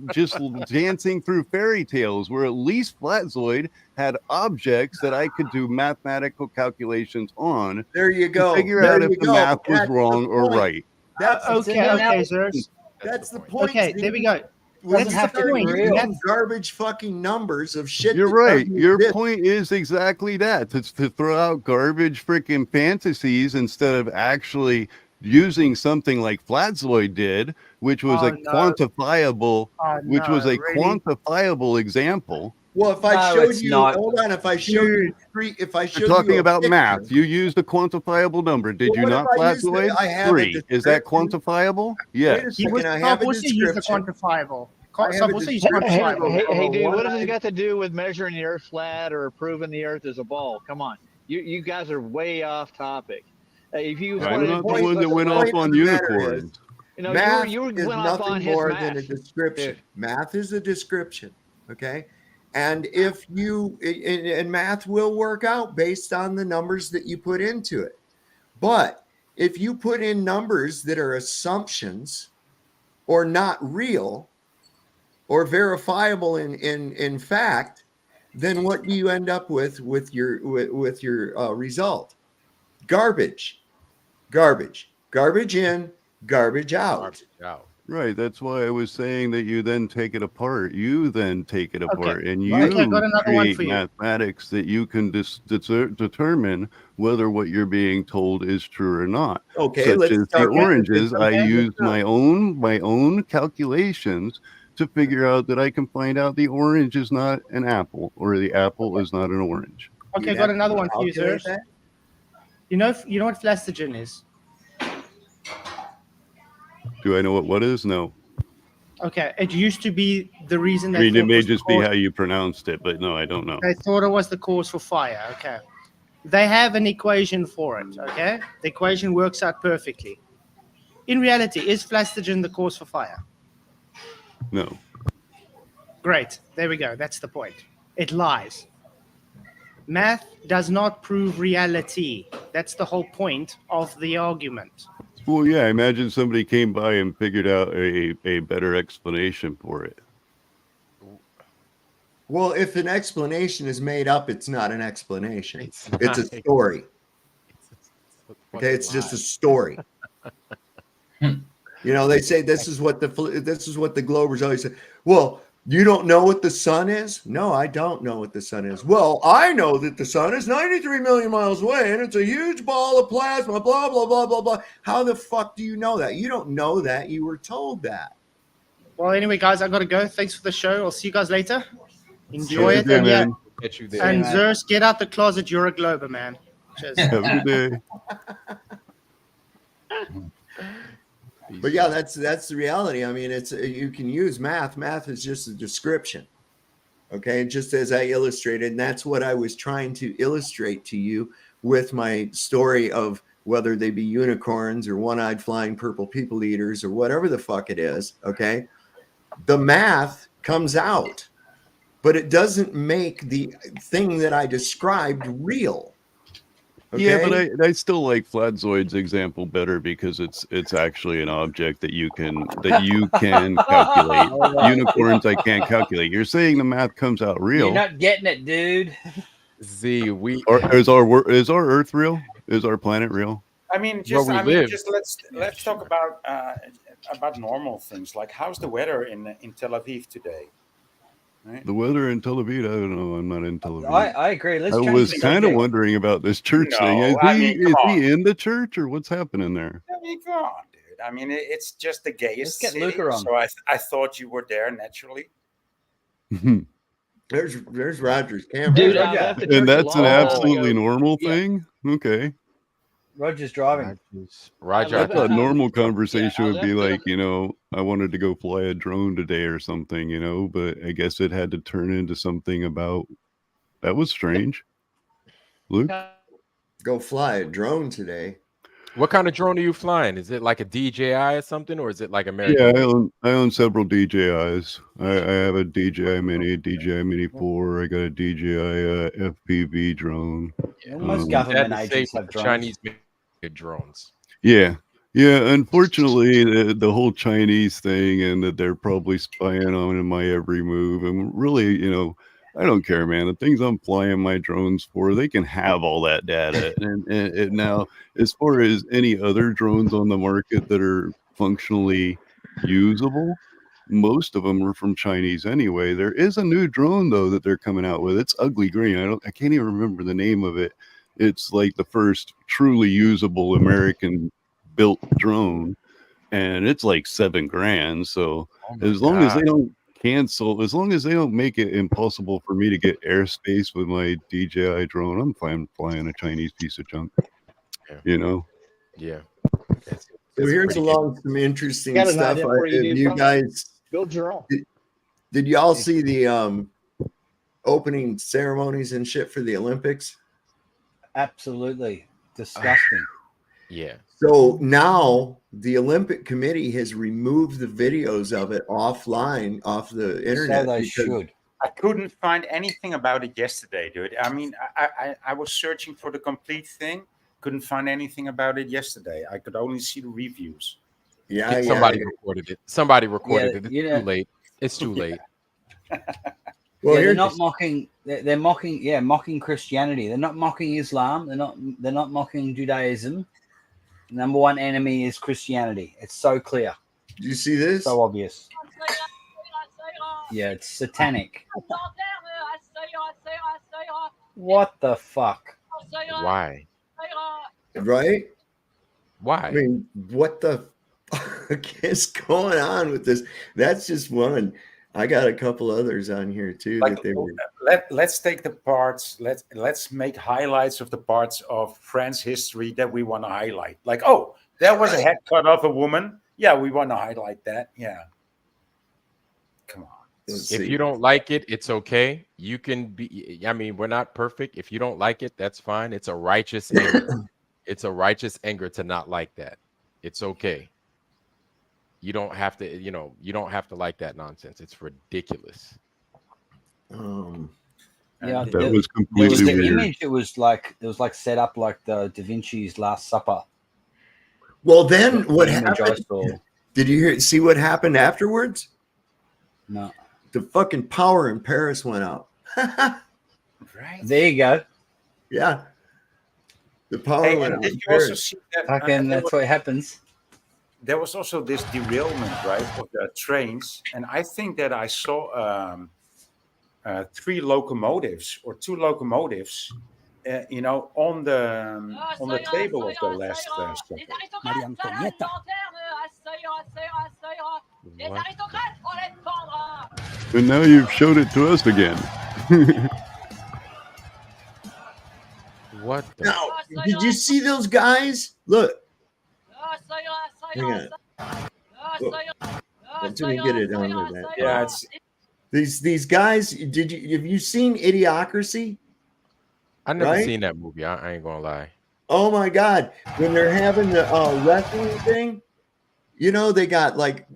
dancing through fairy tales, where at least Flatzoid had objects that I could do mathematical calculations on There you to go. figure There out you if the go. math was That's the wrong or point. right. That's Okay, Zeus. That's the point. Okay, Steve. there we go. When That's you the start point. using That's- garbage fucking numbers of shit. You're that right. doesn't Your exist. point is exactly that. It's to throw out garbage freaking fantasies instead of actually using something like Flatzoid did, which was Oh, a no. quantifiable, Oh, which was no, a really? quantifiable example. Well, if I No, showed it's you, not. hold on. If I showed you three, if I showed You're talking you a about picture, math. You used a quantifiable number. Did Well, you what not, if I used it? Flatzoid? I have a 3. Is that description. quantifiable? Wait a Yes. He second. was I have a also used the description. quantifiable. I have a Sub also used description. quantifiable. Hey, dude, what does One-eyed- this got to do with measuring the Earth flat or proving the Earth is a ball? Come on, you guys are way off topic. If you Right. I'm wanted not to the one that went off point of on the matter unicorns. you know, Math you is went off on nothing his more math. than a description. Dude. Math is a description. Okay. And if you, and math will work out based on the numbers that you put into it. But if you put in numbers that are assumptions or not real or verifiable in fact, then what do you end up with your result? Garbage in, garbage out. Garbage out. Right. That's why I was saying that you then take it apart. You then take it apart, and you Okay, I got another one create for you. mathematics that you can determine whether what you're being told is true or not. Okay, Such let's as the start with oranges, this. I Okay, used let's my own calculations to figure out that I can find out the orange is not an apple or the apple is not an orange. Okay, You'd got have another to one for you, calculate Zeus. that? You know what flastogen is? Do I know what is? No. Okay, it used to be the reason I they mean, it thought may was the just be cause- how you pronounced it, but no, I don't know. They thought it was the cause for fire. Okay. They have an equation for it. Okay. The equation works out perfectly. In reality, is flastogen the cause for fire? No. Great. There we go. That's the point. It lies. Math does not prove reality. That's the whole point of the argument. Well, yeah, imagine somebody came by and figured out a better explanation for it. Well, if an explanation is made up, it's not an explanation. It's a not. story. It's Okay, it's just a story. You know, they say this is what the Globers always say. Well, you don't know what the sun is? No, I don't know what the sun is. Well, I know that the sun is 93 million miles away and it's a huge ball of plasma, blah, blah, blah, blah, blah. How the fuck do you know that? You don't know that. You were told that. Well, anyway, guys, I got to go. Thanks for the show. I'll see you guys later. Enjoy it. Good day, And, yeah, man. Get you there. and Zeus, get out the closet. You're a Glober, man. Cheers. Have a good day. But yeah, that's the reality. I mean, it's you can use math. Math is just a description. Okay, just as I illustrated, and that's what I was trying to illustrate to you with my story of whether they be unicorns or one-eyed flying purple people eaters or whatever the fuck it is. Okay, the math comes out, but it doesn't make the thing that I described real. Yeah, but Okay? I still like Fladzoid's example better because it's actually an object that you can calculate. All right. Unicorns I can't calculate. You're saying the math comes out You're real. not getting it, dude. Z, we Or is our Earth real? Is our planet real? I mean, where we live. just let's talk about normal things. Like, how's the weather in Tel Aviv today? Right? The weather in Tel Aviv, I don't know. I'm not in Tel Aviv. I agree. Let's I change was the kind of subject. wondering about this church thing. No, Is I he mean, come on. in the church or what's happening there? I mean, come on, dude. I mean, it's just the gayest Let's get city. Luca on. So I thought you were there naturally. There's Roger's camera. Dude, right I there. left the church And a that's an long time absolutely ago. normal Yeah. thing? Okay. Roger's driving. Roger, I I thought think normal conversation I would be left like, I wanted to go fly a drone today or something, but I guess it had to turn into something about that was strange. Luke? Go fly a drone today. what kind of drone are you flying? Is it like a DJI or something, or is it like Yeah, American? I own several DJIs. I have a DJI Mini, DJI Mini 4. I got a DJI FPV drone. Most Um, government Sad to say, agents but have the drones. Chinese make drones. Yeah. Unfortunately, the whole Chinese thing and that they're probably spying on my every move. And really, I don't care, man. The things I'm flying my drones for, they can have all that data. And now, as far as any other drones on the market that are functionally usable, most of them are from Chinese anyway. There is a new drone though that they're coming out with. It's ugly green. I can't even remember the name of it. It's like the first truly usable American built drone, and it's like $7,000. So as long as they don't as long as they don't make it impossible for me to get airspace with my DJI drone, I'm fine flying a Chinese piece of junk. Yeah. So here's along some interesting Got an stuff. idea for you, If dude. you guys Build your own. did y'all see the opening ceremonies and shit for the Olympics? Absolutely disgusting. Yeah. So now the Olympic Committee has removed the videos of it offline off the internet. So they because- should. I couldn't find anything about it yesterday, dude. I mean, I was searching for the complete thing. Couldn't find anything about it yesterday. I could only see the reviews. Yeah, Somebody yeah. recorded it. Somebody recorded Yeah, it. It's you know- too late. It's too late. Well, Yeah, they're here's not mocking. They're mocking. Mocking Christianity. They're not mocking Islam. They're not mocking Judaism. Number one enemy is Christianity. It's so clear. Do you see this? So obvious. Yeah, it's satanic. What the fuck? Why? Right? Why? I mean, what the fuck is going on with this? That's just one. I got a couple others on here too Like, that they were. let's take the parts. Let's make highlights of the parts of France history that we want to highlight. Like, oh, there was a head cut off a woman. Yeah, we want to highlight that. Yeah. Come on. Let's If see. you don't like it, it's okay. You can be. I mean, we're not perfect. If you don't like it, that's fine. It's a righteous anger. It's a righteous anger to not like that. It's okay. You don't have to. You don't have to like that nonsense. It's ridiculous. Yeah, That was there completely was the weird. image. It was like set up like the Da Vinci's Last Supper. Well, then what The image I happened? saw. Did you see what happened afterwards? No. The fucking power in Paris went out. Right. There you go. Yeah. The power Hey, went and out. did in you also Paris. see that? Fucking, that's what happens. There was also this derailment, right, of the trains, and I think that I saw 2 locomotives, on the table of the last supper. Maria Antonietta. And now you've showed it to us again. What? The Now, did you see those guys? Look. Hang on. Let me get it under that. Yeah, it's These guys. Have you seen Idiocracy? I never Right? seen that movie. I ain't gonna lie. Oh my God! When they're having the wrestling thing, they got like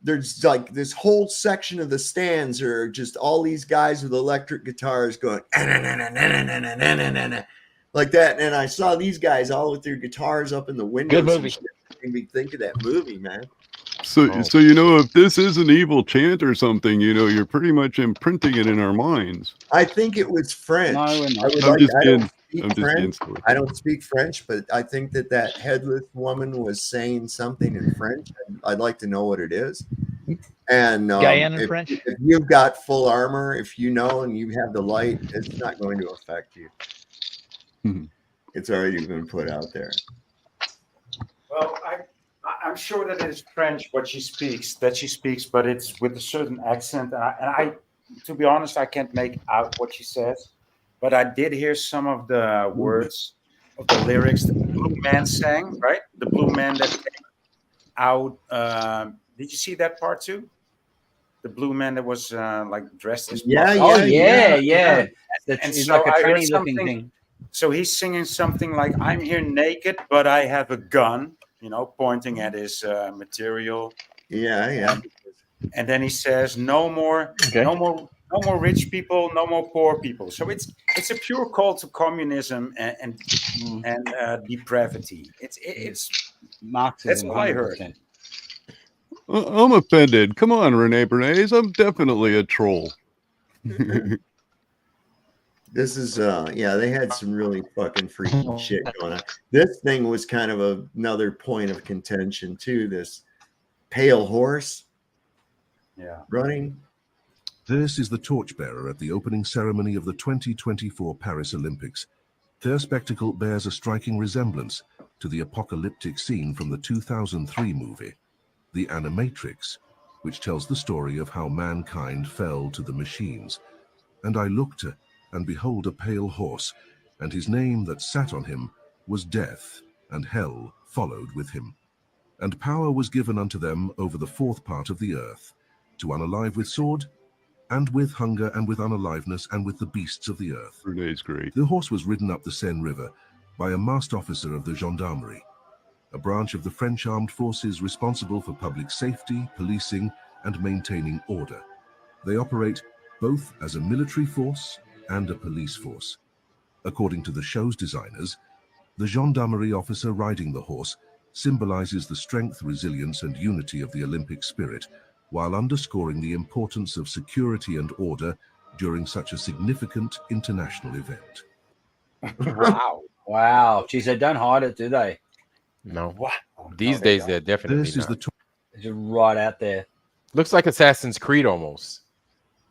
there's like this whole section of the stands are just all these guys with electric guitars going. like that. And I saw these guys all with their guitars up in the windows. Good movie. And shit. Made me think of that movie, man. So, Oh. so you know, if this is an evil chant or something, you know, you're pretty much imprinting it in our minds. I think it was French. No, we're I not. would I'm like. just I being, don't speak I'm just being French. silly. I don't speak French, but I think that headless woman was saying something in French. I'd like to know what it is. And Guyana if, French? if you've got full armor, if you know and you have the light, it's not going to affect you. Mhm. It's already been put out there. Well, I'm sure that it is French what she speaks, but it's with a certain accent. And I, to be honest, I can't make out what she says. But I did hear some of the words of the lyrics that the Blue Man sang, right? The Blue Man that came out. Did you see that part too? The Blue Man that was like dressed as Yeah, puppet. Oh yeah. yeah. And It's so like a I heard tranny looking something. thing. So he's singing something like, "I'm here naked, but I have a gun," you know, pointing at his material. Yeah. And then he says, "No more, Okay. no more rich people, no more poor people." So it's a pure call to communism and depravity. It's Marxism, that's all I heard. 100%. I'm offended. Come on, Rene Bernays. I'm definitely a troll. This is they had some really fucking freaky shit going on. This thing was kind of another point of contention too. This pale horse running. This is the torchbearer at the opening ceremony of the 2024 Paris Olympics. Their spectacle bears a striking resemblance to the apocalyptic scene from the 2003 movie, The Animatrix, which tells the story of how mankind fell to the machines. And I looked, and behold a pale horse, and his name that sat on him was Death, and hell followed with him. And power was given unto them over the fourth part of the earth, to unalive with sword, and with hunger, and with unaliveness, and with the beasts of the earth. Renee's great. The horse was ridden up the Seine River by a masked officer of the gendarmerie, a branch of the French armed forces responsible for public safety, policing, and maintaining order. They operate both as a military force and a police force. According to the show's designers, the gendarmerie officer riding the horse symbolizes the strength, resilience, and unity of the Olympic spirit, while underscoring the importance of security and order during such a significant international event. Wow. Geez, they don't hide it, do they? No. Wow. These days, they're definitely This is not. It's just right out there. Looks like Assassin's Creed almost.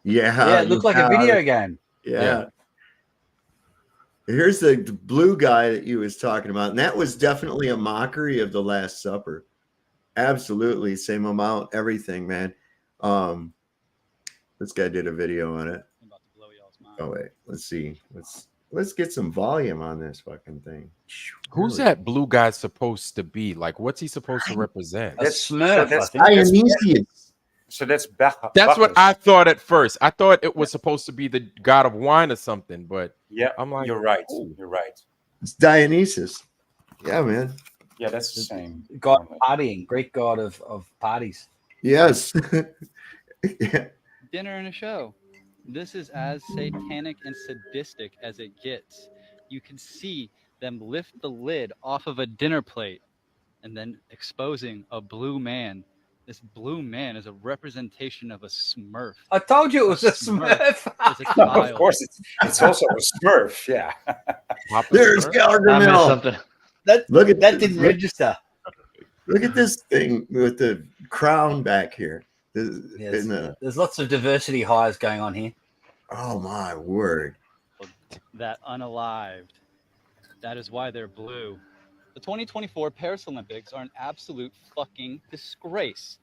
Yeah, it looked like a video game. Yeah. Here's the blue guy that you was talking about, and that was definitely a mockery of the Last Supper. Absolutely, same amount, everything, man. This guy did a video on it. Oh wait, let's see. Let's get some volume on this fucking thing. Who's that blue guy supposed to be? Like, what's he supposed to represent? That's Smurf, that's- I think. Dionysius. So that's That's what I thought at first. I thought it was supposed to be the god of wine or something, but Yeah, I'm like, you're right. oh. You're right. It's Dionysius. Yeah, man. Yeah, that's the same. God of partying, Greek god of parties. Yes. Yeah. Dinner and a show. This is as satanic and sadistic as it gets. You can see them lift the lid off of a dinner plate and then exposing a blue man. This blue man is a representation of a Smurf. I told you it was a Smurf. Is a No, child. of course, it's also a Smurf. Yeah. There's Gargamel. Look at that didn't register. Look at this thing with the crown back here. Yes, there's lots of diversity hires going on here. Oh my word. That unalived. That is why they're blue. The 2024 Paris Olympics are an absolute fucking disgrace.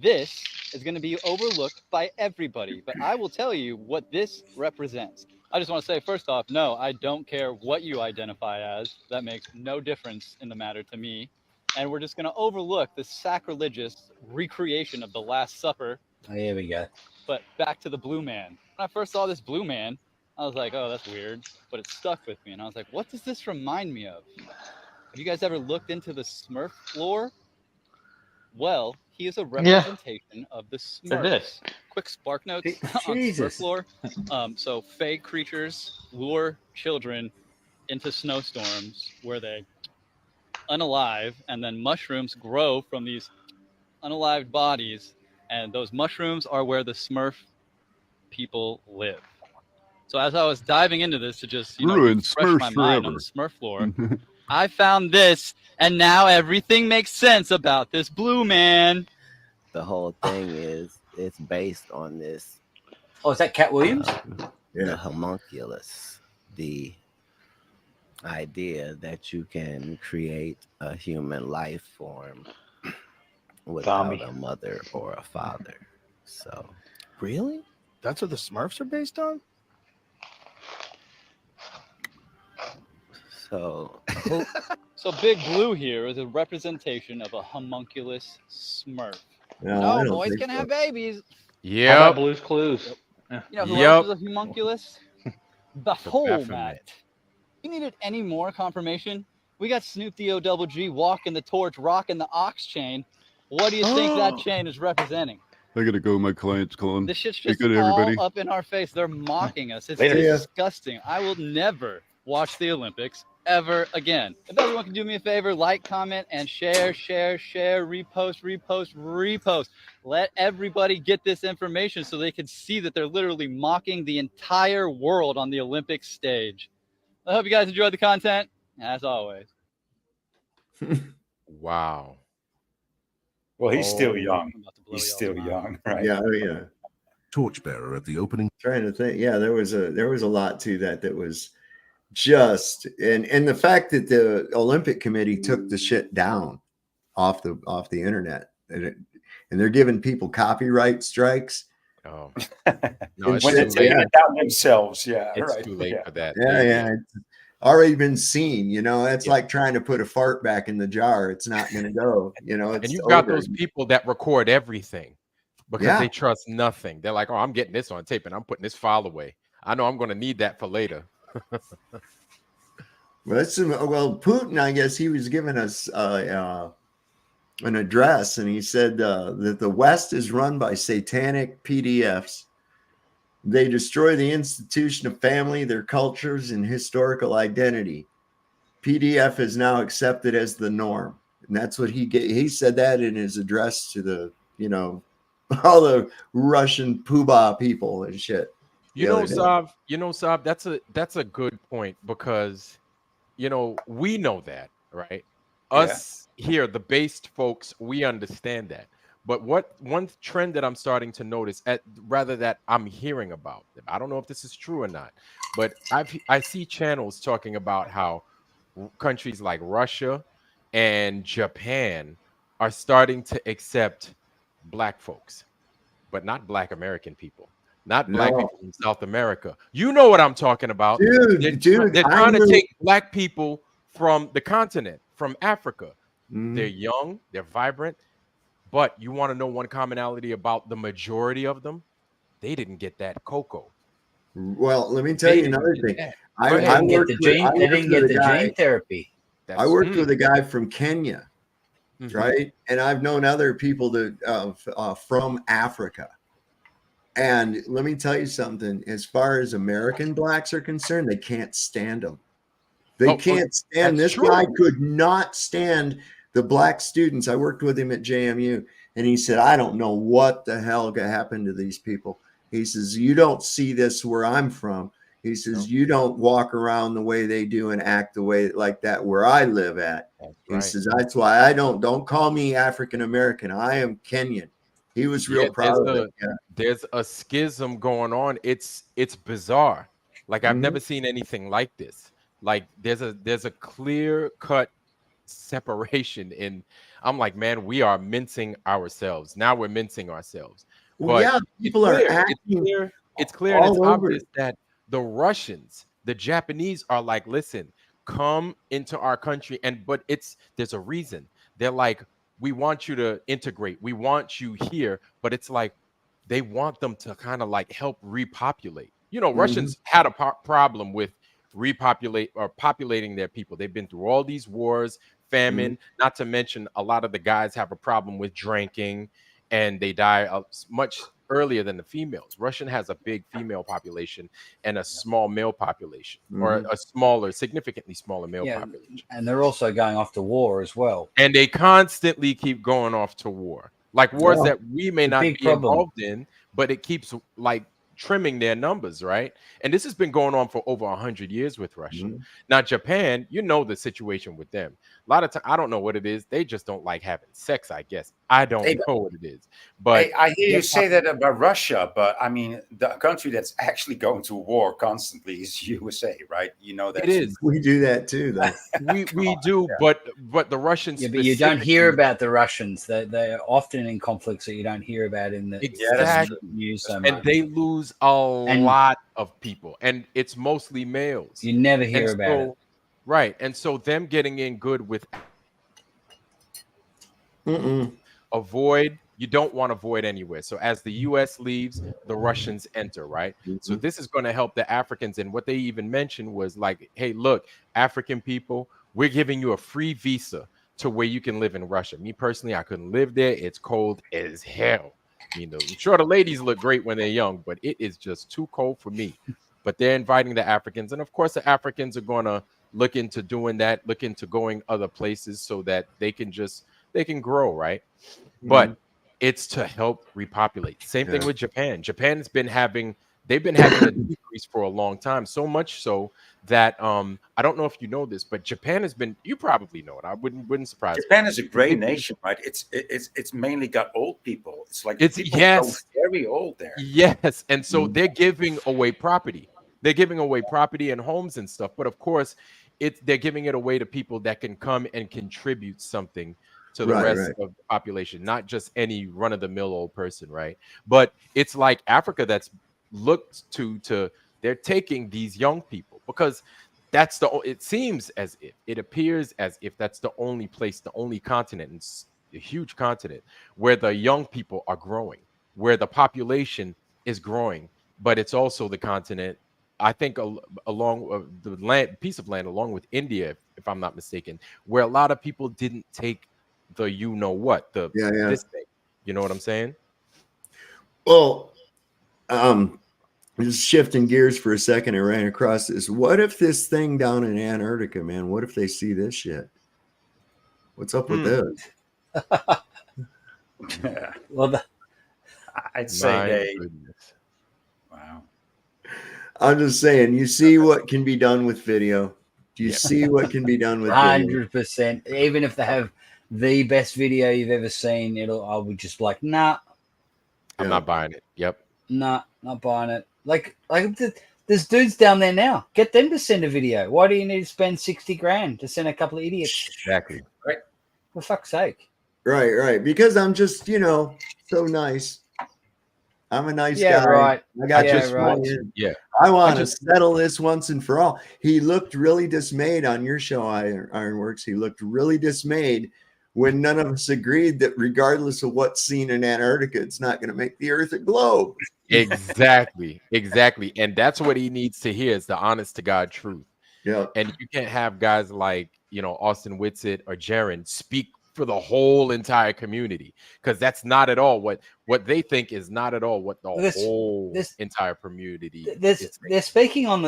This is going to be overlooked by everybody, but I will tell you what this represents. I just want to say, first off, no, I don't care what you identify as. That makes no difference in the matter to me. And we're just going to overlook the sacrilegious recreation of the Last Supper. Oh, here we go. But back to the blue man. When I first saw this blue man, I was like, oh, that's weird. But it stuck with me. And I was like, what does this remind me of? Have you guys ever looked into the Smurf lore? Well, he is a representation of the Smurfs. Quick spark notes on Smurf lore. So fey creatures lure children into snowstorms where they unalive, and then mushrooms grow from these unalived bodies, and those mushrooms are where the Smurf people live. So as I was diving into this to just Ruin refresh Smurfs my mind on the forever. Smurf lore, I found this, and now everything makes sense about this blue man. The whole thing is it's based on this. Oh, is that Cat Williams? The homunculus, the idea that you can create a human life form without a mother or a father. So, really, that's what the Smurfs are based on. So, so Big Blue here is a representation of a homunculus Smurf. No, boys can have babies. How about Blue's Clues? You know who else is a homunculus? The Baphomet. You needed any more confirmation? We got Snoop D-O G walking the torch, rocking the ox chain. What do you think that chain is representing? I gotta go. My client's calling. This shit's Hey, just good, all everybody. up in our face. They're mocking us. It's Later. disgusting. I will never watch the Olympics ever again. If everyone can do me a favor, like, comment, and share, repost. Let everybody get this information so they can see that they're literally mocking the entire world on the Olympic stage. I hope you guys enjoyed the content, as always. Wow. Well, he's still young. He's still young, right? Yeah, yeah. Torchbearer at the opening. Trying to think. Yeah, there was a lot to that was just and the fact that the Olympic Committee took the shit down off the internet and they're giving people copyright strikes. Oh, no, when they're taking it down themselves, yeah, it's right. too late for that. Yeah. It's already been seen. It's like trying to put a fart back in the jar. It's not going to go. It's and you've got over. those people that record everything because they trust nothing. They're like, oh, I'm getting this on tape and I'm putting this file away. I know I'm going to need that for later. Well, Putin, I guess he was giving us an address, and he said that the West is run by satanic PDFs. They destroy the institution of family, their cultures, and historical identity. PDF is now accepted as the norm, and that's what he said that in his address to the all the Russian poobah people and shit. Saab, that's a good point because we know that, right? Us here, the based folks, we understand that. But one trend that I'm starting to notice, that I'm hearing about, I don't know if this is true or not, but I see channels talking about how countries like Russia and Japan are starting to accept Black folks, but not Black American people. Not Black people from South America. You know what I'm talking about. They're trying to take Black people from the continent, from Africa. They're young, they're vibrant, but you want to know one commonality about the majority of them? They didn't get that cocoa. Well, let me tell you another thing. They didn't get the gene therapy. I worked with a guy from Kenya, right? And I've known other people that from Africa. And let me tell you something. As far as American Blacks are concerned, they can't stand them. They can't stand. This guy could not stand the Black students. I worked with him at JMU, and he said, I don't know what the hell happened to these people. He says, you don't see this where I'm from. He says, you don't walk around the way they do and act the way like that where I live at. He says, that's why I don't call me African American. I am Kenyan. He was real proud of it. There's a schism going on. It's bizarre. Like I've never seen anything like this. Like there's a clear cut separation I'm like, man, we are mincing ourselves. Now we're mincing ourselves. Well, but people are acting. It's clear and it's obvious that the Russians, the Japanese are like, listen, come into our country. But there's a reason. They're like, we want you to integrate. We want you here. But it's like they want them to kind of like help repopulate. Russians had a problem with populating their people. They've been through all these wars, famine, not to mention a lot of the guys have a problem with drinking and they die much earlier than the females. Russian has a big female population and a small male population, or a smaller, significantly smaller male population. And they're also going off to war as well. And they constantly keep going off to war, like wars that we may not be involved in, but it keeps like trimming their numbers, right? And this has been going on for over 100 years with Russia. Now, Japan, you know the situation with them. A lot of times, I don't know what it is. They just don't like having sex, I guess. I don't know what it is. But I hear you say that about Russia, but I mean, the country that's actually going to war constantly is USA, right? You know that. It is. We do that too, though. we do, but the Russians. Yeah, but you don't hear about the Russians. They're often in conflicts that you don't hear about in the news so much. And they lose a lot of people, and it's mostly males. You never hear about it. Right. And so them getting in good with avoid, you don't want to avoid anywhere. So as the US leaves, the Russians enter, right? So this is going to help the Africans. And what they even mentioned was like, hey, look, African people, we're giving you a free visa to where you can live in Russia. Me personally, I couldn't live there. It's cold as hell. You know, I'm sure the ladies look great when they're young, but it is just too cold for me. But they're inviting the Africans. And of course, the Africans are going to look into doing that, look into going other places so that they can grow, right? But it's to help repopulate. Same thing with Japan. Japan's been having a decrease for a long time, so much so that I don't know if you know this, but Japan has been, you probably know it. I wouldn't surprise me. Japan is a great nation, right? It's mainly got old people. It's like people yes, go very old there. Yes, and so they're giving away property. They're giving away property and homes and stuff, but of course, they're giving it away to people that can come and contribute something to the rest of the population, not just any run-of-the-mill old person, right? But it's like Africa that's looked to they're taking these young people because it seems as if, it appears as if that's the only place, the only continent, and it's a huge continent, where the young people are growing, where the population is growing, but it's also the continent, I think, along the piece of land along with India, if I'm not mistaken, where a lot of people didn't take the this thing. You know what I'm saying? Well, just shifting gears for a second, I ran across this. What if this thing down in Antarctica, man? What if they see this shit? What's up with this? Well, I'd say wow. I'm just saying, you see what can be done with video. Do you see what can be done with 100%? Even if they have the best video you've ever seen, I would just be like, nah. I'm not buying it. Yep. Nah, not buying it. Like there's dudes down there now. Get them to send a video. Why do you need to spend 60 grand to send a couple of idiots? Exactly. Right. For fuck's sake. Right. Because I'm just, so nice. I'm a nice guy. Right. I want to settle this once and for all. He looked really dismayed on your show, Ironworks. He looked really dismayed when none of us agreed that regardless of what's seen in Antarctica, it's not going to make the Earth a globe. Exactly. And that's what he needs to hear, is the honest to God truth. Yeah. And you can't have guys like, Austin Whitsitt or Jaron speak for the whole entire community, because that's not at all what they think is not at all what the whole entire community is. They're speaking on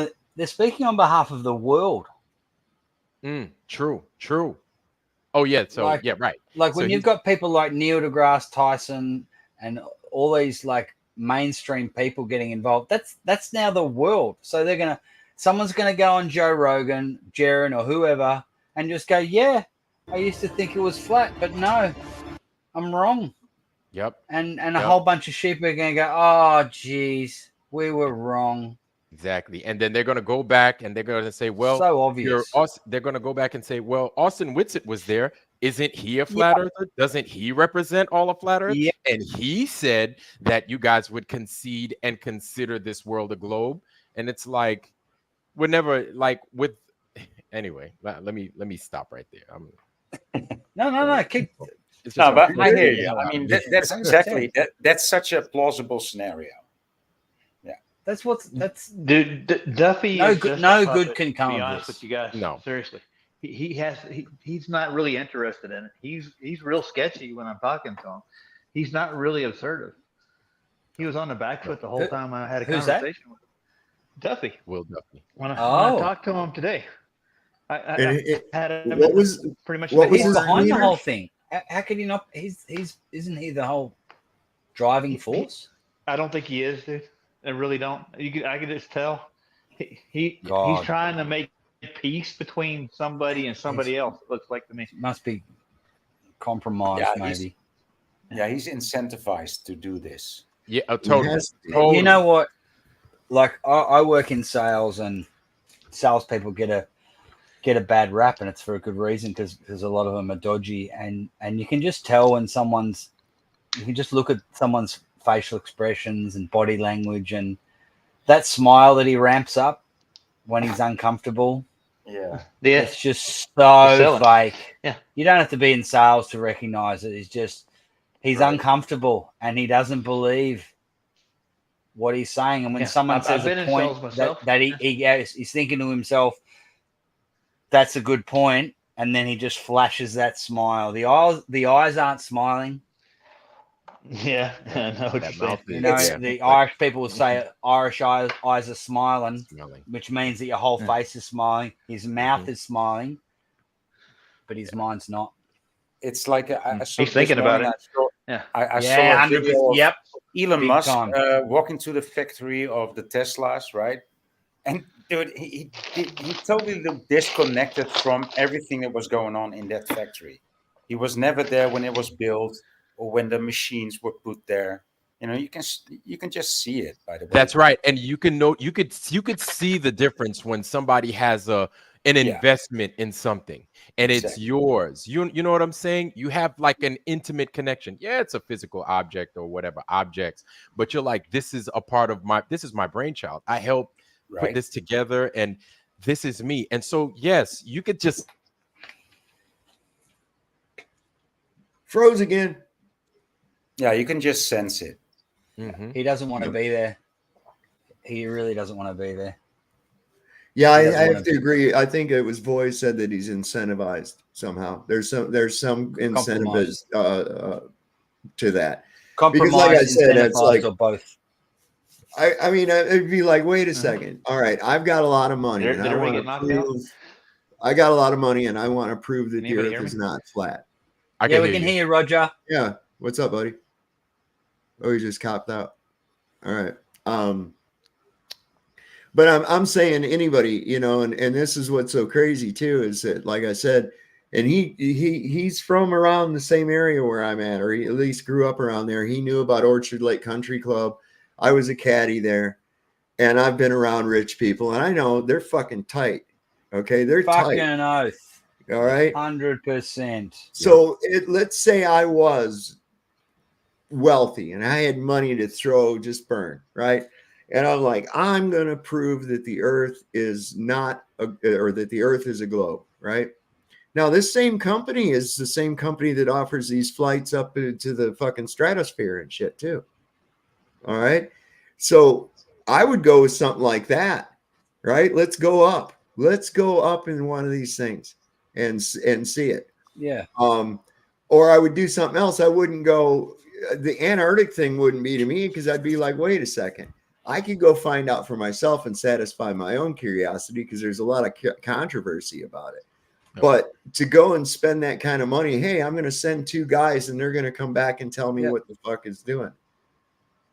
behalf of the world. True. Oh yeah, so right. Like when you've got people like Neil deGrasse Tyson and all these like mainstream people getting involved, that's now the world. So someone's gonna go on Joe Rogan, Jaron, or whoever, and just go, yeah, I used to think it was flat, but no, I'm wrong. Yep. And a whole bunch of sheep are gonna go, oh geez, we were wrong. Exactly. And then they're going to go back and they're going to say, well, so obvious. They're going to go back and say, well, Austin Whitsitt was there. Isn't he a flat earther? Doesn't he represent all of flat earth? Yeah. And he said that you guys would concede and consider this world a globe. And it's like, we're never like with, anyway, let me stop right there. No. Keep. No, but I hear you. I mean, that's exactly, that's such a plausible scenario. That's Dude, Duffy. No is good. just No a good puppet, can to come be of honest this. with you guys. No, seriously, he's not really interested in it. He's real sketchy when I'm talking to him. he's not really assertive. He was on the back foot the whole time I had a Who's that? conversation with him. Duffy. Will Duffy. When I talked to him today, I had him What was pretty much. what was He's his behind the demeanor? whole thing. How could he not? Isn't he the whole driving force? I don't think he is, dude. I really don't. I could just tell. He's God. trying to make peace between somebody and somebody else. It looks like to me. Must be compromised, Yeah, maybe. he's incentivized to do this. Yeah, totally. Yes. Totally. You know what? Like I work in sales, and salespeople get a bad rap, and it's for a good reason because a lot of them are dodgy, and you can just tell when you can just look at someone's facial expressions and body language, and that smile that he ramps up when he's uncomfortable. Yeah. It's just so fake. Yeah. You don't have to be in sales to recognize it. He's uncomfortable and he doesn't believe what he's saying. And when someone says a point that he's thinking to himself, that's a good point, and then he just flashes that smile. The eyes aren't smiling. Yeah, I know what you're saying. You know, the Irish people will say Irish eyes are smiling, which means that your whole face is smiling. His mouth is smiling, but his mind's not. It's like I saw He's thinking about it. I saw a video of Elon Big Musk time. walking to the factory of the Teslas, right? And dude, he totally looked disconnected from everything that was going on in that factory. He was never there when it was built or when the machines were put there. You know, you can just see it, by the way. That's right. And you could see the difference when somebody has an investment in something and it's yours. You know what I'm saying? You have like an intimate connection. Yeah, it's a physical object or whatever objects, but you're like, this is my brainchild. I helped put this together and this is me. And so, yes, you could just froze again. Yeah, you can just sense it. Mm-hmm. He doesn't want to be there. He really doesn't want to be there. Yeah, I have to agree. I think it was Voy said that he's incentivized somehow. There's some incentive to that. Because like I said, it's like both. I mean, it'd be like, wait a second. All right, I've got a lot of money. And I got a lot of money, and I want to prove that the Earth is not flat. We can hear you, Roger. Yeah. What's up, buddy? Oh, he just copped out. All right. But I'm saying anybody, you know, and this is what's so crazy too, is that, like I said, and he's from around the same area where I'm at, or he at least grew up around there. He knew about Orchard Lake Country Club. I was a caddy there, and I've been around rich people, and I know they're fucking tight. Okay, they're fucking tight. oath. All right, 100%. So let's say I was wealthy and I had money to throw, just burn, right? And I'm like, I'm going to prove that the Earth is not, or that the Earth is a globe, right? Now, this same company is the same company that offers these flights up to the fucking stratosphere and shit too. All right. So I would go with something like that, right? Let's go up. Let's go up in one of these things and see it. Yeah. Or I would do something else. I wouldn't go, the Antarctic thing wouldn't be to me, because I'd be like, wait a second. I could go find out for myself and satisfy my own curiosity, because there's a lot of controversy about it. But to go and spend that kind of money, hey, I'm going to send 2 guys and they're going to come back and tell me what the fuck is doing.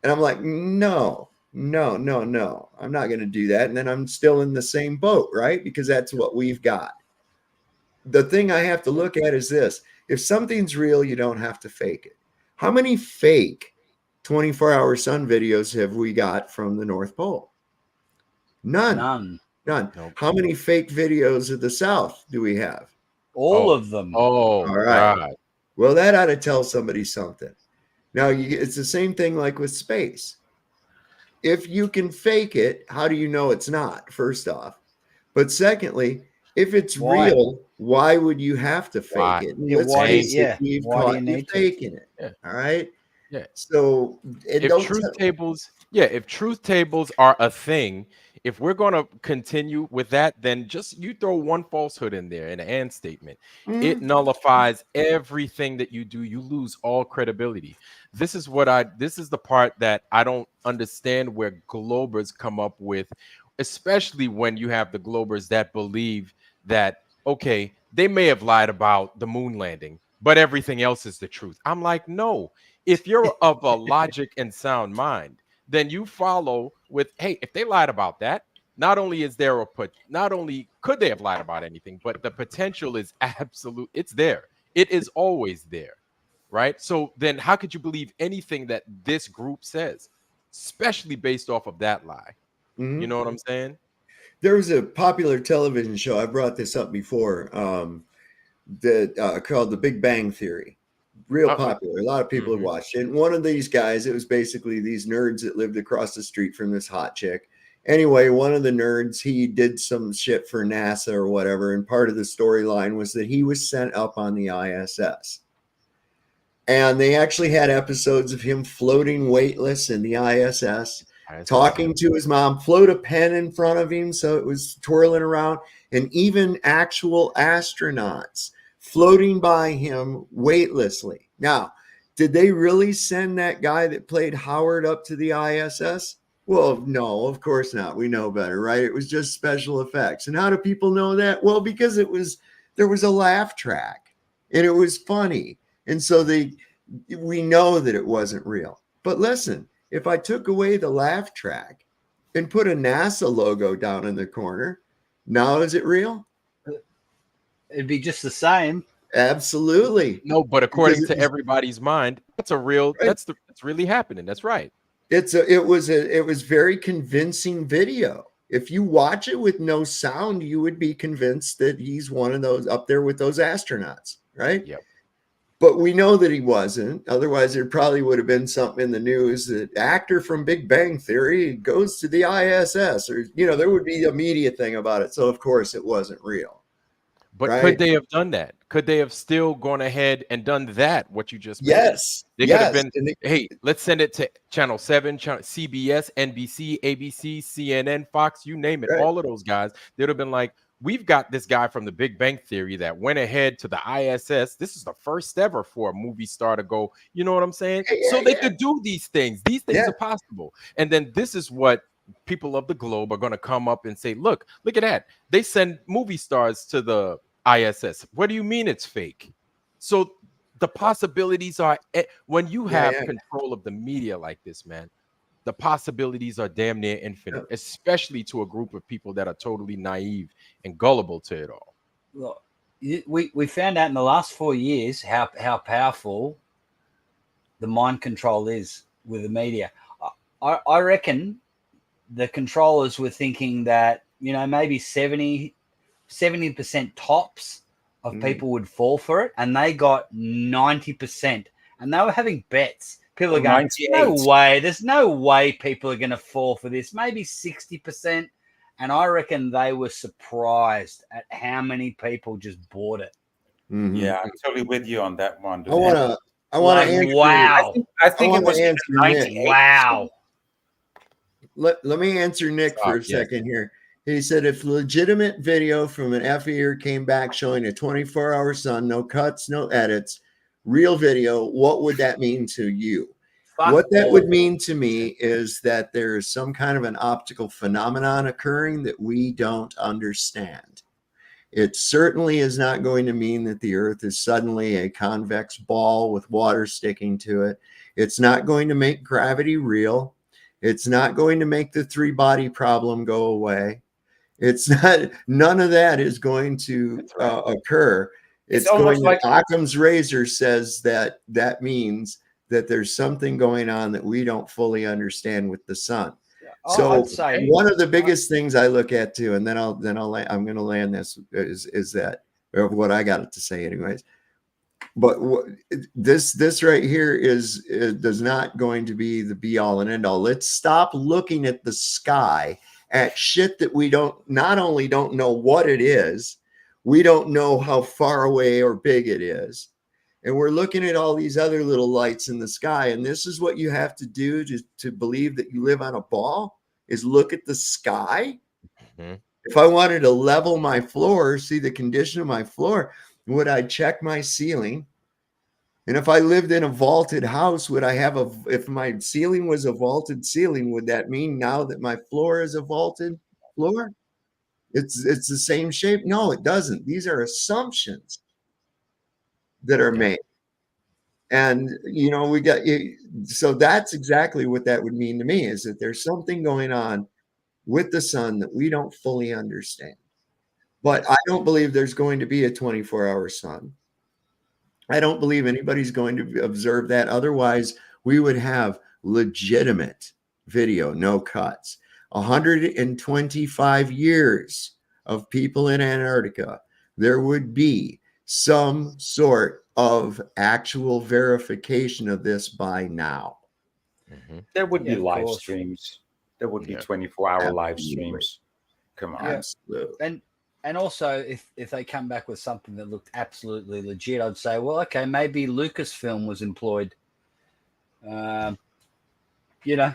And I'm like, no, I'm not going to do that. And then I'm still in the same boat, right? Because that's what we've got. The thing I have to look at is this. If something's real, you don't have to fake it. How many fake 24-hour sun videos have we got from the North Pole? None. Nope. How many fake videos of the South do we have? All of them. Oh, all right. God. Well, that ought to tell somebody something. Now, it's the same thing like with space. If you can fake it, how do you know it's not, first off? But secondly, if it's real, why would you have to fake it? Let's face it, we've caught you faking it. Yeah. All right. Yeah. So if truth tables are a thing, if we're going to continue with that, then just you throw one falsehood in there, an and statement. It nullifies everything that you do. You lose all credibility. This is the part that I don't understand, where globers come up with, especially when you have the globers that believe that, okay, they may have lied about the moon landing, but everything else is the truth. I'm like, no, if you're of a logic and sound mind, then you follow with, hey, if they lied about that, not only could they have lied about anything, but the potential is absolute. It's there. It is always there, right? So then how could you believe anything that this group says, especially based off of that lie? You know what I'm saying? There was a popular television show, I brought this up before, that called The Big Bang Theory. Real popular. A lot of people have watched it. And one of these guys, it was basically these nerds that lived across the street from this hot chick. Anyway, one of the nerds, he did some shit for NASA or whatever. And part of the storyline was that he was sent up on the ISS. And they actually had episodes of him floating weightless in the ISS, talking to his mom, float a pen in front of him so it was twirling around, and even actual astronauts floating by him weightlessly. Now, did they really send that guy that played Howard up to the ISS? Well, no, of course not. We know better, right? It was just special effects. And how do people know that? Well, because there was a laugh track and it was funny. And so we know that it wasn't real. But listen, if I took away the laugh track and put a NASA logo down in the corner, now is it real? It'd be just the same. Absolutely. No, but according to everybody's mind, that's a real, that's really happening. That's right. It was very convincing video. If you watch it with no sound, you would be convinced that he's one of those up there with those astronauts, right? Yep. But we know that he wasn't. Otherwise, there probably would have been something in the news that actor from Big Bang Theory goes to the ISS, or there would be a media thing about it. So of course it wasn't real. But right? could they have done that? Could they have still gone ahead and done that? What you just mentioned? Yes. They could have been, hey, let's send it to Channel 7, CBS, NBC, ABC, CNN, Fox, you name it. Right. All of those guys, they'd have been like, we've got this guy from the Big Bang Theory that went ahead to the ISS. This is the first ever for a movie star to go, you know what I'm saying? So they could do these things. These things are possible. And then this is what people of the globe are going to come up and say, look at that. They send movie stars to the ISS. What do you mean it's fake? So the possibilities are, when you have control of the media like this, man, the possibilities are damn near infinite, especially to a group of people that are totally naive and gullible to it all. Look, we found out in the last 4 years how powerful the mind control is with the media. I reckon the controllers were thinking that, maybe 70% tops of people would fall for it, and they got 90%. And they were having bets. People are going, there's no way people are going to fall for this. Maybe 60%. And I reckon they were surprised at how many people just bought it. Mm-hmm. Yeah, I'm totally with you on that one. I want to answer. Wow. I think it was answer Nick. Wow. Let me answer Nick for a second here. He said, if legitimate video from an FER came back showing a 24-hour sun, no cuts, no edits, real video, what would that mean to you? What that would mean to me is that there is some kind of an optical phenomenon occurring that we don't understand. It certainly is not going to mean that the Earth is suddenly a convex ball with water sticking to it. It's not going to make gravity real. It's not going to make the three-body problem go away. It's not. None of that is going to occur. It's going to, Occam's razor says that means that there's something going on that we don't fully understand with the sun. So one of the biggest things I look at too, and then I'm going to land this is that, or what I got to say anyways. But this right here does not going to be the be all and end all. Let's stop looking at the sky at shit that we not only don't know what it is, we don't know how far away or big it is. And we're looking at all these other little lights in the sky. And this is what you have to do to believe that you live on a ball. is look at the sky. Mhm. If I wanted to level my floor, see the condition of my floor, would I check my ceiling? And if I lived in a vaulted house, would I have if my ceiling was a vaulted ceiling, would that mean now that my floor is a vaulted floor? It's the same shape? No, it doesn't. These are assumptions that are made. And, you know, so that's exactly what that would mean to me, is that there's something going on with the sun that we don't fully understand. But I don't believe there's going to be a 24-hour sun. I don't believe anybody's going to observe that. Otherwise, we would have legitimate video, no cuts. 125 years of people in Antarctica, there would be some sort of actual verification of this by now. There would be Yeah, of live course. streams. There would be 24-hour live streams. Come on. Absolutely. And also, if they come back with something that looked absolutely legit, I'd say, well, okay, maybe Lucasfilm was employed. You know,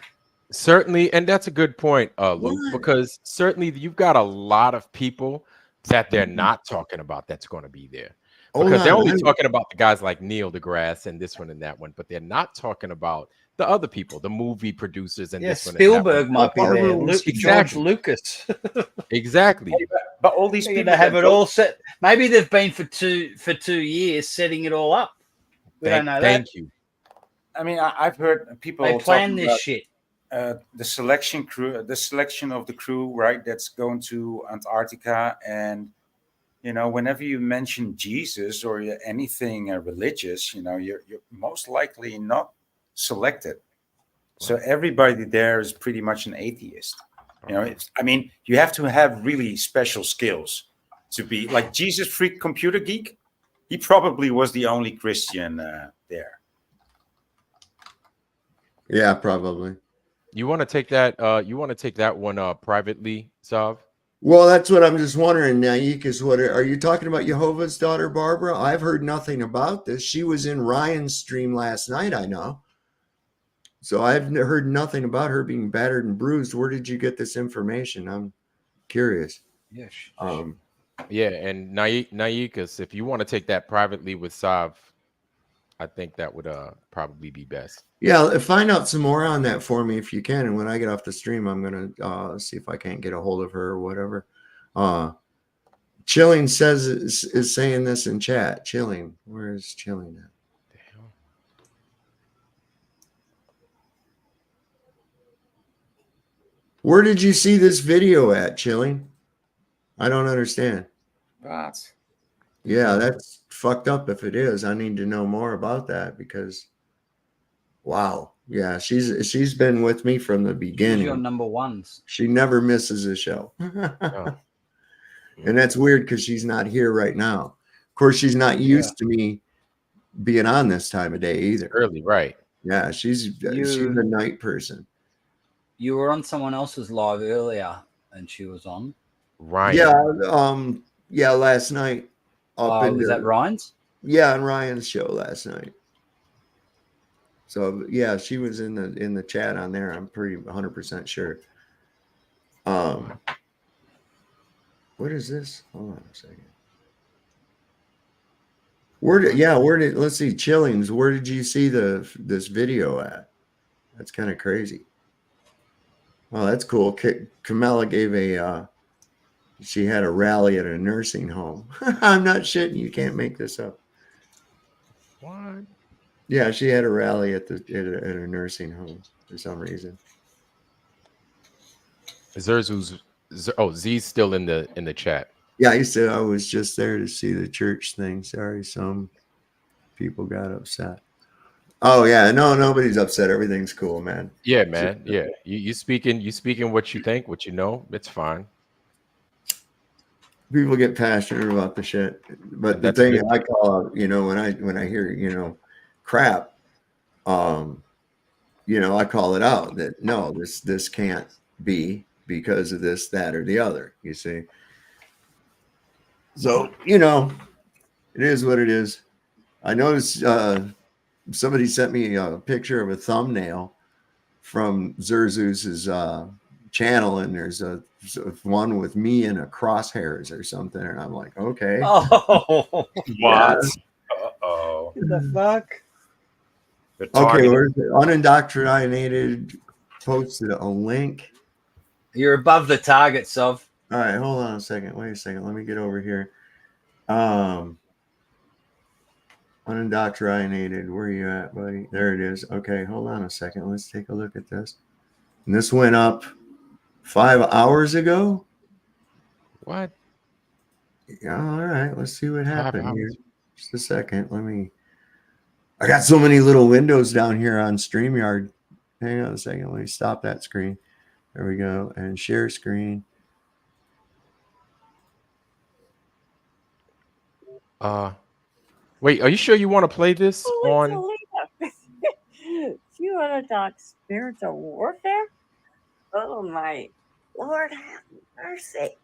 Certainly, and that's a good point, Luke, because certainly you've got a lot of people that they're not talking about that's going to be there. Because they're only talking about the guys like Neil deGrasse and this one and that one, but they're not talking about the other people, the movie producers and this one and that Spielberg one. might be there. George Lucas. Exactly. But all these They're people gonna have that it all set. Maybe they've been for 2 years setting it all up. We don't know that. Thank you. I mean, I've heard people They plan talking this about, shit. The selection of the crew, right? That's going to Antarctica, and you know, whenever you mention Jesus or anything religious, you know, you're most likely not selected. So everybody there is pretty much an atheist. You know, I mean, you have to have really special skills to be like Jesus freak computer geek. He probably was the only Christian there. Yeah, probably. You want to take that? You want to take that one privately, Sav? Well, that's what I'm just wondering, Naik, is what are you talking about? Jehovah's daughter Barbara? I've heard nothing about this. She was in Ryan's stream last night, I know. So I've heard nothing about her being battered and bruised. Where did you get this information? I'm curious. Yes. Yeah, and Naikas, if you want to take that privately with Sav, I think that would probably be best. Yeah, find out some more on that for me if you can. And when I get off the stream, I'm gonna see if I can't get a hold of her or whatever. Chilling is saying this in chat. Chilling, where is Chilling at? Where did you see this video at, Chilling? I don't understand. But yeah, that's fucked up if it is. I need to know more about that because wow. Yeah, she's been with me from the beginning. She's your number ones. She never misses a show. Oh. And that's weird because she's not here right now. Of course, she's not used to me being on this time of day either. Early, right? Yeah, she's a night person. You were on someone else's live earlier, and she was on. Ryan. Yeah, last night. Was that Ryan's? Yeah, on Ryan's show last night. So yeah, she was in the chat on there. I'm pretty 100% sure. What is this? Hold on a second. Let's see, Chillings, where did you see this video at? That's kind of crazy. Oh, that's cool. Camilla gave she had a rally at a nursing home. I'm not shitting. You can't make this up. What? Yeah, she had a rally at a nursing home for some reason. Z's still in the chat. Yeah, I was just there to see the church thing. Sorry, some people got upset. Oh yeah, no, nobody's upset. Everything's cool, man. Yeah, man. Yeah, you speaking what you think, what you know. It's fine. People get passionate about the shit, but the thing I call out, when I hear crap, I call it out that no, this can't be because of this, that, or the other. You see. So it is what it is. I noticed somebody sent me a picture of a thumbnail from Zerzuz's channel, and there's a one with me and a crosshairs or something, and I'm like, okay. Oh, What? Yeah. Uh-oh. What the fuck? Okay, where's the unindoctrinated posted a link? You're above the target, Sov. All right, hold on a second. Wait a second. Let me get over here. Unindoctrinated. Where are you at, buddy? There it is. Okay, hold on a second. Let's take a look at this. And this went up 5 hours ago. What? Yeah, all right. Let's see what 5 happened here. hours. Just a second. I got so many little windows down here on StreamYard. Hang on a second. Let me stop that screen. There we go. And share screen. Wait, are you sure you want to play this on? You want to talk spiritual warfare? Oh my Lord, have mercy.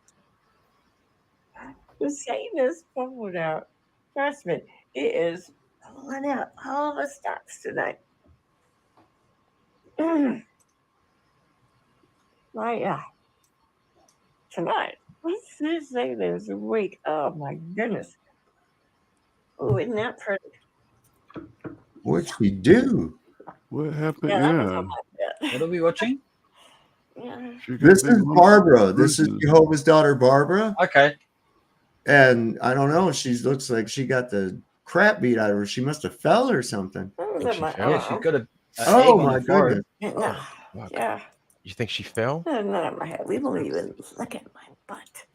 The Satan is pulling out. Trust me, he is pulling out all the stops tonight. Right, tonight. What's this thing this week? Oh my goodness. Oh, isn't that pretty? What'd she do? What happened? Yeah, that was Yeah. on my bed. What are we watching? Yeah. This is Barbara. This is Jehovah's daughter, Barbara. Okay. And I don't know. She looks like she got the crap beat out of her. She must have fell or something. Yeah, she got a. Oh my goodness. No. Fuck. Yeah. You think she fell? Not on my head. We won't even look at my butt.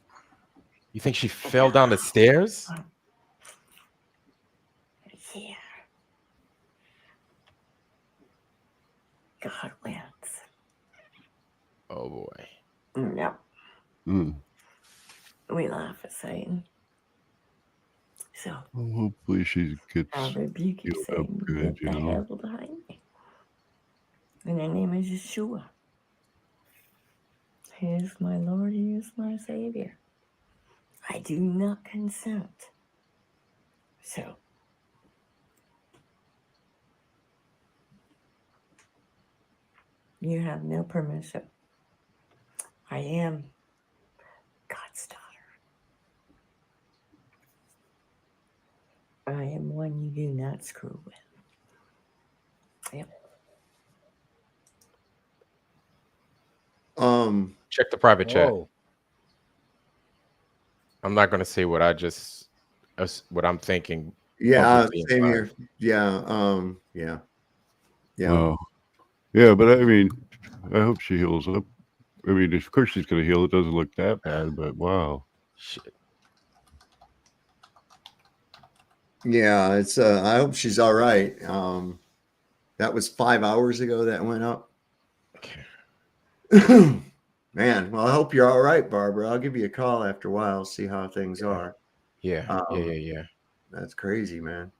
You think she fell down the stairs? Yeah. God wins. Oh boy. No. Mm. We laugh at Satan. So Well, hopefully she gets I rebuke you, healed up Satan. good, Get the hell behind me. And the name is Yeshua. He is my Lord, he is my Savior. I do not consent. So you have no permission. I am God's daughter. I am one you do not screw with. Yep. Check the private chat. Whoa. I'm not gonna say what what I'm thinking. Yeah, publicly same in here. private. Yeah. Yeah. Yeah. Oh. Yeah, but I mean, I hope she heals up. I mean, of course she's going to heal. It doesn't look that bad, but wow. Shit. Yeah, it's I hope she's all right. That was 5 hours ago that went up. Man, well, I hope you're all right, Barbara. I'll give you a call after a while, see how things are. Yeah. Yeah. That's crazy, man.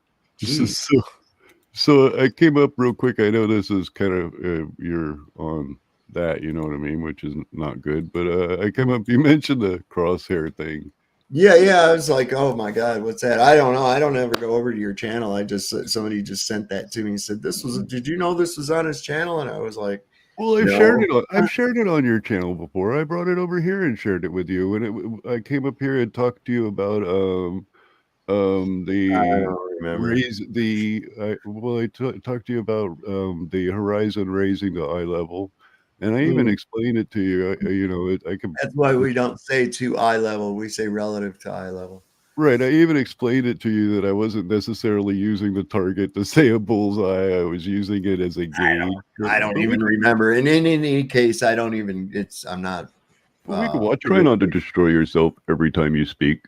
So I came up real quick. I know this is kind of you're on that, you know what I mean, which is not good. But I came up. You mentioned the crosshair thing. Yeah. I was like, oh my God, what's that? I don't know. I don't ever go over to your channel. Somebody just sent that to me and said, did you know this was on his channel? And I was like, Well, I've no. shared it on your channel before. I brought it over here and shared it with you. And I came up here and talked to you about I don't remember. I talked to you about the horizon raising to eye level, and I even explained it to you. I can. That's why we don't say to eye level. We say relative to eye level. Right. I even explained it to you that I wasn't necessarily using the target to say a bullseye. I was using it as a gauge. I don't even remember. And in any case, I'm not. Well, we can watch. Try not to destroy yourself every time you speak.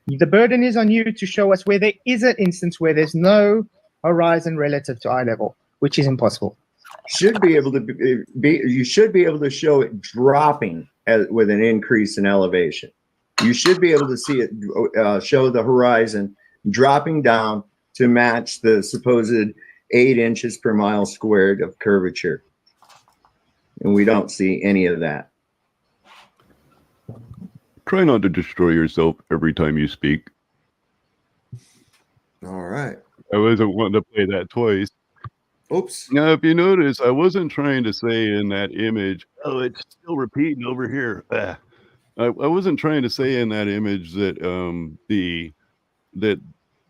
The burden is on you to show us where there is an instance where there's no horizon relative to eye level, which is impossible. Should be able to you should be able to show it dropping with an increase in elevation. You should be able to see it show the horizon dropping down to match the supposed 8 inches per mile squared of curvature. And we don't see any of that. Try not to destroy yourself every time you speak. All right. I wasn't wanting to play that twice. Oops. Now, if you notice, I wasn't trying to say in that image, oh, it's still repeating over here. I wasn't trying to say in that image that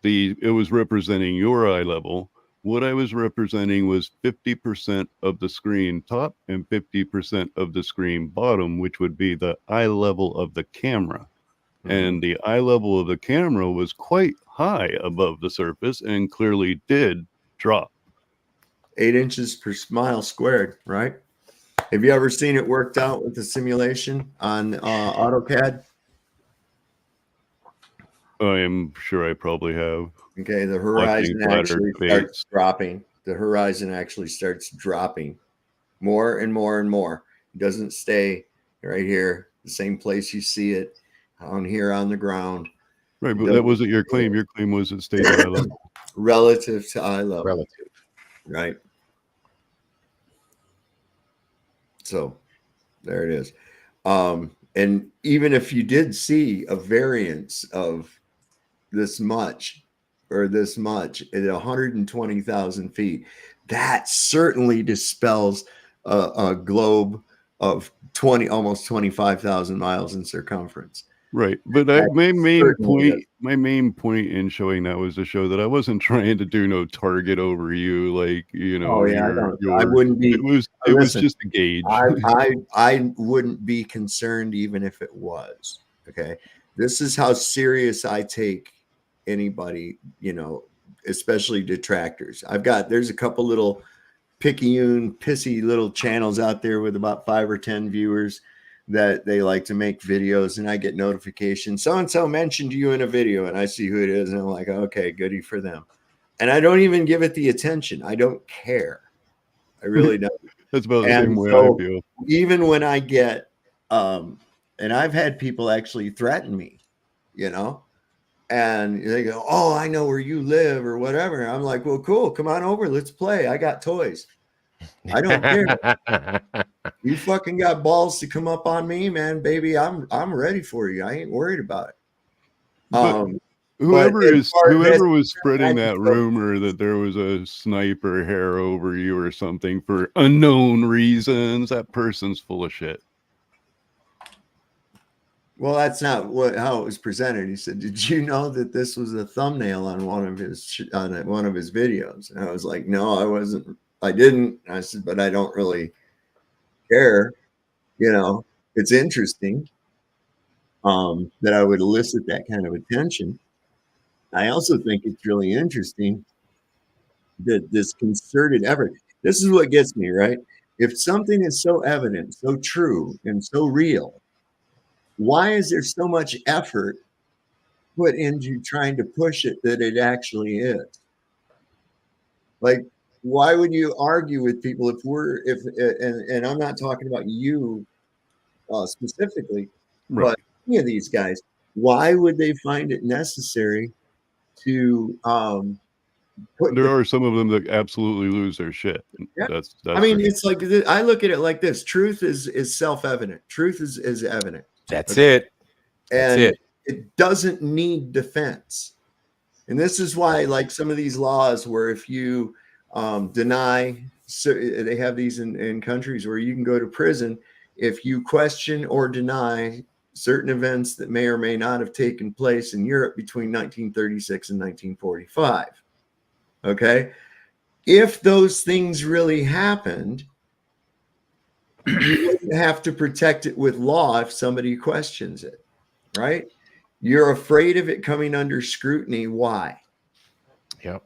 it was representing your eye level. What I was representing was 50% of the screen top and 50% of the screen bottom, which would be the eye level of the camera. And the eye level of the camera was quite high above the surface and clearly did drop. 8 inches per mile squared, right? Have you ever seen it worked out with the simulation on AutoCAD? I am sure I probably have. Okay, the Watching horizon flatter actually debates. starts dropping. The horizon actually starts dropping more and more and more. It doesn't stay right here, the same place you see it on here on the ground. Right, but that wasn't your claim. Your claim was it stayed at eye level. Relative to eye level. Relative. Right. So there it is. And even if you did see a variance of this much or this much at 120,000 feet, that certainly dispels a globe of almost 25,000 miles in circumference. Right, but my main point in showing that was to show that I wasn't trying to do no target over you, like Oh yeah, I wouldn't be. It was just a gauge. I wouldn't be concerned even if it was. Okay, this is how serious I take anybody, especially detractors. There's a couple little pissy little channels out there with about 5 or 10 viewers that they like to make videos, and I get notifications. So-and-so mentioned you in a video, and I see who it is, and I'm like, okay, goody for them. And I don't even give it the attention. I don't care. I really don't. That's about the same way I feel. Even when I get, and I've had people actually threaten me, and they go, oh, I know where you live or whatever. And I'm like, well, cool. Come on over. Let's play. I got toys. I don't care. You fucking got balls to come up on me, man, baby. I'm ready for you. I ain't worried about it. Whoever was spreading that rumor that there was a sniper hair over you or something for unknown reasons, that person's full of shit. Well, that's not how it was presented. He said, "Did you know that this was a thumbnail on one of his videos?" And I was like, "No, I wasn't. I didn't." And I said, "But I don't really care. It's interesting that I would elicit that kind of attention. I also think it's really interesting that this concerted effort. This is what gets me, right? If something is so evident, so true, and so real, why is there so much effort put into trying to push it that it actually is? Like, why would you argue with people and I'm not talking about you specifically, right. But any of these guys, why would they find it necessary to there are some of them that absolutely lose their shit. Yeah. That's it's like, I look at it like this. Truth is self-evident. Truth is evident. That's it. And it doesn't need defense. And this is why, like, some of these laws where if you deny, so they have these in countries where you can go to prison if you question or deny certain events that may or may not have taken place in Europe between 1936 and 1945. Okay? If those things really happened, you wouldn't have to protect it with law if somebody questions it, right? You're afraid of it coming under scrutiny. Why? Yep.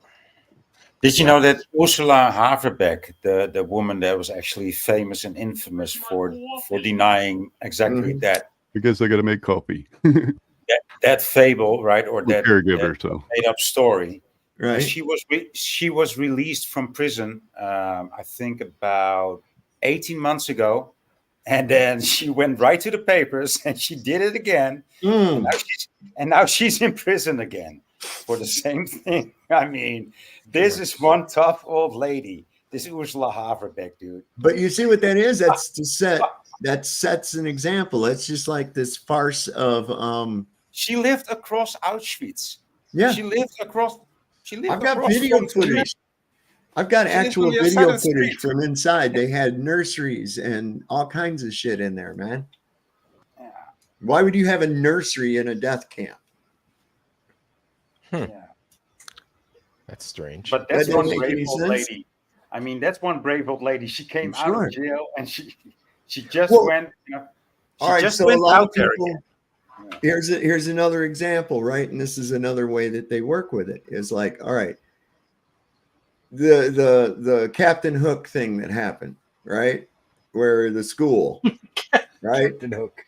Did you know that Ursula Haverbeck, the woman that was actually famous and infamous for denying exactly that? Because they got to make coffee. that fable, right, or that caregiver, so made up story. Right. She was released from prison, I think about 18 months ago, and then she went right to the papers and she did it again. And now she's in prison again for the same thing. I mean, this is one tough old lady. This is Ursula Haverbeck, dude. But you see what that is? That sets an example. It's just like this farce of she lived across Auschwitz. Yeah. She lived across I've got video footage. I've got She lives actual on the other side video of the footage street. from inside. They had nurseries and all kinds of shit in there, man. Yeah. Why would you have a nursery in a death camp? Yeah. That's strange. But That that's doesn't one make brave any old sense. lady. I mean, that's one brave old lady. She came I'm out sure. of jail and she just Well, went, you know, she all right, just so a went lot of out there people. again. Here's another example, right? And this is another way that they work with it. Is like, all right, the Captain Hook thing that happened, right? Where the school, right? Captain Hook.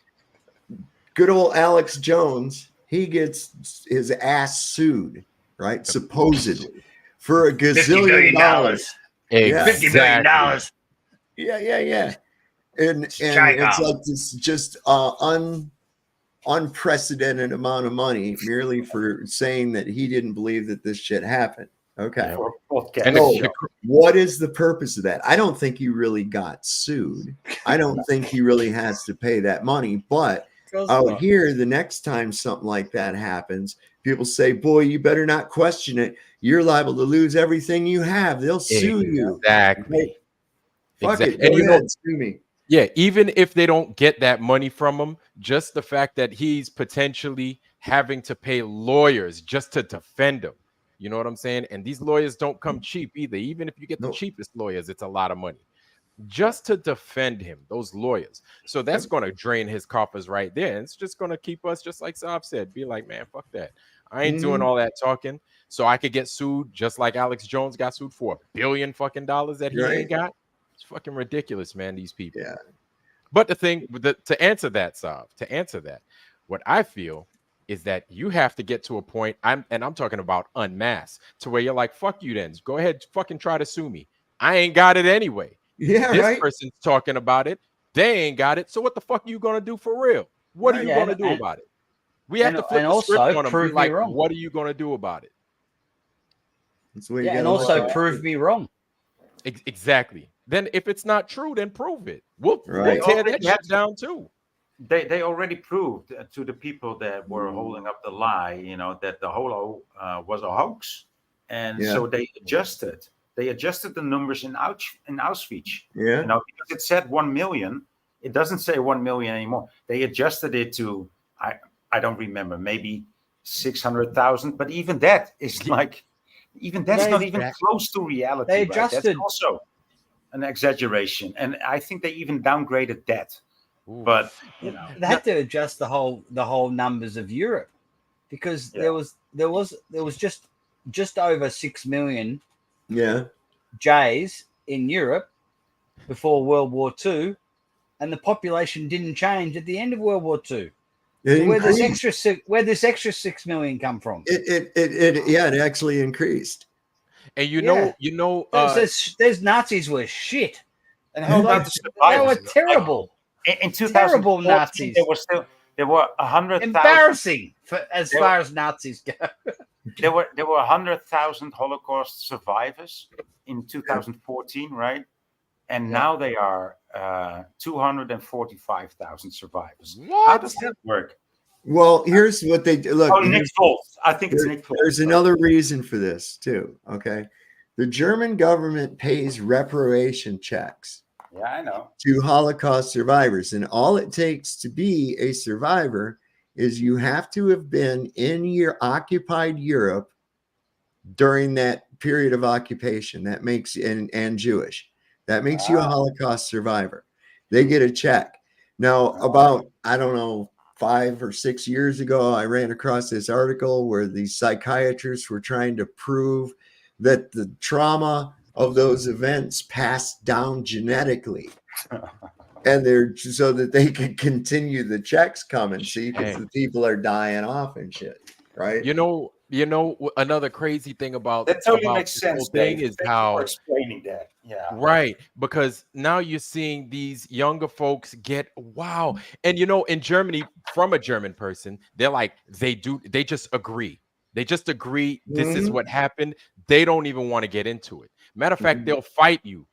Good old Alex Jones, he gets his ass sued, right? Supposedly for a gazillion dollars. Exactly. $50 billion. Yeah. And China. it's like this just unprecedented amount of money merely for saying that he didn't believe that this shit happened. Okay. And So what is the purpose of that? I don't think he really got sued. I don't think he really has to pay that money. But out here, the next time something like that happens, people say, boy, you better not question it. You're liable to lose everything you have. They'll sue you. Exactly. Right? Fuck Exactly. it. Go And you know, ahead, sue me. yeah, even if they don't get that money from him, just the fact that he's potentially having to pay lawyers just to defend him. You know what I'm saying? And these lawyers don't come cheap either. Even if you get the cheapest lawyers, it's a lot of money just to defend him, those lawyers. So that's going to drain his coffers right there. And it's just going to keep us, just like Saab said, be like, man, fuck that. I ain't doing all that talking so I could get sued just like Alex Jones got sued for $1 billion fucking dollars that he ain't got. It's fucking ridiculous, man, these people. Yeah. But the thing, to answer that, Saab, what I feel is that you have to get to a point, I'm talking about unmasked, to where you're like, fuck you then. Go ahead, fucking try to sue me. I ain't got it anyway. Yeah, this right. person's talking about it. They ain't got it. So what the fuck are you gonna do for real? What are you gonna do about it? We have to flip the script on them. Be like, what are you gonna do about it? That's the way and also prove me wrong. Exactly. Then if it's not true, then prove it. We'll Right. tear that shit down too. They already proved to the people that were holding up the lie, you know, that the holo was a hoax, and so they adjusted. They adjusted the numbers in Auschwitz. Yeah. You know, because it said 1 million. It doesn't say 1 million anymore. They adjusted it to I don't remember, maybe 600,000. But even that is like, even that's not even close to reality. They right? adjusted. That's also an exaggeration, and I think they even downgraded that. Ooh. But you know, they had to adjust the whole numbers of Europe because there was just over 6 million Jays in Europe before World War II, and the population didn't change at the end of World War II. So where this extra 6 million come from? It actually increased. And you know, there's Nazis were shit. And how about the survivors? They were terrible. In terrible Nazis. There were 100,000. Embarrassing as far as Nazis go. There were 100,000 Holocaust survivors in 2014, right? And now they are 245,000 survivors. What? How does that work? Well, here's what they do. Look, Nick Foles. I think it's Nick Foles. There's another reason for this too. Okay, the German government pays reparation checks. Yeah, I know. To Holocaust survivors, and all it takes to be a survivor is you have to have been in your occupied Europe during that period of occupation. That makes and Jewish. That makes you a Holocaust survivor. They get a check. Now, about, I don't know, 5 or 6 years ago, I ran across this article where these psychiatrists were trying to prove that the trauma of those events passed down genetically. And they're so that they can continue the checks coming, see, because the people are dying off and shit, right? You know, another crazy thing about that totally about makes this sense. whole thing Dave. is Thank how you for explaining that. Yeah, right, because now you're seeing these younger folks get and you know, in Germany, from a German person, they're like they just agree. They just agree. This is what happened. They don't even want to get into it. Matter of fact, they'll fight you.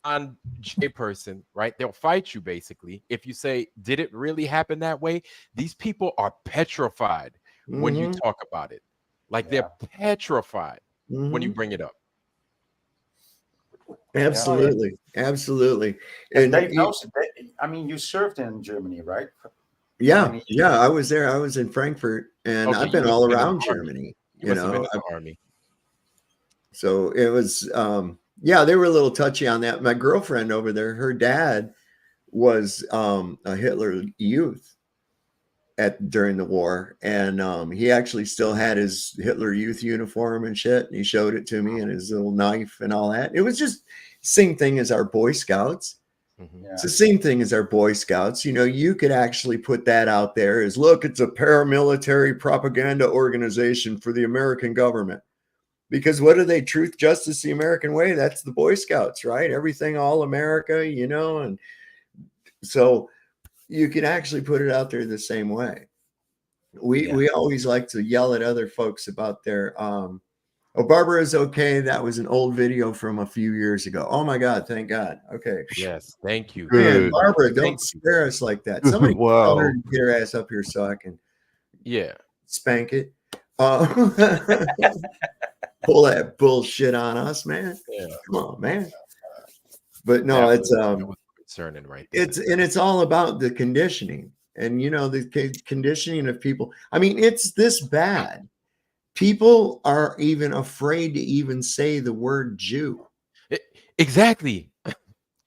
On a person, right? They'll fight you basically if you say, did it really happen that way? These people are petrified when you talk about it. Like they're petrified when you bring it up. Absolutely, absolutely. And And Dave knows. I mean, you served in Germany, right? yeah, yeah, I was there. I was in Frankfurt, and Okay, I've you been must all have been in around the army. Germany. You must have been in the army. So it was, yeah, they were a little touchy on that. My girlfriend over there, her dad was a Hitler Youth during the war, and he actually still had his Hitler Youth uniform and shit. And he showed it to me and his little knife and all that. It was just same thing as our Boy Scouts. It's the same thing as our Boy Scouts. You know, you could actually put that out there as, look, it's a paramilitary propaganda organization for the American government. Because what are they? Truth, justice, the American way. That's the Boy Scouts, right? Everything, all America, you know. And so you can actually put it out there the same way. We always like to yell at other folks about their oh, Barbara is okay. That was an old video from a few years ago. Oh my God, thank God. Okay. Yes, thank you. Man, Good. Barbara, don't Thank you. spare us like that. Somebody tell her Wow. to get her ass up here so I can spank it. Pull that bullshit on us, man. Yeah. Come on, man. But no, That it's was concerning, right there. it's all about the conditioning, and you know, the conditioning of people. I mean, it's this bad. People are even afraid to even say the word Jew. Exactly.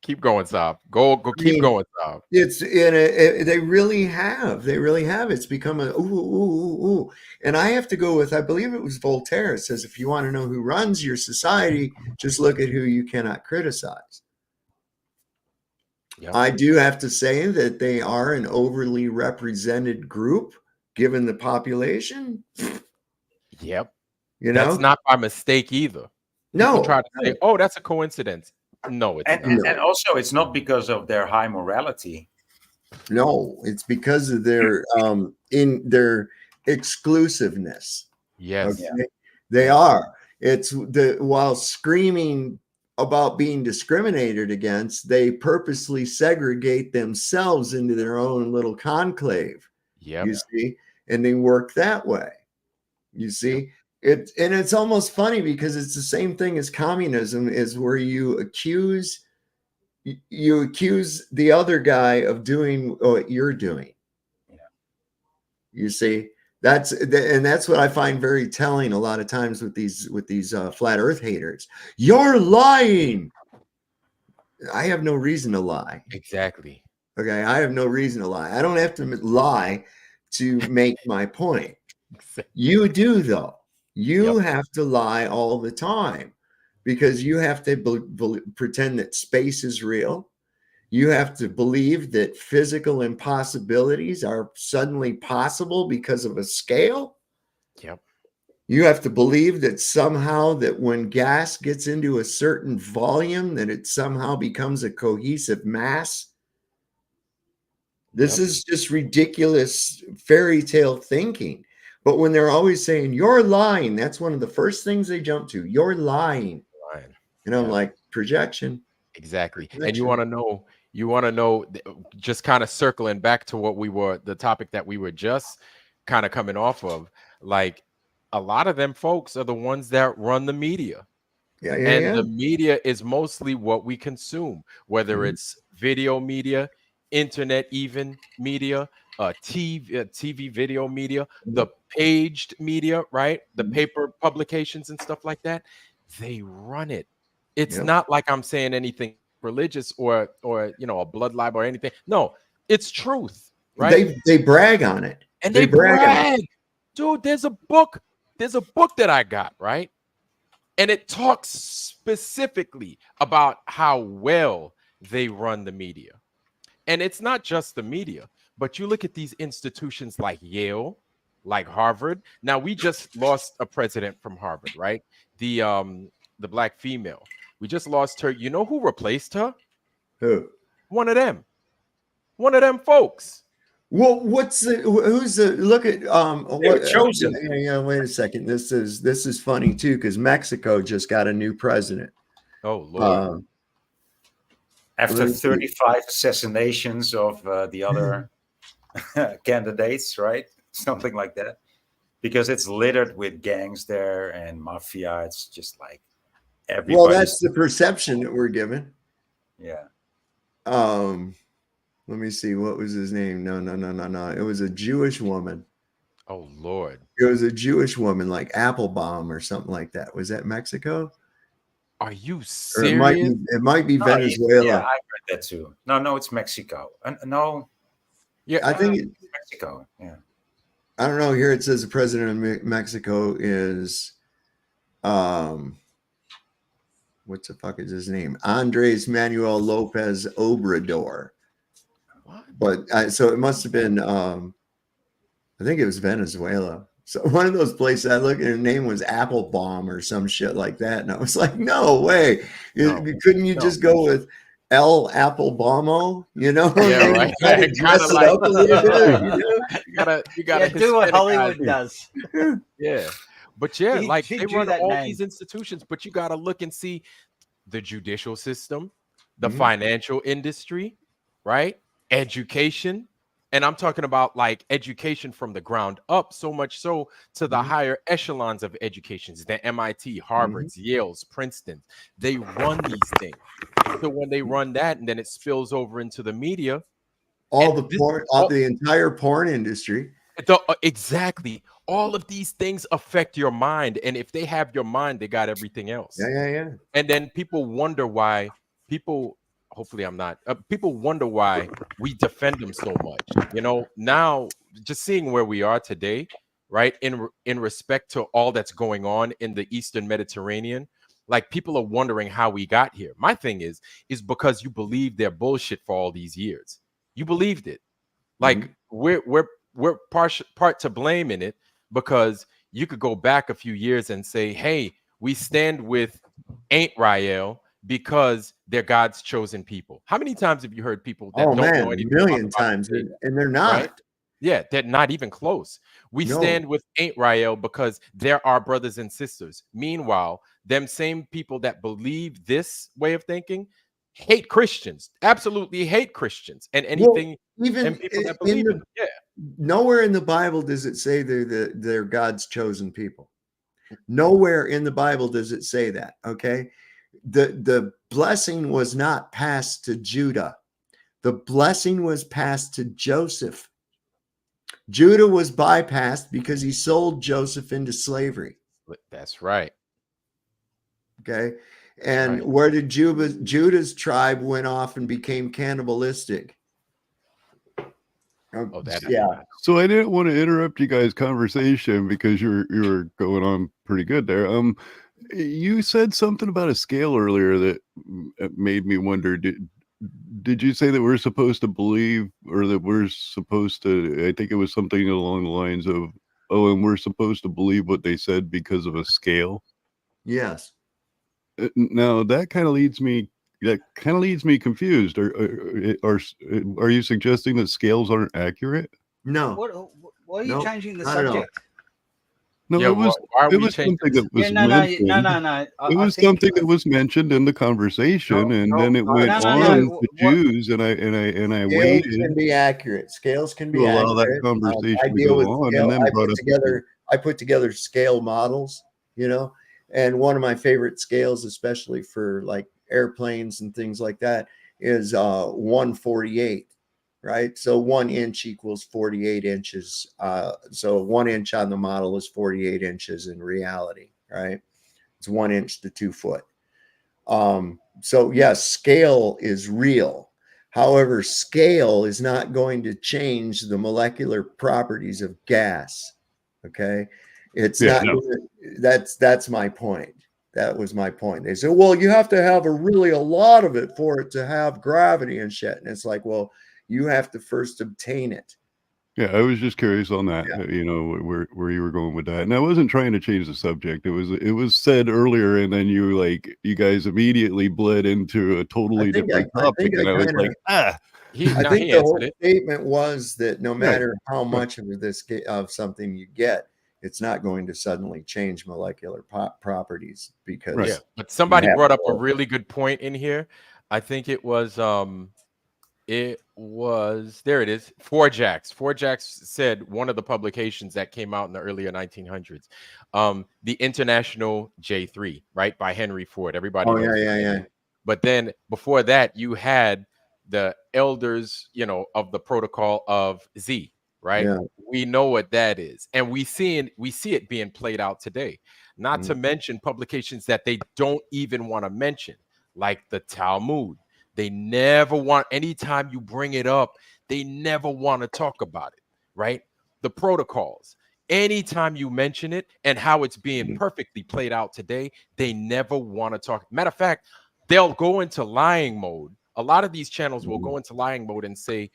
Keep going, Saab. Go. Keep going, Saab. It's in a, they really have. They really have. It's become a ooh. And I have to go with, I believe it was Voltaire. It says, if you want to know who runs your society, just look at who you cannot criticize. Yep. I do have to say that they are an overly represented group, given the population. Yep. You know, that's not by mistake either. No. People try to say, "Oh, that's a coincidence." No, it's not. And also, it's not because of their high morality. No, it's because of their in their exclusiveness. Yes. Okay? They are. It's the while screaming about being discriminated against, they purposely segregate themselves into their own little conclave. Yep. You see, and they work that way. You see, it's almost funny because it's the same thing as communism, is where you accuse the other guy of doing what you're doing. You see, that's what I find very telling a lot of times with these flat earth haters. You're lying. I have no reason to lie. Exactly. Okay, I have no reason to lie. I don't have to lie to make my point. You do, though. You have to lie all the time, because you have to pretend that space is real. You have to believe that physical impossibilities are suddenly possible because of a scale. Yep. You have to believe that somehow that when gas gets into a certain volume, that it somehow becomes a cohesive mass. This is just ridiculous fairy tale thinking. But when they're always saying, you're lying, that's one of the first things they jump to. You're lying. And I'm like, projection. Exactly. And you want to know, just kind of circling back to the topic that we were just kind of coming off of, like a lot of them folks are the ones that run the media. And the media is mostly what we consume, whether it's video media, internet, even media, TV video media, the paged media, right? The paper publications and stuff like that. They run it. It's not like I'm saying anything religious or a blood libel or anything. No, it's truth, right? They brag on it. And they brag. Dude, there's a book that I got, right? And it talks specifically about how well they run the media. And it's not just the media, but you look at these institutions like Yale, like Harvard. Now, we just lost a president from Harvard, right? The black female. We just lost her. You know who replaced her? Who? One of them folks. Well, who's the look at what chosen? Wait a second. This is funny too, because Mexico just got a new president. Oh Lord. After 35 assassinations of the other candidates, right? Something like that. Because it's littered with gangs there and mafia. It's just like Well, that's the perception that we're given. Yeah. Let me see. What was his name? No. It was a Jewish woman. Oh Lord. It was a Jewish woman, like Applebaum or something like that. Was that Mexico? Are you Or serious? it might be No, Venezuela. Yeah, I heard that too. No, it's Mexico. No. Yeah, I think it's Mexico. Yeah. I don't know. Here it says the president of Mexico is, what the fuck is his name? Andres Manuel Lopez Obrador. What? But so it must have been, I think it was Venezuela. So one of those places I looked at, her name was Applebaum or some shit like that. And I was like, no way. Couldn't you just go with El Applebaumo? You know? Yeah, right. Kind of dress it up a little bit. You know? You gotta do what Hollywood does. Yeah. But yeah, like He they drew run that all name. these institutions, but you gotta look and see the judicial system, the financial industry, right? Education. And I'm talking about like education from the ground up, so much so to the higher echelons of educations, the MIT, Harvard's, Yale's, Princeton. They run these things. So when they run that and then it spills over into the media, the entire porn industry. Exactly. All of these things affect your mind. And if they have your mind, they got everything else. Yeah. And then people wonder why people wonder why we defend them so much. You know, now just seeing where we are today, right? In respect to all that's going on in the Eastern Mediterranean, like people are wondering how we got here. My thing is because you believed their bullshit for all these years. You believed it. Like we're part to blame in it, because you could go back a few years and say, hey, we stand with Ain't Rael because they're God's chosen people. How many times have you heard people that don't know anything? A million times, and they're not. Right? Yeah, they're not even close. We stand with Ain't Rael because they're our brothers and sisters. Meanwhile, them same people that believe this way of thinking hate Christians, absolutely hate Christians and anything, and people that believe in them. Yeah. Nowhere in the Bible does it say they're God's chosen people. Nowhere in the Bible does it say that. Okay. The blessing was not passed to Judah. The blessing was passed to Joseph. Judah was bypassed because he sold Joseph into slavery. That's right. Okay. And where did Judah's tribe went off and became cannibalistic? Yeah. So I didn't want to interrupt you guys' conversation because you were going on pretty good there. You said something about a scale earlier that made me wonder. Did you say that we're supposed to believe, or that we're supposed to? I think it was something along the lines of, and we're supposed to believe what they said because of a scale. Yes. Now that kind of leads me confused. Are you suggesting that scales aren't accurate? No. What are you changing the subject? No, it was something that was mentioned. No. It was something that was mentioned in the conversation, and then it went on to Jews, and I waited. Scales can be accurate. Scales can be to allow accurate. that conversation I to deal go with on, scale. and then brought up. I put together scale models, you know, and one of my favorite scales, especially for like airplanes and things like that, is 1/48. Right. So 1 inch equals 48 inches. So 1 inch on the model is 48 inches in reality. Right. It's 1 inch to 2 foot. So yes, scale is real. However, scale is not going to change the molecular properties of gas. Okay. It's not. No. That's my point. That was my point. They said, well, you have to have a lot of it for it to have gravity and shit. And it's like, well, you have to first obtain it. Yeah, I was just curious on that, you know, where you were going with that. And I wasn't trying to change the subject. It was said earlier, and then you guys immediately bled into a totally different topic. And I was like, I think the whole statement was that no matter how much of something you get, it's not going to suddenly change molecular properties because but somebody brought up a really good point in here. I think it was It was, there it is. Four Jacks said, one of the publications that came out in the earlier 1900s, the International J3, right, by Henry Ford. Everybody knows. Yeah. But then before that, you had the elders, of the protocol of Z, right? Yeah. We know what that is, and we see it being played out today. Not to mention publications that they don't even want to mention, like the Talmud. They never want, anytime you bring it up, they never want to talk about it, right? The protocols, anytime you mention it and how it's being perfectly played out today, they never want to talk. Matter of fact, they'll go into lying mode. A lot of these channels will go into lying mode and say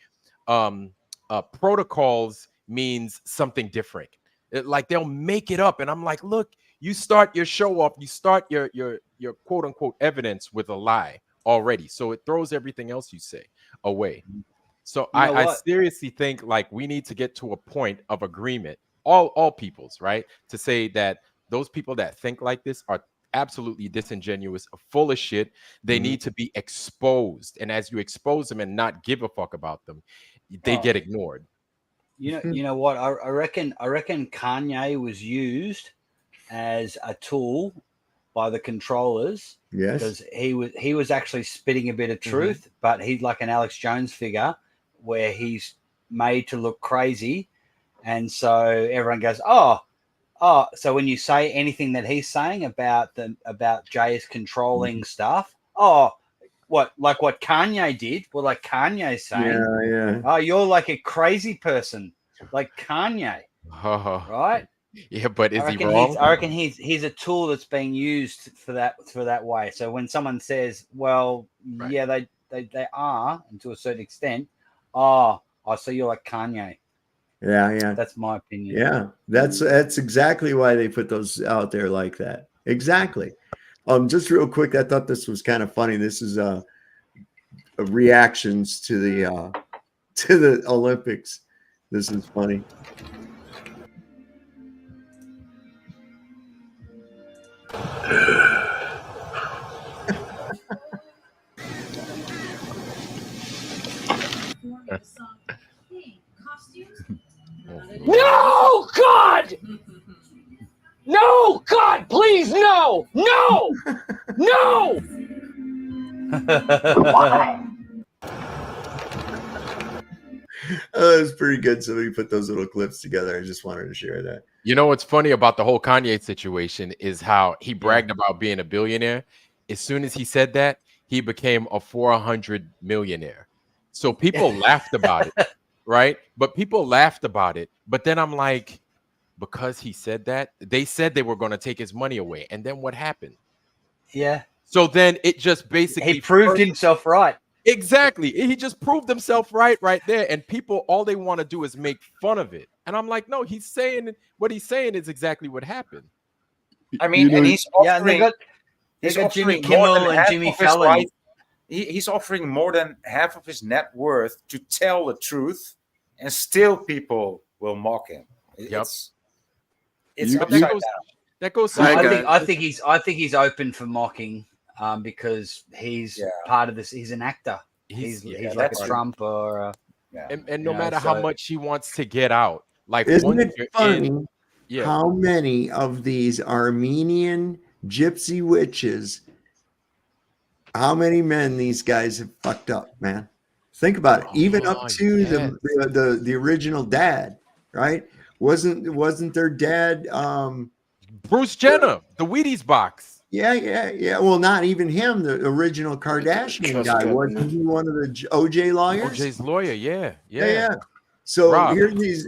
protocols means something different. Like they'll make it up. And I'm like, look, you start your show off, you start your quote unquote evidence with a lie already, so it throws everything else you say away. So I seriously think like we need to get to a point of agreement, all peoples, right, to say that those people that think like this are absolutely disingenuous, full of shit. They need to be exposed, and as you expose them and not give a fuck about them, they get ignored. You know what? I reckon Kanye was used as a tool by the controllers. Yes, because he was actually spitting a bit of truth, but he's like an Alex Jones figure where he's made to look crazy, and so everyone goes, oh. So when you say anything that he's saying about Jay's controlling stuff, what Kanye did? Well, like Kanye's saying, yeah. Oh, you're like a crazy person, like Kanye, right? Yeah, but is he wrong? I reckon he's a tool that's being used for that way. So when someone says, "Well, yeah, they are," and to a certain extent, so you're like Kanye. Yeah. That's my opinion. Yeah, that's exactly why they put those out there like that. Exactly. Just real quick, I thought this was kind of funny. This is reactions to the Olympics. This is funny. No, God! No, God, please, no! No! No! Why? Oh, it's pretty good. Somebody put those little clips together. I just wanted to share that. You know what's funny about the whole Kanye situation is how he bragged about being a billionaire. As soon as he said that, he became a 400 millionaire. So people laughed about it, right? But people laughed about it. But then I'm like, because he said that, they said they were going to take his money away. And then what happened? Yeah. So then it just basically he proved himself right. Exactly. He just proved himself right there. And people, all they want to do is make fun of it. And I'm like, no, he's saying what he's saying is exactly what happened. I mean, and he's offering, they got Jimmy Kimmel and Jimmy Fallon. He's offering more than half of his net worth to tell the truth, and still people will mock him. It's upside down. That goes. I think he's open for mocking, because he's part of this. He's an actor. He's like a Trump or. And no matter how much he wants to get out, like isn't it funny how many of these Armenian gypsy witches, how many men these guys have fucked up, man? Think about it. Even up to the original dad, right? Wasn't their dad Bruce Jenner, the Wheaties box? Yeah. Well, not even him. The original Kardashian guy, wasn't he one of the OJ lawyers? OJ's lawyer, yeah. So here's these,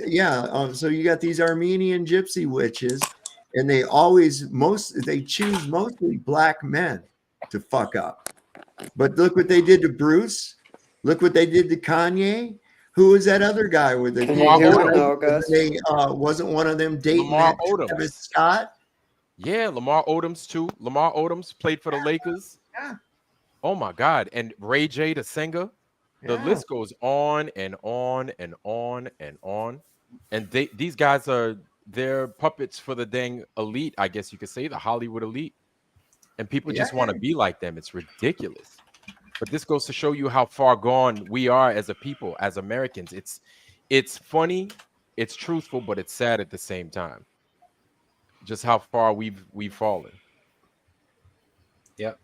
so you got these Armenian gypsy witches, and they choose mostly black men to fuck up. But look what they did to Bruce. Look what they did to Kanye. Who was that other guy with the? Wasn't one of them dating Travis Scott? Yeah, Lamar Odoms too. Lamar Odoms played for the Lakers. Yeah. Oh my God. And Ray J, the singer. The list goes on and on and on and on. And these guys they're puppets for the dang elite, I guess you could say, the Hollywood elite. And people just want to be like them. It's ridiculous. But this goes to show you how far gone we are as a people, as Americans. It's funny, it's truthful, but it's sad at the same time. Just how far we've fallen. Yep.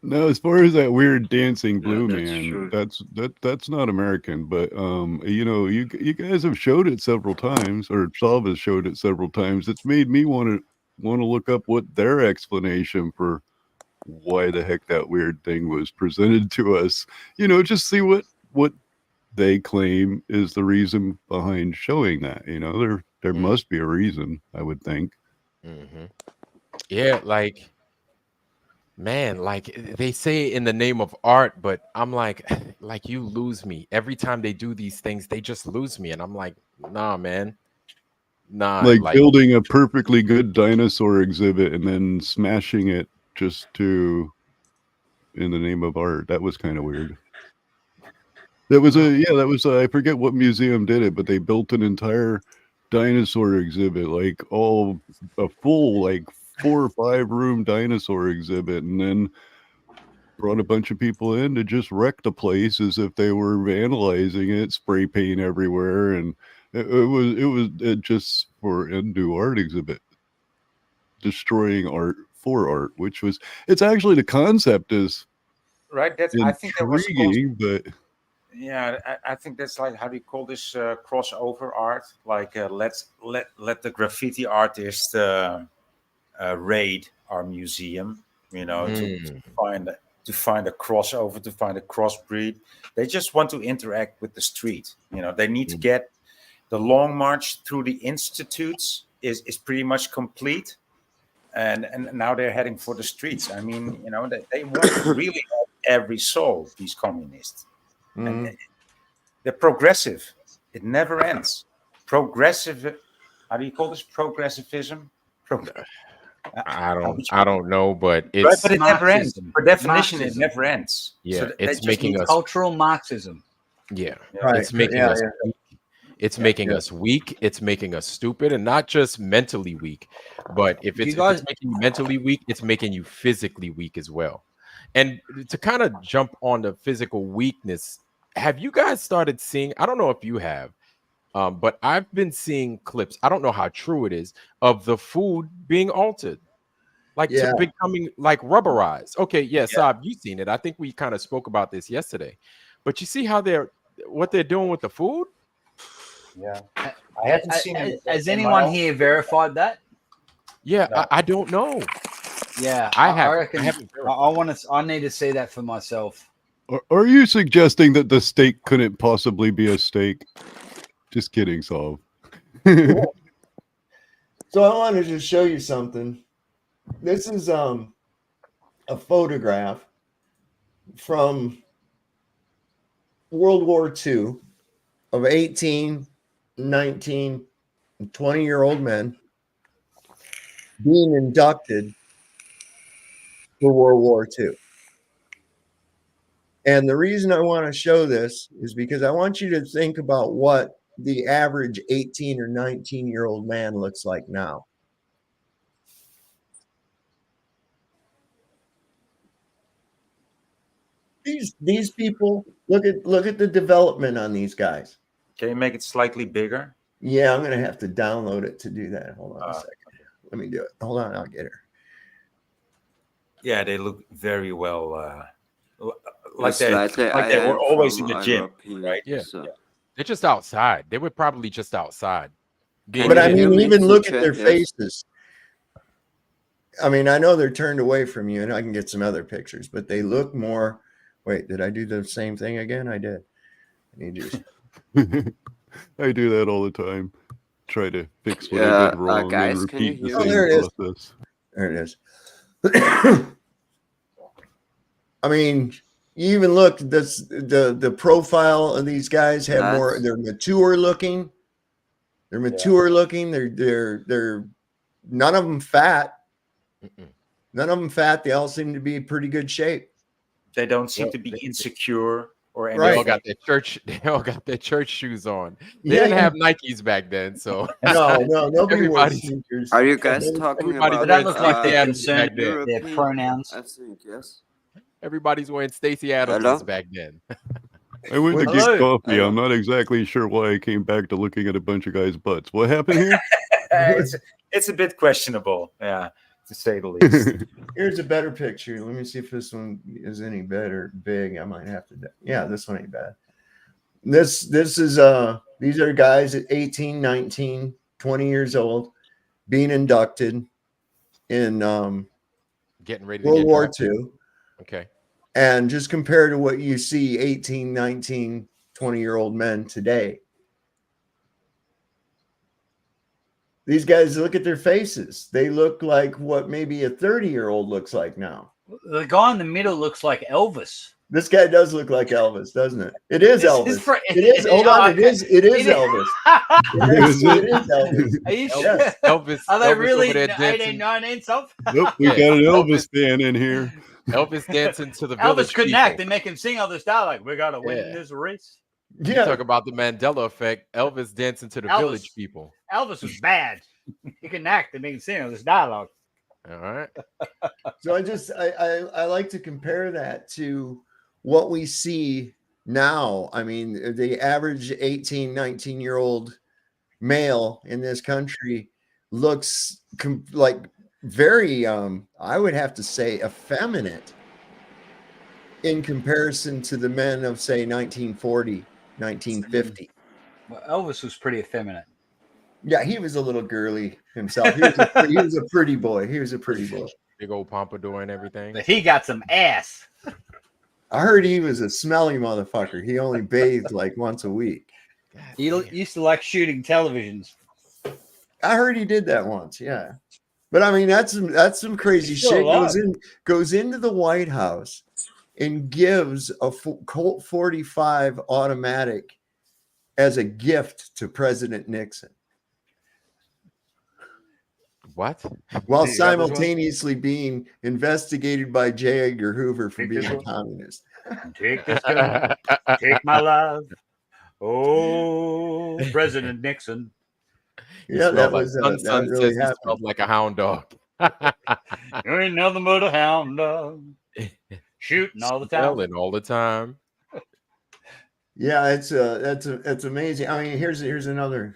Now, as far as that weird dancing blue that's man, true. that's not American, but you know, you guys have showed it several times, or Salve has showed it several times. It's made me want to look up what their explanation for why the heck that weird thing was presented to us. You know, just see what they claim is the reason behind showing that. You know, there must be a reason, I would think. Mm-hmm. Yeah, like, man, like they say in the name of art, but I'm like you lose me every time they do these things. They just lose me, and I'm like, nah, man, nah. Like Like, building a perfectly good dinosaur exhibit and then smashing it just in the name of art. That was kind of weird. That was I forget what museum did it, but they built an entire dinosaur exhibit, like a full, like 4 or 5 room dinosaur exhibit, and then brought a bunch of people in to just wreck the place as if they were vandalizing it, spray paint everywhere, and it was just for undue art exhibit, destroying art for art, which was, it's actually, the concept is Right. I think that was intriguing, but yeah, I think that's like, how do you call this, crossover art? Like let the graffiti artist raid our museum, you know, to find a crossover, to find a crossbreed. They just want to interact with the street. You know, they need to get the long march through the institutes is pretty much complete, and now they're heading for the streets. I mean, you know, they want to really have every soul, these communists. And they're progressive. It never ends. Progressive. How do you call this? Progressivism. I don't know, but Right, it's but it never ends. Marxism. Per definition, Marxism. it never ends. Yeah, So they it's just making need us Cultural Marxism. Yeah, Right. it's making Yeah, us yeah. weak. It's making us weak. It's making us stupid, and not just mentally weak. But if You it's guys- making you mentally weak, it's making you physically weak as well. And to kind of jump on the physical weakness, have you guys started seeing? I don't know if you have, but I've been seeing clips. I don't know how true it is of the food being altered, like Yeah. to becoming like rubberized. Okay, yeah, Saab, you've seen it. I think we kind of spoke about this yesterday. But you see how what they're doing with the food? Yeah, I haven't seen it. Has anyone here verified that? Yeah, I don't know. Yeah, I I haven't. reckon. I haven't I need to see that for myself. are you suggesting that the steak couldn't possibly be a steak? Just kidding, Saul. So I wanted to show you something. This is a photograph from World War II of 18, 19, and 20-year-old men being inducted for World War II. And the reason I want to show this is because I want you to think about what the average 18 or 19-year-old man looks like now. These people, look at the development on these guys. Can you make it slightly bigger? Yeah, I'm gonna have to download it to do that. Hold on a second. Let me do it. Hold on, I'll get her. Yeah, they look very well. It's like They I were am always from in the gym, Europe, right? Yeah. so- They're just outside. They were probably just outside. But I mean, even look at their Yes. faces. I mean, I know they're turned away from you, and I can get some other pictures, but they look more. Wait, did I do the same thing again? I did. I need to. I do that all the time. Try to fix what Yeah, I did wrong guys, and can you repeat the hear Oh, me? there it same is. process. There it is. I mean, you even look. The profile of these guys have more. That's- They're mature looking. They're mature looking. They're none of them fat. None of them fat. They all seem to be in pretty good shape. They don't seem Well, to be insecure or anything. They all got their church. They all got their church shoes on. They Yeah, didn't yeah. have Nikes back then, so No, nobody wore Everybody's- sneakers. Are you guys talking everybody about They don't look like they're Back concerned then. with their pronouns. I think yes. Everybody's wearing Stacey Adams back then. I went to Hello. get coffee. Hello. I'm not exactly sure why I came back to looking at a bunch of guys' butts. What happened here? It's a bit questionable, yeah, to say the least. Here's a better picture. Let me see if this one is any better. Big. I might have to. Yeah, this one ain't bad. This is these are guys at 18, 19, 20 years old being inducted in Getting ready to World get War drafted. II. Okay. And just compare to what you see 18, 19, 20-year-old men today. These guys, look at their faces. They look like what maybe a 30-year-old looks like now. The guy in the middle looks like Elvis. This guy does look like Elvis, doesn't it? It is This Elvis. is for- It is. Hold on. It is Elvis. It is Elvis. Are you sure? Yes. Elvis. Are they Elvis really over there 18, dancing. 19 something? Nope, we got an Elvis fan in here. Elvis dancing to the village Elvis couldn't people. act. They make him sing all this dialogue. We got to win Yeah. this race. You talk about the Mandela effect. Elvis dancing to the village people. Elvis was bad. He couldn't act. They make him sing all this dialogue. All right. So I like to compare that to what we see now. I mean, the average 18, 19-year-old male in this country looks like very, I would have to say, effeminate in comparison to the men of, say, 1940, 1950. Well, Elvis was pretty effeminate. Yeah, he was a little girly himself. He was a pretty boy. He was a pretty boy. Big old pompadour and everything. But he got some ass. I heard he was a smelly motherfucker. He only bathed like once a week. He used to like shooting televisions. I heard he did that once. Yeah, but I mean that's some crazy Still shit. alive. Goes into the White House and gives a Colt 45 automatic as a gift to President Nixon. What? While simultaneously being investigated by J. Edgar Hoover for being a communist. Take this gun. Take my life. Oh, President Nixon. Yeah, that was Sun that really says he happened. smelled like a hound dog. You ain't nothing but a hound dog. Shooting all the time. Smelling all the time. Yeah, it's amazing. I mean, here's another.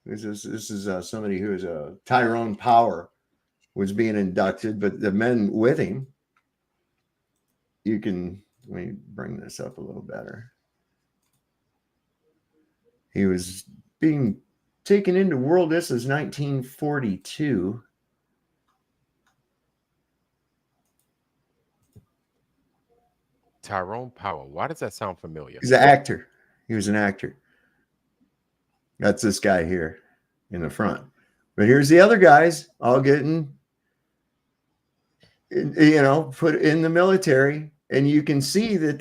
This is somebody who is Tyrone Power was being inducted, but the men with him. Let me bring this up a little better. He was being taken into world. This is 1942. Tyrone Power. Why does that sound familiar? He's an actor. He was an actor. That's this guy here in the front. But here's the other guys all getting, put in the military. And you can see that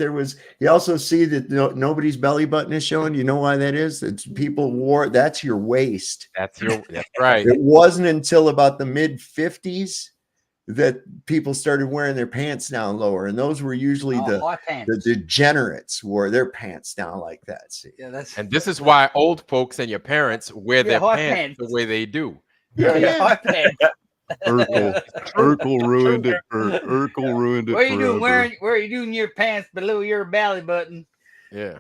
you also see that nobody's belly button is showing. You know why that is? It's people wore, that's your waist. That's right. It wasn't until about the mid 50s that people started wearing their pants down lower. And those were usually the degenerates wore their pants down like that. See? Yeah, and this is why old folks and your parents wear their pants the way they do. Urkel ruined it for Urkel ruined it. What are you doing forever. where are you doing your pants below your belly button? Yeah.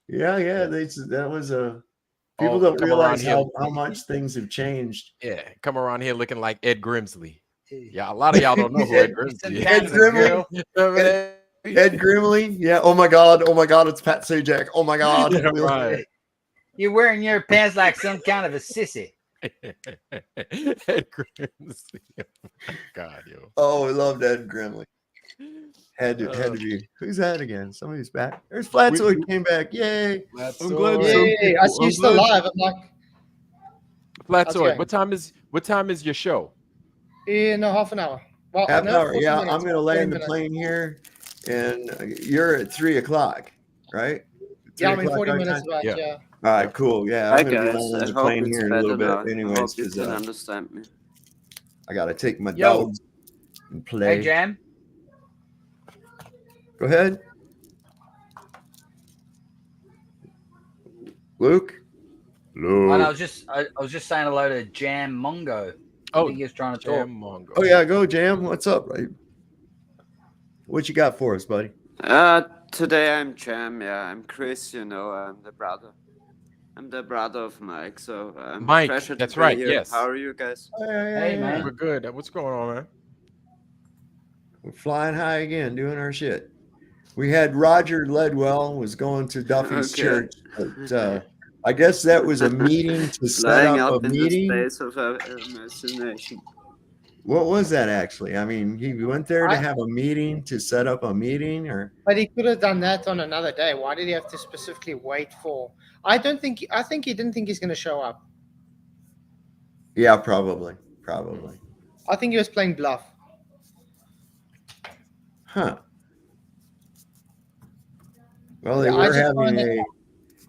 That was a people don't realize how much things have changed. Yeah, come around here looking like Ed Grimsley. Yeah, a lot of y'all don't know who Ed Grimsley is. Ed Grimley. Yeah. Oh my God, it's Pat Sajak. Oh my God. Right. You're wearing your pants like some kind of a sissy. Ed Grimsley. God, yo. Oh, I loved Ed Grimley. Had to be. Who's that again? Somebody's back. There's Flatsoid came back. Yay! I'm glad. Yay! I see you still live. I'm like, Flatsoid. What time is your show? in half an hour. Well, Half an no, hour. 40 Yeah, minutes, I'm going to land 10 the minutes. plane here, and you're at 3:00, right? Yeah, I'm in 3:00 40 our minutes time? back. Yeah. All right, cool. Yeah, I'm Hi going to be guys, landing I the hope plane it's here in a little better bit, now. anyways, I hope you because can understand me. I got to take my Yo. dogs and play. Hey, Jam. Go ahead, Luke. And I was just saying hello to Jam Mongo. I think he was trying to talk. Mongo. Oh yeah, go Jam. What's up, right? What you got for us, buddy? Today I'm Jam. Yeah, I'm Chris. I'm the brother. I'm the brother of Mike. So Mike, pleasure to that's be right. here. Yes. How are you guys? Hey, man. We're good. What's going on, man? We're flying high again, doing our shit. We had Roger Ledwell was going to Duffy's church, but I guess that was a meeting to set Flying up up a in meeting. the space of imagination. What was that actually? I mean, he went there to have a meeting to set up a meeting, or But he could have done that on another day. Why did he have to specifically wait for? I think he didn't think he's going to show up. yeah, probably. I think he was playing bluff. Huh. Well, they Yeah, were having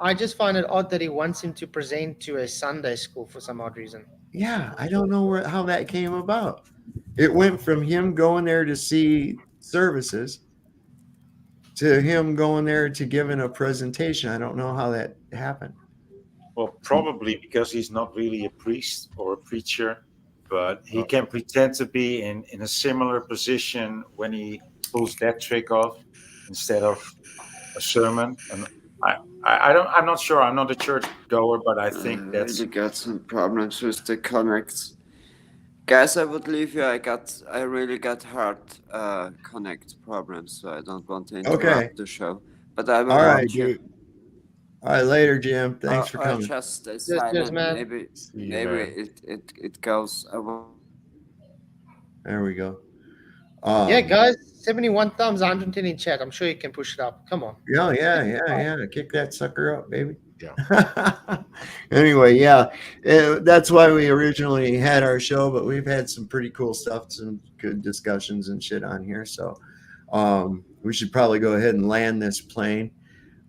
I just find it odd that he wants him to present to a Sunday school for some odd reason. Yeah, I don't know how that came about. It went from him going there to see services to him going there to giving a presentation. I don't know how that happened. Well, probably because he's not really a priest or a preacher, but he can pretend to be in a similar position when he pulls that trick off instead of a sermon. And I'm not sure. I'm not a church goer, but I think that's. I really got some problems with the connects. Guys, I would leave you. I really got hard connect problems, so I don't want to interrupt the show. But I will All right, watch you. dude. All right, later, Jim. Thanks for coming. Just stay silent. man. Maybe man. it goes away. There we go. Yeah, guys, 71 thumbs, 110 in chat. I'm sure you can push it up. Come on. Yeah. Kick that sucker up, baby. Yeah. Anyway, yeah, that's why we originally had our show, but we've had some pretty cool stuff, some good discussions and shit on here. So we should probably go ahead and land this plane.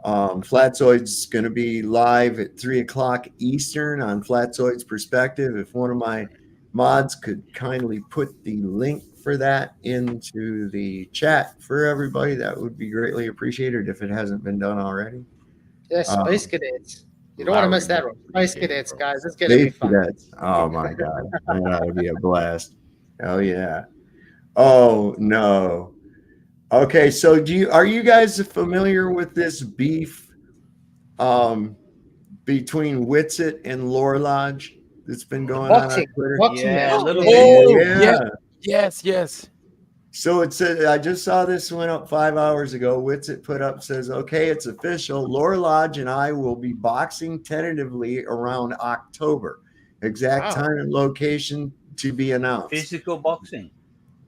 Flatzoid's going to be live at 3:00 Eastern on Flatzoid's Perspective. If one of my mods could kindly put the link for that into the chat for everybody, that would be greatly appreciated if it hasn't been done already. Yeah, Space Cadets. You don't want to miss that one. Space Cadets, guys. It's going to be Space fun. Cadets. Oh my God. That would be a blast. Hell yeah. Oh no. Okay, so are you guys familiar with this beef between Witsit and Lore Lodge that's been going on Twitter? Yeah, a little bit. Yes. So it said, I just saw this went up 5 hours ago. Witsit put up, says, okay, it's official. Lore Lodge and I will be boxing tentatively around October. Exact time and location to be announced. Physical boxing.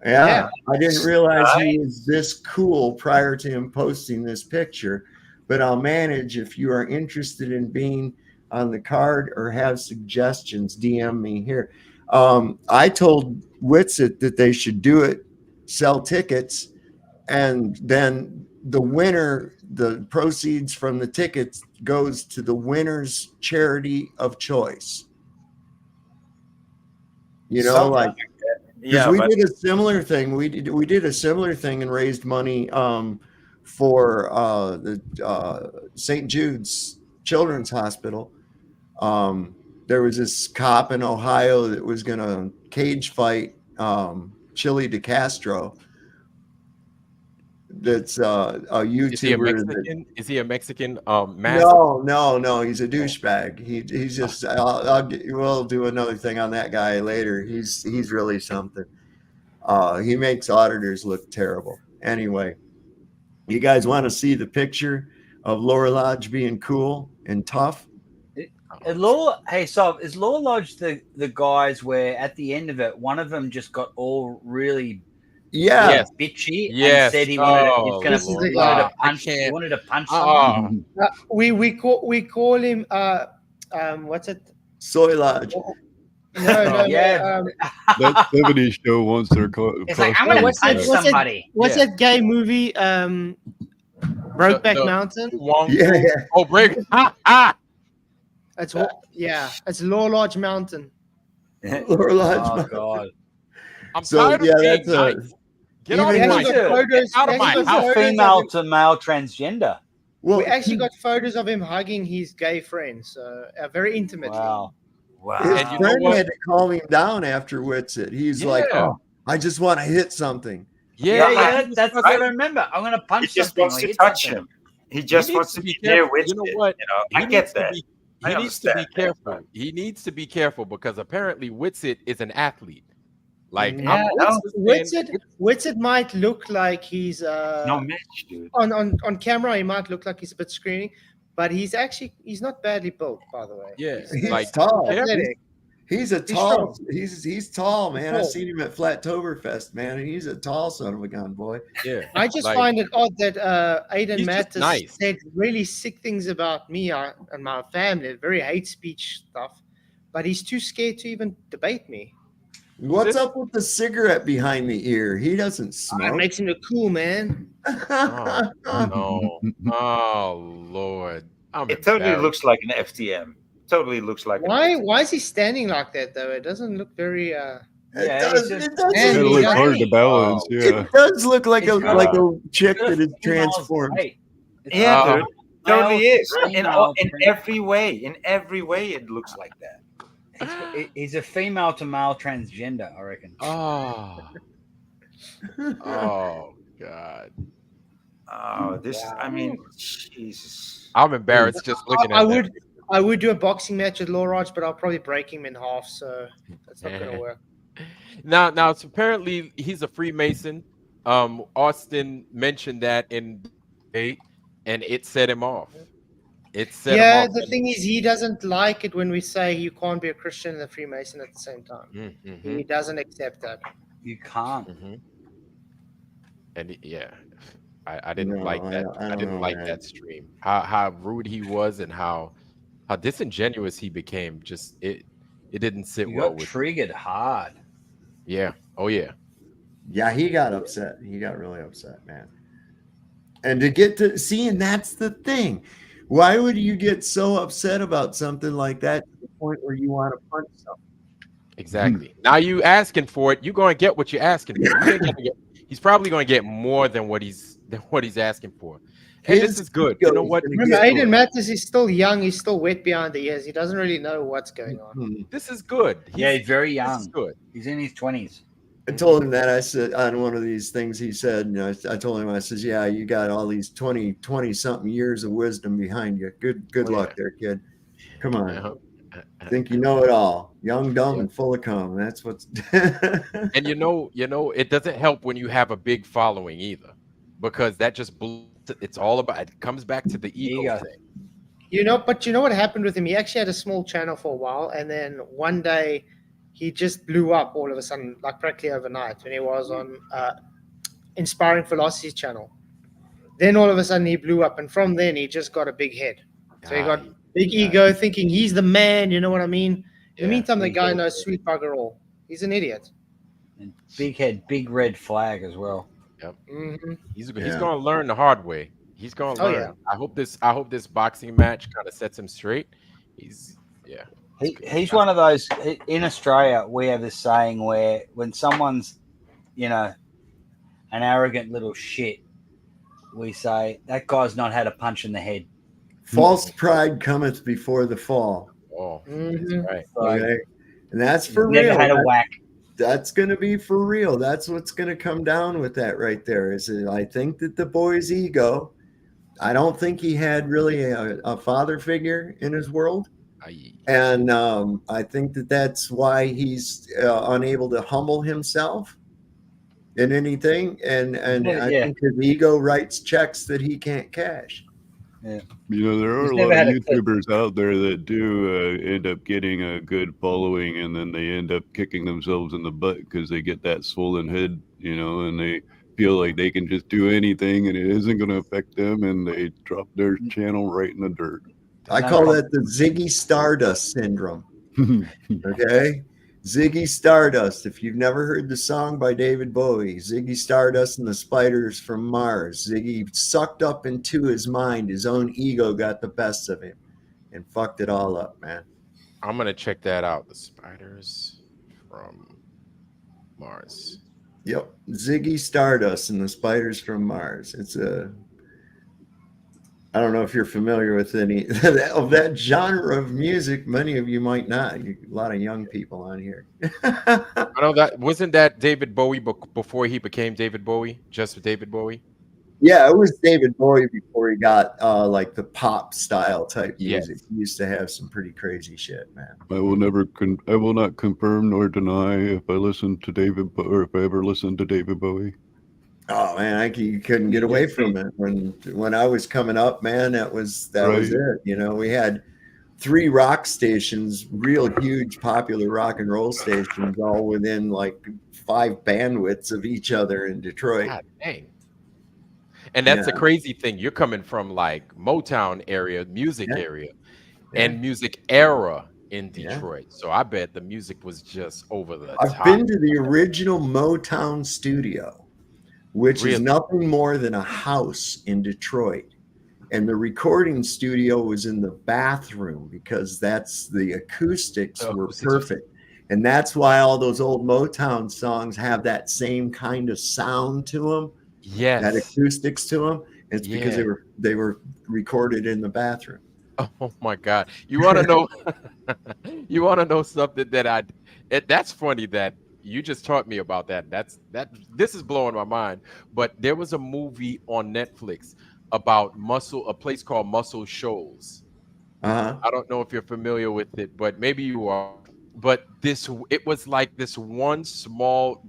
Yeah, I didn't realize he was this cool prior to him posting this picture, but I'll manage. If you are interested in being on the card or have suggestions, DM me here. I told Witsit that they should do it, sell tickets, and then the winner, the proceeds from the tickets goes to the winner's charity of choice. You know, Something like Yeah, we but did a similar thing. We did a similar thing and raised money for the St. Jude's Children's Hospital. There was this cop in Ohio that was going to cage fight Chili DeCastro. That's a YouTuber. Is he a Mexican? Is he a Mexican? No, he's a douchebag. He's just. We'll do another thing on that guy later. He's really something. He makes auditors look terrible. Anyway, you guys want to see the picture of Lore Lodge being cool and tough? Is Lore Lodge the guys where at the end of it, one of them just got all really bitchy and said he wanted to punch someone? We call him what's it? Soy Lodge. No, That 70s show once they're called. It's like, I'm gonna punch somebody. What's that gay movie? Brokeback Mountain. Oh, break. It's Lore Lodge Mountain. Lore Lodge. Oh Mountain. God. I'm tired of being nice. Get out of my house. Female to male transgender. Well, we actually got photos of him hugging his gay friend, so very intimately. Wow. His friend had to calm him down after Witsit. He's like, "Oh, I just want to hit something." Yeah, that's what I remember. I'm going to punch He just something. wants or to hit touch something. him. He just needs wants to to be be there careful. with You know what? I get that. He needs to be careful. He needs to be careful because apparently Witsit is an athlete. Like Witsit might look like he's no match, dude. On camera he might look like he's a bit screeny, but he's not badly built, by the way. Yeah, He's like tall. athletic. He's a He's tall. strong. He's tall, man. tall. I seen him at Flattoberfest, man, and he's a tall son of a gun, boy. Yeah. I just find it odd that Aiden he's just Mattis nice. said really sick things about me and my family, very hate speech stuff, but he's too scared to even debate me. What's up with the cigarette behind the ear? He doesn't It smoke. makes him look cool, man. Oh, no. Oh Lord. It totally looks like an FTM. Totally looks like Why is he standing like that though? It doesn't look very It does And look he hard to does- balance. Yeah. It does look like It's a got like a- a chick that is Females transformed. hate. Yeah, dude. Totally is. In female every way. In every way, it looks like that. He's a female to male transgender, I reckon. Oh. Oh God. Oh, this. I mean, Jesus. I'm embarrassed just looking at that. I would do a boxing match with Loraj, but I'll probably break him in half, so that's not gonna work. Now, so apparently he's a Freemason. Austin mentioned that in debate, and it set him off. It set him Yeah, off. the thing is, he doesn't like it when we say you can't be a Christian and a Freemason at the same time. Mm-hmm. He doesn't accept that. You can't. And I didn't No, like that. I I don't didn't know, like man. that stream. How rude he was and how disingenuous he became. Just it didn't sit You well got with. triggered hard. Yeah. Oh yeah. Yeah, he got upset. He got really upset, man. And to get to see, and that's the thing. Why would you get so upset about something like that to the point where you want to punch something? Exactly. Now you asking for it, you're going to get what you're asking for. You ain't gonna get, he's probably going to get more than what he's asking for. And this is good. You know what? Remember, Aiden Mattis is still young. He's still wet behind the ears. He doesn't really know what's going on. This is good. Yeah, he's very This is young. good. He's in his 20s. I told him that. I said on one of these things he said, you know, I told him, I says, yeah, you got all these 20 something years of wisdom behind you. Good luck there, kid. Come on. Think you know it all. Young, dumb, and full of cum. That's what's And you know, it doesn't help when you have a big following either, because that just it's all about, it comes back to the ego thing. But you know what happened with him? He actually had a small channel for a while, and then one day he just blew up all of a sudden, like practically overnight, when he was on Inspiring Philosophy channel. Then all of a sudden he blew up, and from then he just got a big head. So he got big ego, thinking he's the man. You know what I mean? In the meantime, the guy knows sweet bugger all. He's an idiot. And big head, big red flag as well. Yep. Mm-hmm. He's going to learn the hard way. He's going to Oh, learn. yeah. I hope this boxing match kind of sets him straight. He's He's one of those. In Australia, we have this saying where when someone's, an arrogant little shit, we say that guy's not had a punch in the head. false pride cometh before the fall. Oh, Mm-hmm. that's right. Okay. And that's for Never real. had a whack. That's going to be for real. That's what's going to come down with that right there. Is that I think that the boy's ego, I don't think he had really a father figure in his world. And I think that that's why he's unable to humble himself in anything. And I think his ego writes checks that he can't cash. Yeah. There are a lot of YouTubers out there that do end up getting a good following, and then they end up kicking themselves in the butt because they get that swollen head, and they feel like they can just do anything and it isn't going to affect them, and they drop their channel right in the dirt. I call that the Ziggy Stardust syndrome. Okay? Ziggy Stardust. If you've never heard the song by David Bowie, Ziggy Stardust and the Spiders from Mars. Ziggy sucked up into his mind. His own ego got the best of him and fucked it all up, man. I'm going to check that out. The Spiders from Mars. Yep. Ziggy Stardust and the Spiders from Mars. I don't know if you're familiar with any of that genre of music. Many of you might not. A lot of young people on here. I know that wasn't that David Bowie before he became David Bowie, just David Bowie. Yeah, it was David Bowie before he got like the pop style type Yes. music. He used to have some pretty crazy shit, man. I will not confirm nor deny if I listen to or if I ever listened to David Bowie. Oh man, you couldn't get away from it when I was coming up, man. That was it. You know, we had 3 rock stations, real huge, popular rock and roll stations, all within like 5 bandwidths of each other in Detroit. God dang. And that's the crazy thing. You're coming from like Motown area, music area, and music era in Detroit. So I bet the music was just over the top. I've been to the original Motown studio, which is nothing more than a house in Detroit. And the recording studio was in the bathroom because the acoustics were perfect. And that's why all those old Motown songs have that same kind of sound to them. Yes. That acoustics to them. It's because they were recorded in the bathroom. Oh my God. You want to know you want to know something that that's funny that you just taught me about that. This is blowing my mind. But there was a movie on Netflix about a place called Muscle Shoals. I don't know if you're familiar with it, but maybe you are. But it was like this one small,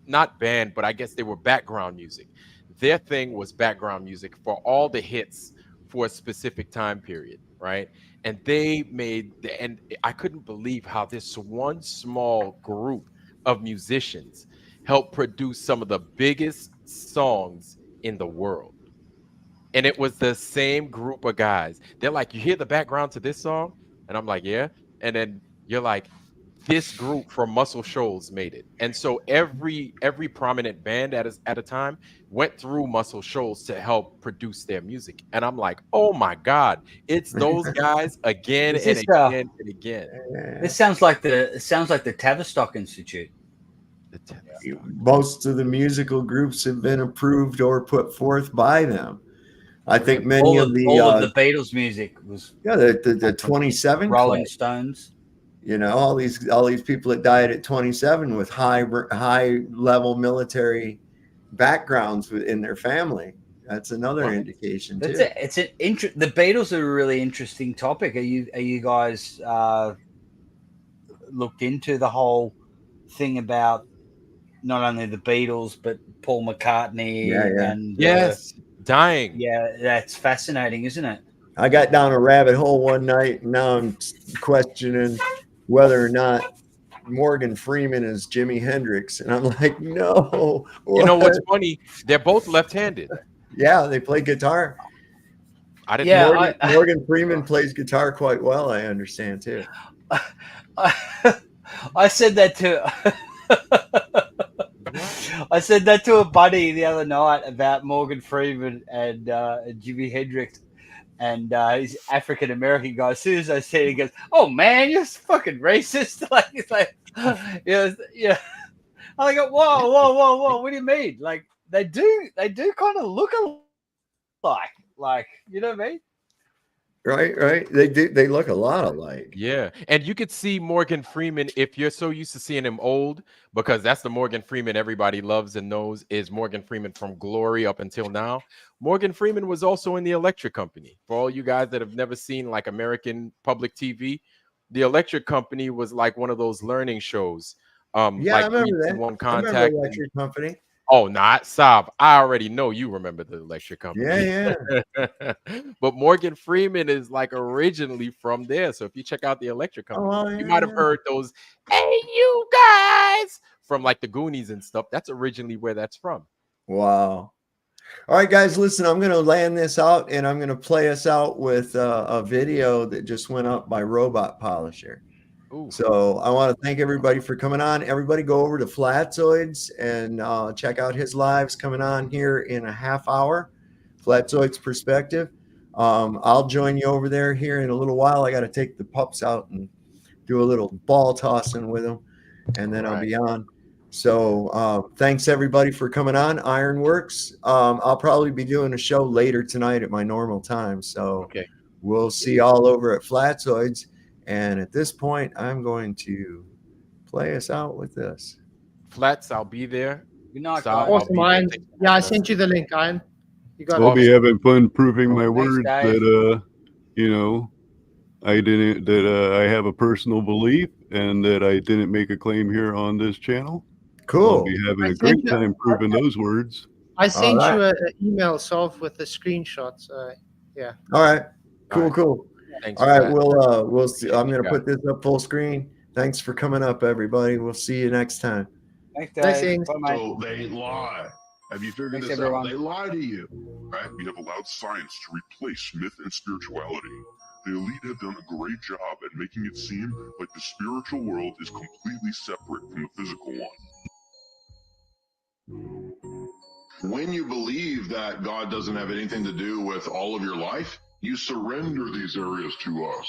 not band, but I guess they were background music. Their thing was background music for all the hits for a specific time period, right? And and I couldn't believe how this one small group of musicians helped produce some of the biggest songs in the world. And it was the same group of guys. They're like, you hear the background to this song? And I'm like, yeah. And then you're like, this group from Muscle Shoals made it. And so every prominent band at a time went through Muscle Shoals to help produce their music. And I'm like, oh my God, it's those guys again and again and again. This sounds like the Tavistock Institute. Most of the musical groups have been approved or put forth by them. I think many of the Beatles music was the 27 Rolling Stones. You know, all these people that died at 27 with high level military backgrounds in their family. That's another indication too. The Beatles are a really interesting topic. Are you guys looked into the whole thing about not only the Beatles but Paul McCartney and dying? Yeah, that's fascinating, isn't it? I got down a rabbit hole one night, and now I'm questioning whether or not Morgan Freeman is Jimi Hendrix, and I'm like, no. You know what's funny? They're both left-handed. Yeah, they play guitar. I didn't. Morgan Freeman plays guitar quite well, I understand too. I said that to a buddy the other night about Morgan Freeman and Jimi Hendrix. And he's African American guy. As soon as I said it, he goes, "Oh man, you're fucking racist!" Like it's like, yeah. I go, whoa! What do you mean? Like they do kind of look alike. Like you know what I mean? Right. They do. They look a lot alike. Yeah, and you could see Morgan Freeman if you're so used to seeing him old, because that's the Morgan Freeman everybody loves and knows is Morgan Freeman from Glory up until now. Morgan Freeman was also in the Electric Company. For all you guys that have never seen like American public TV, the Electric Company was like one of those learning shows. I like remember that. One I Contact. remember Electric Company. Oh, not Saab. I already know you remember the Electric Company. Yeah. But Morgan Freeman is like originally from there. So if you check out the Electric Company, you might have heard those, "Hey, you guys," from like the Goonies and stuff. That's originally where that's from. Wow. All right, guys, listen, I'm going to land this out, and I'm going to play us out with a video that just went up by Robot Polisher. Ooh. So I want to thank everybody for coming on. Everybody go over to Flatzoids and check out his lives coming on here in a half hour. Flatzoids Perspective. I'll join you over there here in a little while. I got to take the pups out and do a little ball tossing with them, and then I'll be on. So thanks everybody for coming on Ironworks. I'll probably be doing a show later tonight at my normal time. So we'll see y'all over at Flatzoids. And at this point, I'm going to play us out with this. Flats, I'll be there. Good night, Sal, guys. I'll Awesome, be there. Iron. Yeah, I sent you the link, Iron. You got I'll it. be having fun proving my Thanks, words Dave. that I have a personal belief and that I didn't make a claim here on this channel. Cool. I'll be having a great time proving those words. I sent right. you an email, Solve, with the screenshot. So yeah. All right. Cool, All right. cool. Thanks All for right, that. we'll see. I'm gonna Yeah. put this up full screen. Thanks for coming up, everybody. We'll see you next time. Thanks, Dave. Blessings. Bye, mate. So they lie. Have you figured Thanks, this everyone. out? They lie to you, right? We have allowed science to replace myth and spirituality. The elite have done a great job at making it seem like the spiritual world is completely separate from the physical one. When you believe that God doesn't have anything to do with all of your life, you surrender these areas to us,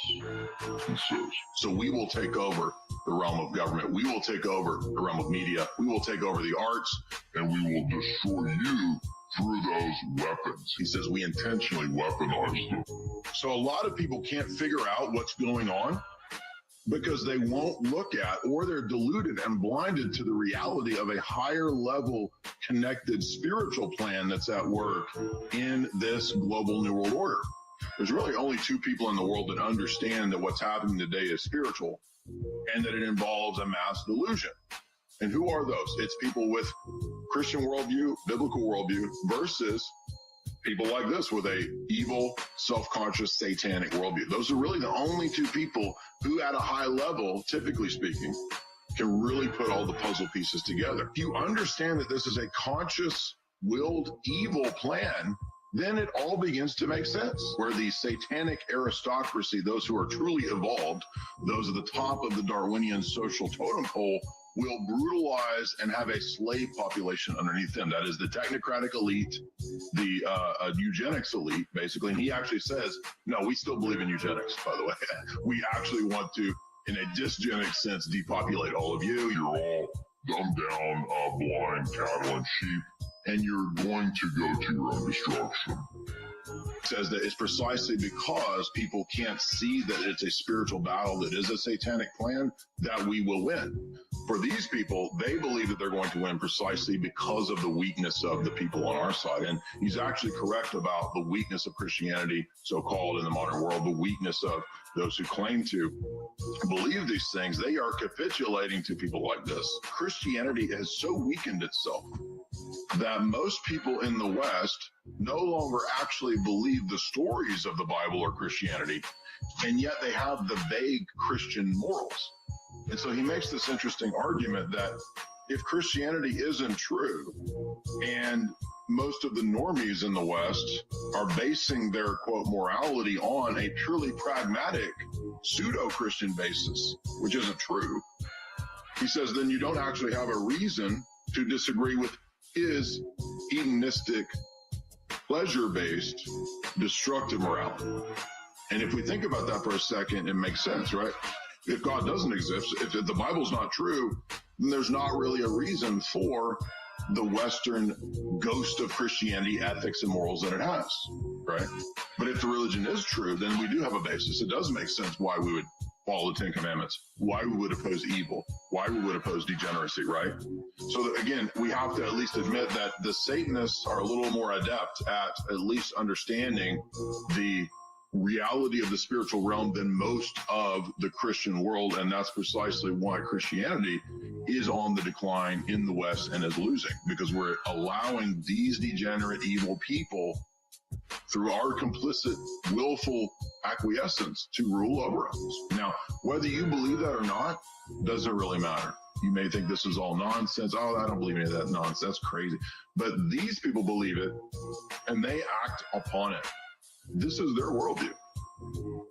he says. So we will take over the realm of government. We will take over the realm of media. We will take over the arts, and we will destroy you through those weapons. He says we intentionally weaponize them. So a lot of people can't figure out what's going on because they won't look at, or they're deluded and blinded to the reality of a higher level connected spiritual plan that's at work in this global New World Order. There's really only two people in the world that understand that what's happening today is spiritual and that it involves a mass delusion. And who are those? It's people with Christian worldview, biblical worldview, versus people like this with a evil, self-conscious, satanic worldview. Those are really the only two people who at a high level, typically speaking, can really put all the puzzle pieces together. If you understand that this is a conscious, willed, evil plan, then it all begins to make sense. Where the satanic aristocracy, those who are truly evolved, those at the top of the Darwinian social totem pole, will brutalize and have a slave population underneath them. That is the technocratic elite, the eugenics elite, basically. And he actually says, no, we still believe in eugenics, by the way. We actually want to, in a dysgenic sense, depopulate all of you. You're all dumbed down, blind cattle and sheep, and you're going to go to your own destruction. Says that it's precisely because people can't see that it's a spiritual battle that is a satanic plan that we will win. For these people, they believe that they're going to win precisely because of the weakness of the people on our side. And he's actually correct about the weakness of Christianity, so-called in the modern world, the weakness of those who claim to believe these things. They are capitulating to people like this. Christianity has so weakened itself that most people in the West no longer actually believe the stories of the Bible or Christianity, and yet they have the vague Christian morals. And so he makes this interesting argument that if Christianity isn't true, and most of the normies in the West are basing their, quote, morality on a purely pragmatic pseudo-Christian basis, which isn't true, he says, then you don't actually have a reason to disagree with his hedonistic, pleasure-based, destructive morality. And if we think about that for a second, it makes sense, right? If God doesn't exist, if the Bible's not true, then there's not really a reason for the Western ghost of Christianity, ethics, and morals that it has, right? But if the religion is true, then we do have a basis. It does make sense why we would follow the Ten Commandments, why we would oppose evil, why we would oppose degeneracy, right? So that, again, we have to at least admit that the Satanists are a little more adept at least understanding the reality of the spiritual realm than most of the Christian world, and that's precisely why Christianity is on the decline in the West and is losing, because we're allowing these degenerate, evil people, through our complicit, willful acquiescence, to rule over us. Now, whether you believe that or not doesn't really matter. You may think this is all nonsense. Oh, I don't believe any of that nonsense. That's crazy. But these people believe it, and they act upon it. This is their worldview.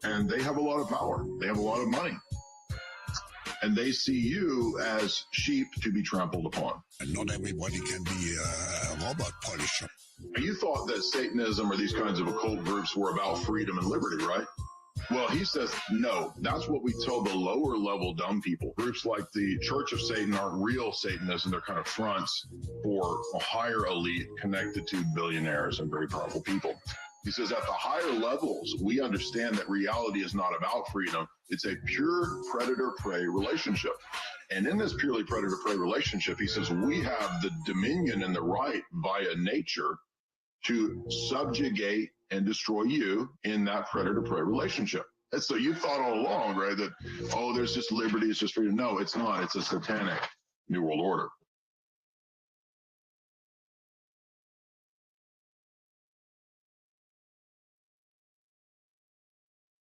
And they have a lot of power. They have a lot of money. And they see you as sheep to be trampled upon. And not everybody can be a robot polisher. You thought that Satanism or these kinds of occult groups were about freedom and liberty, right? Well, he says, no, that's what we tell the lower level dumb people. Groups like the Church of Satan aren't real Satanists, and they're kind of fronts for a higher elite connected to billionaires and very powerful people. He says at the higher levels, we understand that reality is not about freedom. It's a pure predator-prey relationship. And in this purely predator-prey relationship, he says we have the dominion and the right via nature to subjugate and destroy you in that predator-prey relationship. And so you thought all along, right, that, oh, there's just liberty, it's just freedom. No, it's not. It's a satanic New World Order.